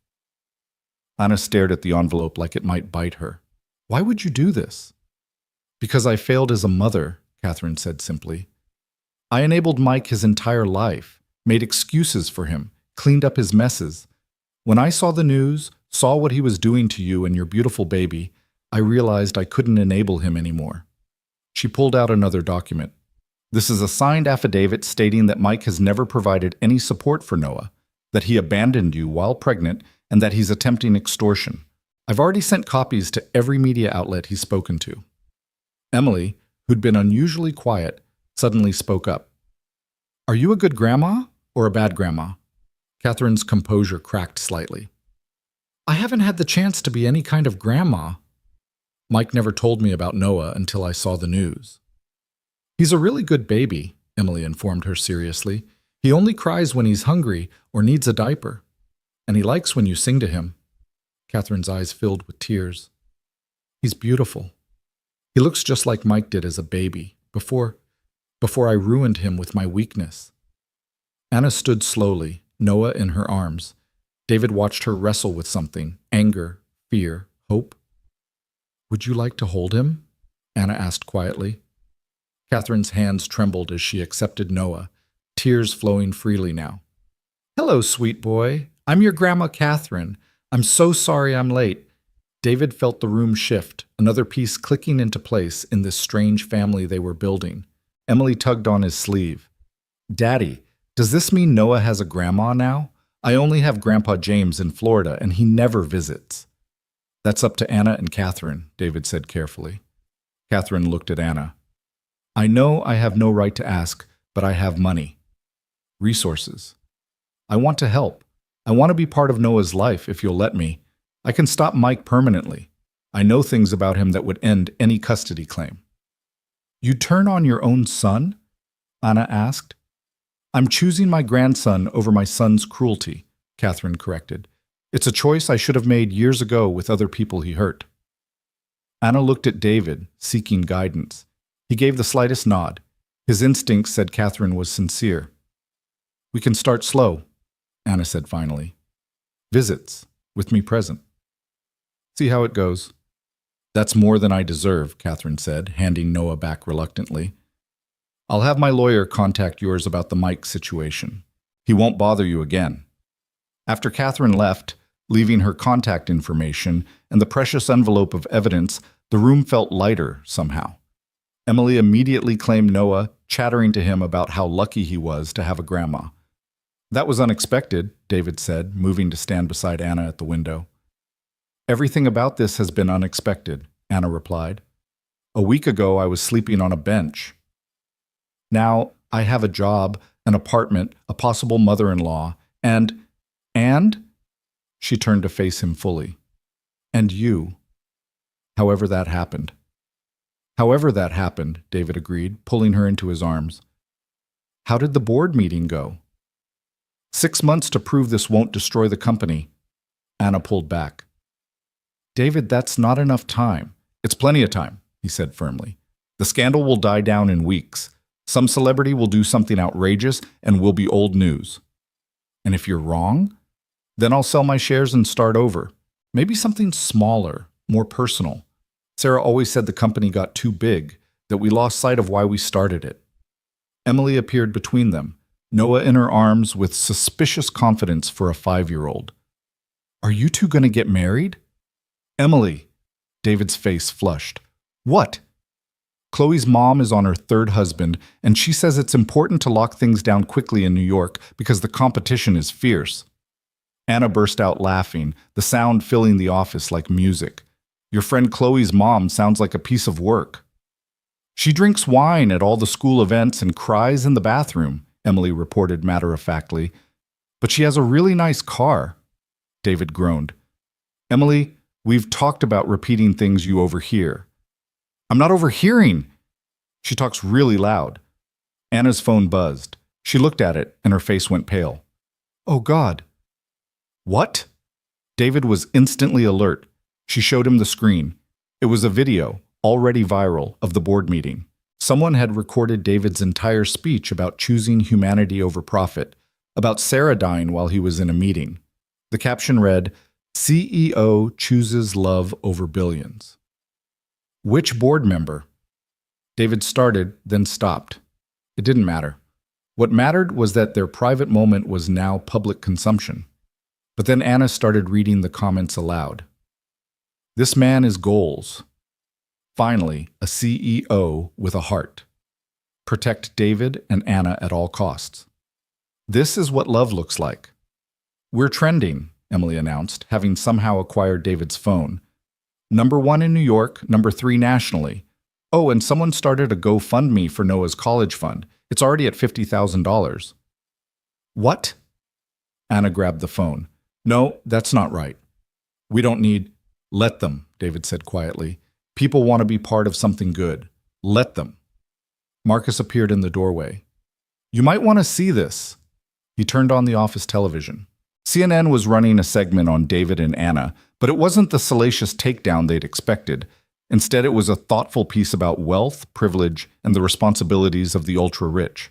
Speaker 1: Anna stared at the envelope like it might bite her. Why would you do this? Because I failed as a mother, Catherine said simply. I enabled Mike his entire life, made excuses for him, cleaned up his messes. When I saw the news, saw what he was doing to you and your beautiful baby, I realized I couldn't enable him anymore. She pulled out another document. This is a signed affidavit stating that Mike has never provided any support for Noah, that he abandoned you while pregnant, and that he's attempting extortion. I've already sent copies to every media outlet he's spoken to. Emily, who'd been unusually quiet, suddenly spoke up. Are you a good grandma or a bad grandma? Catherine's composure cracked slightly. I haven't had the chance to be any kind of grandma. Mike never told me about Noah until I saw the news. He's a really good baby, Emily informed her seriously. He only cries when he's hungry or needs a diaper. And he likes when you sing to him. Catherine's eyes filled with tears. He's beautiful. He looks just like Mike did as a baby, before I ruined him with my weakness. Anna stood slowly, Noah in her arms. David watched her wrestle with something, anger, fear, hope. Would you like to hold him? Anna asked quietly. Catherine's hands trembled as she accepted Noah, tears flowing freely now. Hello, sweet boy. I'm your Grandma Catherine. I'm so sorry I'm late. David felt the room shift, another piece clicking into place in this strange family they were building. Emily tugged on his sleeve. Daddy, does this mean Noah has a grandma now? I only have Grandpa James in Florida, and he never visits. That's up to Anna and Catherine, David said carefully. Catherine looked at Anna. I know I have no right to ask, but I have money. Resources. I want to help. I want to be part of Noah's life, if you'll let me. I can stop Mike permanently. I know things about him that would end any custody claim. You turn on your own son? Anna asked. I'm choosing my grandson over my son's cruelty, Catherine corrected. It's a choice I should have made years ago with other people he hurt. Anna looked at David, seeking guidance. He gave the slightest nod. His instincts said Catherine was sincere. We can start slow, Anna said finally. Visits, with me present. See how it goes. That's more than I deserve, Catherine said, handing Noah back reluctantly. I'll have my lawyer contact yours about the Mike situation. He won't bother you again. After Catherine left, leaving her contact information and the precious envelope of evidence, the room felt lighter somehow. Emily immediately claimed Noah, chattering to him about how lucky he was to have a grandma. That was unexpected, David said, moving to stand beside Anna at the window. Everything about this has been unexpected, Anna replied. A week ago, I was sleeping on a bench. Now, I have a job, an apartment, a possible mother-in-law, and? She turned to face him fully. And you. However that happened. However that happened, David agreed, pulling her into his arms. How did the board meeting go? 6 months to prove this won't destroy the company. Anna pulled back. David, that's not enough time. It's plenty of time, he said firmly. The scandal will die down in weeks. Some celebrity will do something outrageous and will be old news. And if you're wrong, then I'll sell my shares and start over. Maybe something smaller, more personal. Sarah always said the company got too big, that we lost sight of why we started it. Emily appeared between them, Noah in her arms with suspicious confidence for a 5-year-old. Are you two going to get married? Emily. David's face flushed. What? Chloe's mom is on her 3rd husband, and she says it's important to lock things down quickly in New York because the competition is fierce. Anna burst out laughing, the sound filling the office like music. Your friend Chloe's mom sounds like a piece of work. She drinks wine at all the school events and cries in the bathroom, Emily reported matter-of-factly. But she has a really nice car. David groaned. Emily, we've talked about repeating things you overhear. I'm not overhearing. She talks really loud. Anna's phone buzzed. She looked at it, and her face went pale. Oh, God. What? David was instantly alert. She showed him the screen. It was a video, already viral, of the board meeting. Someone had recorded David's entire speech about choosing humanity over profit, about Sarah dying while he was in a meeting. The caption read, CEO chooses love over billions. Which board member? David started, then stopped. It didn't matter. What mattered was that their private moment was now public consumption. But then Anna started reading the comments aloud. This man is goals. Finally, a CEO with a heart. Protect David and Anna at all costs. This is what love looks like. We're trending, Emily announced, having somehow acquired David's phone. #1 in New York, #3 nationally. Oh, and someone started a GoFundMe for Noah's college fund. It's already at $50,000. What? Anna grabbed the phone. No, that's not right. We don't need... Let them, David said quietly. People want to be part of something good. Let them. Marcus appeared in the doorway. You might want to see this. He turned on the office television. CNN was running a segment on David and Anna, but it wasn't the salacious takedown they'd expected. Instead, it was a thoughtful piece about wealth, privilege, and the responsibilities of the ultra-rich.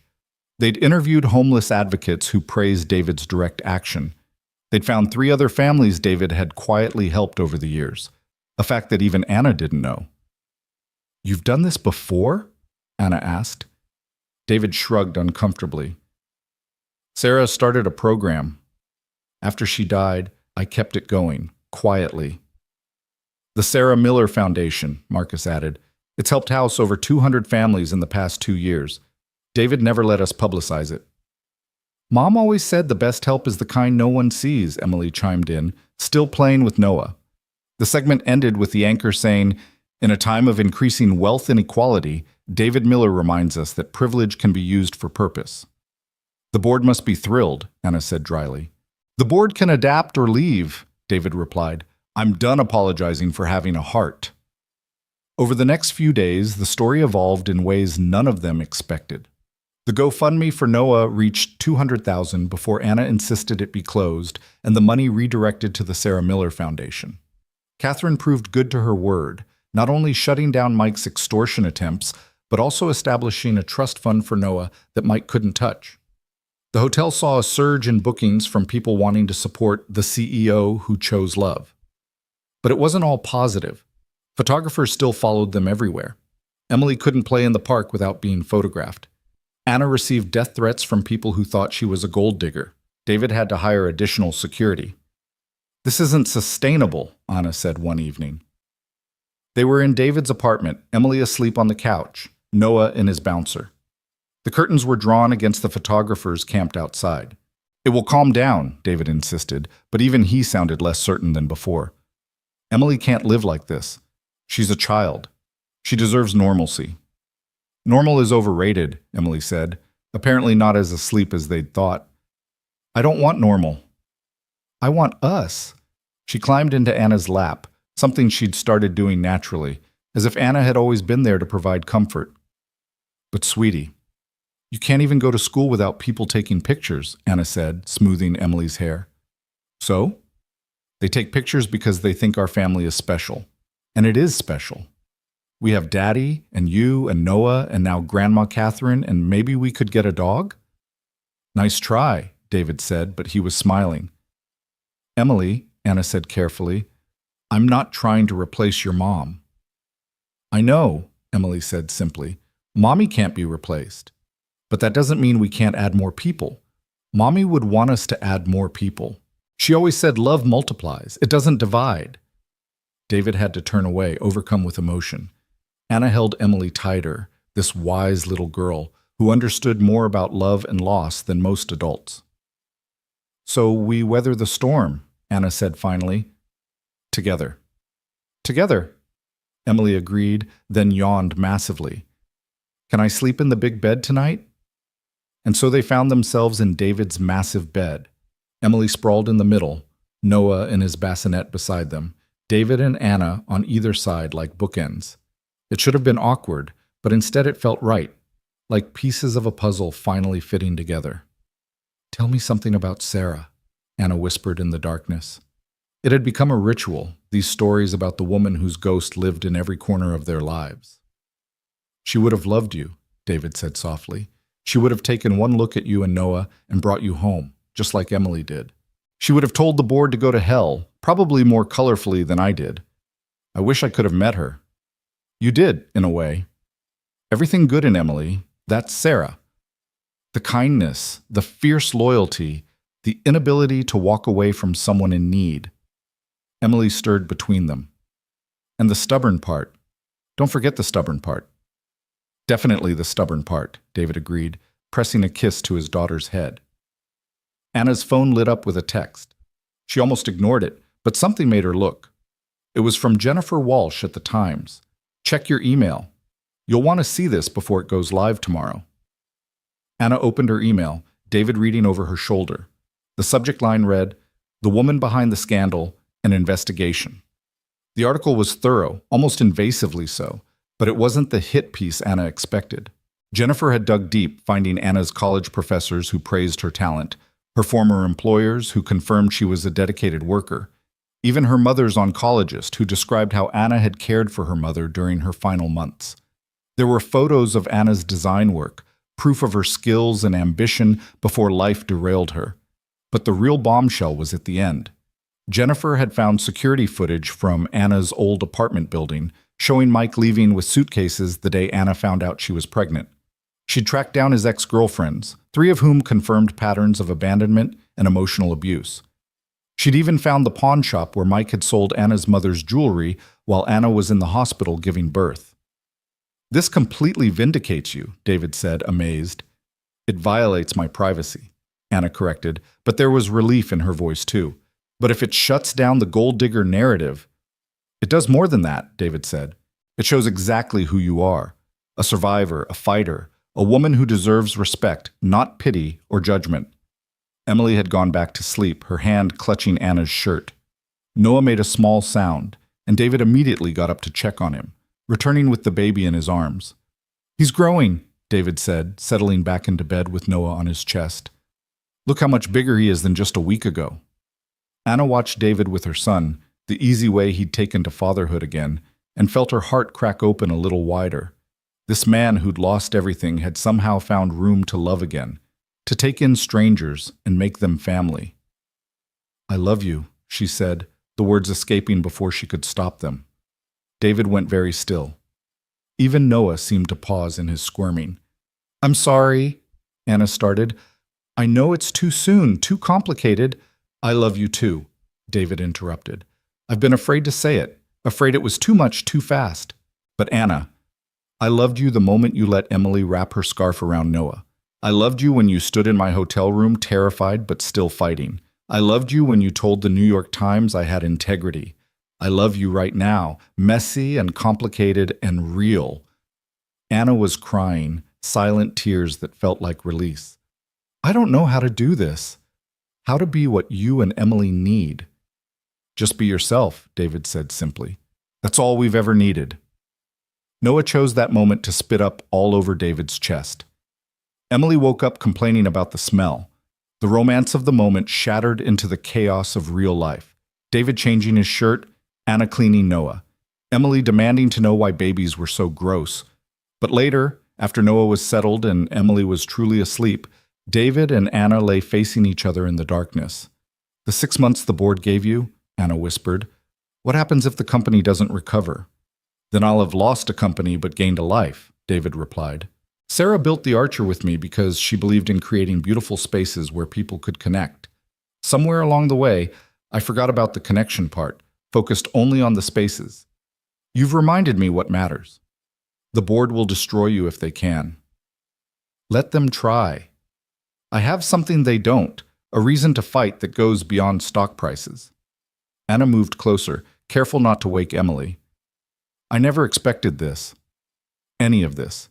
Speaker 1: They'd interviewed homeless advocates who praised David's direct action. They'd found 3 other families David had quietly helped over the years, a fact that even Anna didn't know. You've done this before? Anna asked. David shrugged uncomfortably. Sarah started a program. After she died, I kept it going, quietly. The Sarah Miller Foundation, Marcus added. It's helped house over 200 families in the past 2 years. David never let us publicize it. Mom always said the best help is the kind no one sees, Emily chimed in, still playing with Noah. The segment ended with the anchor saying, in a time of increasing wealth inequality, David Miller reminds us that privilege can be used for purpose. The board must be thrilled, Anna said dryly. The board can adapt or leave, David replied. I'm done apologizing for having a heart. Over the next few days, the story evolved in ways none of them expected. The GoFundMe for Noah reached $200,000 before Anna insisted it be closed and the money redirected to the Sarah Miller Foundation. Catherine proved good to her word, not only shutting down Mike's extortion attempts, but also establishing a trust fund for Noah that Mike couldn't touch. The hotel saw a surge in bookings from people wanting to support the CEO who chose love. But it wasn't all positive. Photographers still followed them everywhere. Emily couldn't play in the park without being photographed. Anna received death threats from people who thought she was a gold digger. David had to hire additional security. "This isn't sustainable," Anna said one evening. They were in David's apartment, Emily asleep on the couch, Noah in his bouncer. The curtains were drawn against the photographers camped outside. "It will calm down," David insisted, but even he sounded less certain than before. "Emily can't live like this. She's a child. She deserves normalcy." "Normal is overrated," Emily said, apparently not as asleep as they'd thought. "I don't want normal. I want us." She climbed into Anna's lap, something she'd started doing naturally, as if Anna had always been there to provide comfort. "But sweetie, you can't even go to school without people taking pictures," Anna said, smoothing Emily's hair. "So? They take pictures because they think our family is special. And it is special. We have Daddy, and you, and Noah, and now Grandma Catherine, and maybe we could get a dog?" "Nice try," David said, but he was smiling. "Emily," Anna said carefully, "I'm not trying to replace your mom." "I know," Emily said simply. "Mommy can't be replaced. But that doesn't mean we can't add more people. Mommy would want us to add more people. She always said love multiplies. It doesn't divide." David had to turn away, overcome with emotion. Anna held Emily tighter, this wise little girl who understood more about love and loss than most adults. "So we weather the storm," Anna said finally. "Together." "Together," Emily agreed, then yawned massively. "Can I sleep in the big bed tonight?" And so they found themselves in David's massive bed. Emily sprawled in the middle, Noah in his bassinet beside them, David and Anna on either side like bookends. It should have been awkward, but instead it felt right, like pieces of a puzzle finally fitting together. "Tell me something about Sarah," Anna whispered in the darkness. It had become a ritual, these stories about the woman whose ghost lived in every corner of their lives. "She would have loved you," David said softly. "She would have taken one look at you and Noah and brought you home, just like Emily did. She would have told the board to go to hell, probably more colorfully than I did. I wish I could have met her." "You did, in a way. Everything good in Emily, that's Sarah. The kindness, the fierce loyalty, the inability to walk away from someone in need." Emily stirred between them. "And the stubborn part. Don't forget the stubborn part." "Definitely the stubborn part," David agreed, pressing a kiss to his daughter's head. Anna's phone lit up with a text. She almost ignored it, but something made her look. It was from Jennifer Walsh at the Times. "Check your email. You'll want to see this before it goes live tomorrow." Anna opened her email, David reading over her shoulder. The subject line read, "The woman behind the scandal, an investigation." The article was thorough, almost invasively so, but it wasn't the hit piece Anna expected. Jennifer had dug deep, finding Anna's college professors who praised her talent, her former employers who confirmed she was a dedicated worker, even her mother's oncologist who described how Anna had cared for her mother during her final months. There were photos of Anna's design work, proof of her skills and ambition before life derailed her. But the real bombshell was at the end. Jennifer had found security footage from Anna's old apartment building, showing Mike leaving with suitcases the day Anna found out she was pregnant. She'd tracked down his ex-girlfriends, 3 of whom confirmed patterns of abandonment and emotional abuse. She'd even found the pawn shop where Mike had sold Anna's mother's jewelry while Anna was in the hospital giving birth. "This completely vindicates you," David said, amazed. "It violates my privacy," Anna corrected, but there was relief in her voice too. "But if it shuts down the gold digger narrative—" "It does more than that," David said. "It shows exactly who you are. A survivor, a fighter, a woman who deserves respect, not pity or judgment." Emily had gone back to sleep, her hand clutching Anna's shirt. Noah made a small sound, and David immediately got up to check on him, returning with the baby in his arms. "He's growing," David said, settling back into bed with Noah on his chest. "Look how much bigger he is than just a week ago." Anna watched David with her son, the easy way he'd taken to fatherhood again, and felt her heart crack open a little wider. This man who'd lost everything had somehow found room to love again, to take in strangers and make them family. "I love you," she said, the words escaping before she could stop them. David went very still. Even Noah seemed to pause in his squirming. "I'm sorry," Anna started. I know it's too soon, too complicated. I love you too, David interrupted. I've been afraid to say it, afraid it was too much too fast. But Anna, I loved you the moment you let Emily wrap her scarf around Noah. I loved you when you stood in my hotel room, terrified but still fighting. I loved you when you told the New York Times I had integrity. I love you right now, messy and complicated and real. Anna was crying, silent tears that felt like release. I don't know how to do this. How to be what you and Emily need. Just be yourself, David said simply. That's all we've ever needed. Noah chose that moment to spit up all over David's chest. Emily woke up complaining about the smell. The romance of the moment shattered into the chaos of real life. David changing his shirt, Anna cleaning Noah. Emily demanding to know why babies were so gross. But later, after Noah was settled and Emily was truly asleep, David and Anna lay facing each other in the darkness. The 6 months the board gave you, Anna whispered. What happens if the company doesn't recover? Then I'll have lost a company but gained a life, David replied. Sarah built the Archer with me because she believed in creating beautiful spaces where people could connect. Somewhere along the way, I forgot about the connection part, focused only on the spaces. You've reminded me what matters. The board will destroy you if they can. Let them try. I have something they don't, a reason to fight that goes beyond stock prices. Anna moved closer, careful not to wake Emily. I never expected this. Any of this.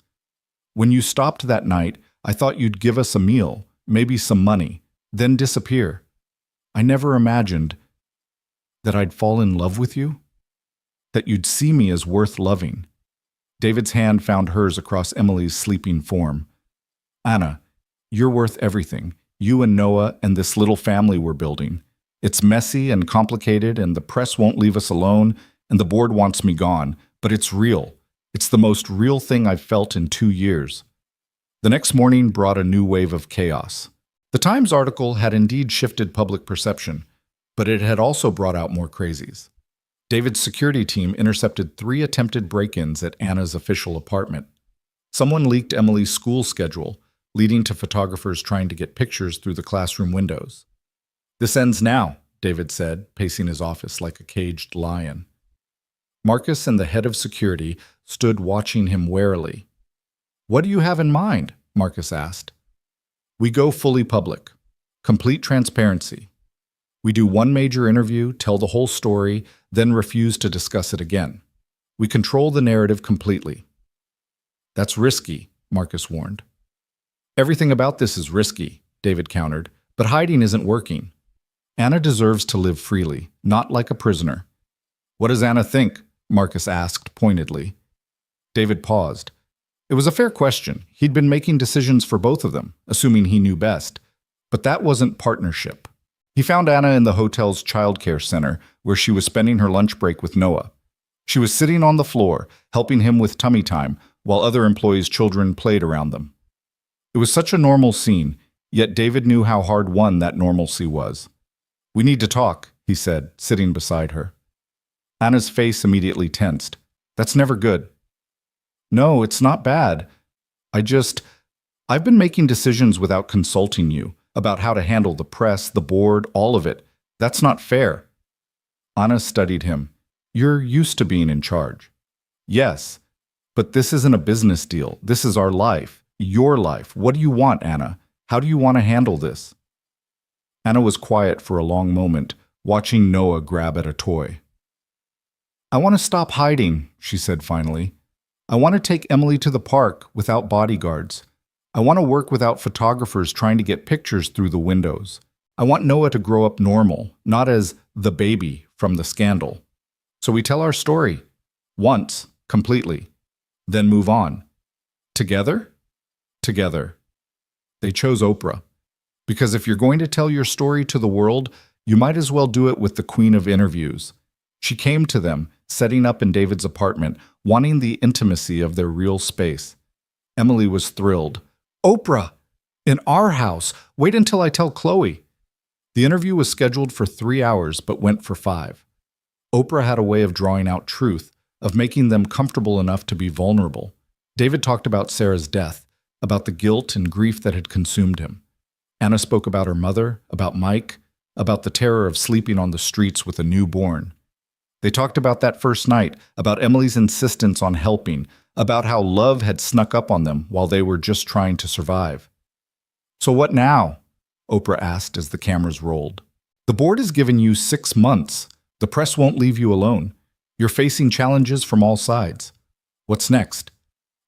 Speaker 1: When you stopped that night, I thought you'd give us a meal, maybe some money, then disappear. I never imagined that I'd fall in love with you, that you'd see me as worth loving. David's hand found hers across Emily's sleeping form. Anna, you're worth everything, you and Noah and this little family we're building. It's messy and complicated, and the press won't leave us alone, and the board wants me gone, but it's real. It's the most real thing I've felt in 2 years. The next morning brought a new wave of chaos. The Times article had indeed shifted public perception, but it had also brought out more crazies. David's security team intercepted 3 attempted break-ins at Anna's official apartment. Someone leaked Emily's school schedule, leading to photographers trying to get pictures through the classroom windows. This ends now, David said, pacing his office like a caged lion. Marcus and the head of security stood watching him warily. What do you have in mind? Marcus asked. We go fully public. Complete transparency. We do one major interview, tell the whole story, then refuse to discuss it again. We control the narrative completely. That's risky, Marcus warned. Everything about this is risky, David countered, but hiding isn't working. Anna deserves to live freely, not like a prisoner. What does Anna think? Marcus asked pointedly. David paused. It was a fair question. He'd been making decisions for both of them, assuming he knew best. But that wasn't partnership. He found Anna in the hotel's childcare center, where she was spending her lunch break with Noah. She was sitting on the floor, helping him with tummy time, while other employees' children played around them. It was such a normal scene, yet David knew how hard-won that normalcy was. We need to talk, he said, sitting beside her. Anna's face immediately tensed. That's never good. No, it's not bad. I've been making decisions without consulting you about how to handle the press, the board, all of it. That's not fair. Anna studied him. You're used to being in charge. Yes, but this isn't a business deal. This is our life, your life. What do you want, Anna? How do you want to handle this? Anna was quiet for a long moment, watching Noah grab at a toy. I want to stop hiding, she said finally. I want to take Emily to the park without bodyguards. I want to work without photographers trying to get pictures through the windows. I want Noah to grow up normal, not as the baby from the scandal. So we tell our story. Once, completely. Then move on. Together? Together. They chose Oprah. Because if you're going to tell your story to the world, you might as well do it with the queen of interviews. She came to them, setting up in David's apartment, wanting the intimacy of their real space. Emily was thrilled. Oprah! In our house! Wait until I tell Chloe. The interview was scheduled for 3 hours, but went for 5. Oprah had a way of drawing out truth, of making them comfortable enough to be vulnerable. David talked about Sarah's death, about the guilt and grief that had consumed him. Anna spoke about her mother, about Mike, about the terror of sleeping on the streets with a newborn. They talked about that first night, about Emily's insistence on helping, about how love had snuck up on them while they were just trying to survive. "So what now?" Oprah asked as the cameras rolled. "The board has given you 6 months. The press won't leave you alone. You're facing challenges from all sides. What's next?"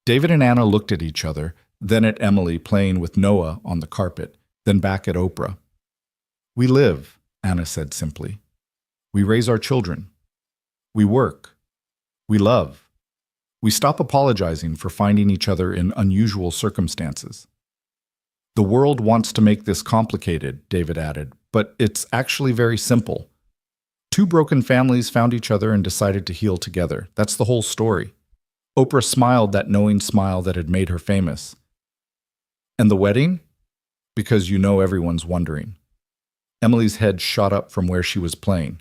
Speaker 1: David and Anna looked at each other, then at Emily playing with Noah on the carpet, then back at Oprah. "We live," Anna said simply. "We raise our children. We work. We love. We stop apologizing for finding each other in unusual circumstances." "The world wants to make this complicated," David added, "but it's actually very simple. 2 broken families found each other and decided to heal together. That's the whole story." Oprah smiled that knowing smile that had made her famous. "And the wedding?" "Because you know everyone's wondering." Emily's head shot up from where she was playing.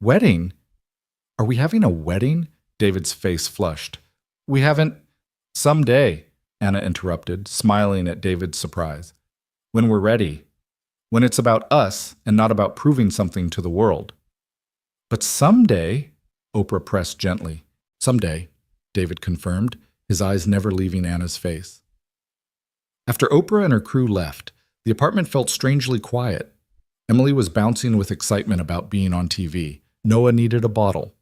Speaker 1: "Wedding? Are we having a wedding?" David's face flushed. "We haven't—" "Someday," Anna interrupted, smiling at David's surprise. "When we're ready. When it's about us and not about proving something to the world." "But someday," Oprah pressed gently. "Someday," David confirmed, his eyes never leaving Anna's face. After Oprah and her crew left, the apartment felt strangely quiet. Emily was bouncing with excitement about being on TV. Noah needed a bottle.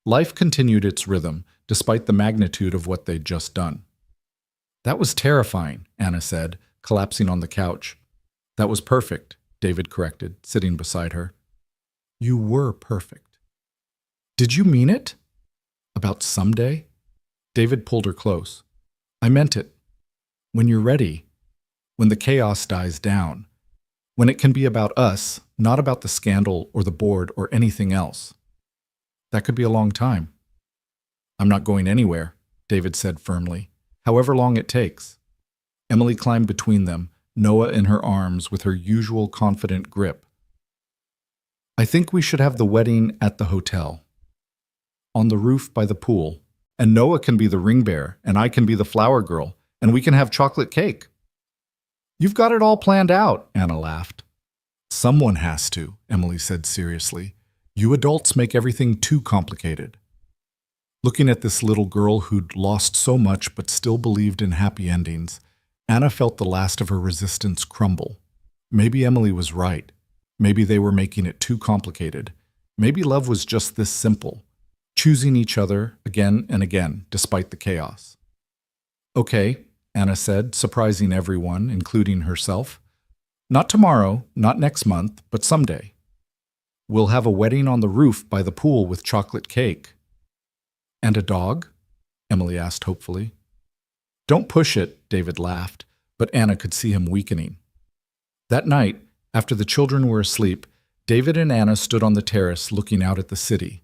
Speaker 1: Life continued its rhythm, despite the magnitude of what they'd just done. "That was terrifying," Anna said, collapsing on the couch. "That was perfect," David corrected, sitting beside her. "You were perfect." "Did you mean it?" "About someday?" David pulled her close. "I meant it. When you're ready. When the chaos dies down. When it can be about us, not about the scandal or the board or anything else." "That could be a long time." "I'm not going anywhere," David said firmly. "However long it takes." Emily climbed between them, Noah in her arms with her usual confident grip. "I think we should have the wedding at the hotel. On the roof by the pool. And Noah can be the ring bearer, and I can be the flower girl, and we can have chocolate cake." "You've got it all planned out," Anna laughed. "Someone has to," Emily said seriously. "You adults make everything too complicated." Looking at this little girl who'd lost so much but still believed in happy endings, Anna felt the last of her resistance crumble. Maybe Emily was right. Maybe they were making it too complicated. Maybe love was just this simple. Choosing each other again and again, despite the chaos. "Okay," Anna said, surprising everyone, including herself. "Not tomorrow, not next month, but someday. We'll have a wedding on the roof by the pool with chocolate cake." "And a dog?" Emily asked hopefully. "Don't push it," David laughed, but Anna could see him weakening. That night, after the children were asleep, David and Anna stood on the terrace looking out at the city.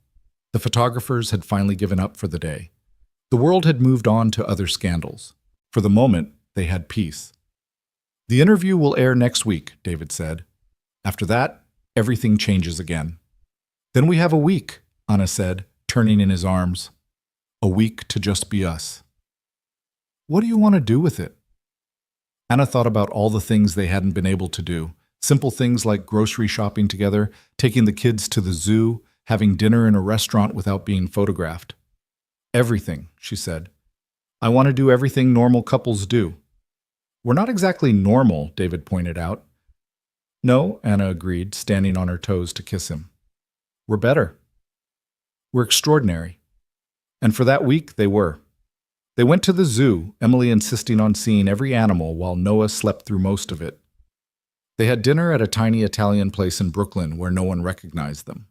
Speaker 1: The photographers had finally given up for the day. The world had moved on to other scandals. For the moment, they had peace. "The interview will air next week," David said. "After that, everything changes again." "Then we have a week," Anna said, turning in his arms. "A week to just be us." "What do you want to do with it?" Anna thought about all the things they hadn't been able to do. Simple things like grocery shopping together, taking the kids to the zoo, having dinner in a restaurant without being photographed. "Everything," she said. "I want to do everything normal couples do." "We're not exactly normal," David pointed out. "No," Anna agreed, standing on her toes to kiss him. "We're better. We're extraordinary." And for that week, they were. They went to the zoo, Emily insisting on seeing every animal while Noah slept through most of it. They had dinner at a tiny Italian place in Brooklyn where no one recognized them.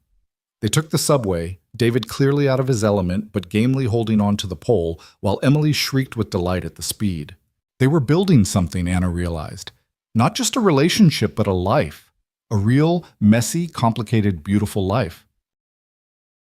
Speaker 1: They took the subway, David clearly out of his element but gamely holding on to the pole, while Emily shrieked with delight at the speed. They were building something, Anna realized. Not just a relationship, but a life. A real, messy, complicated, beautiful life.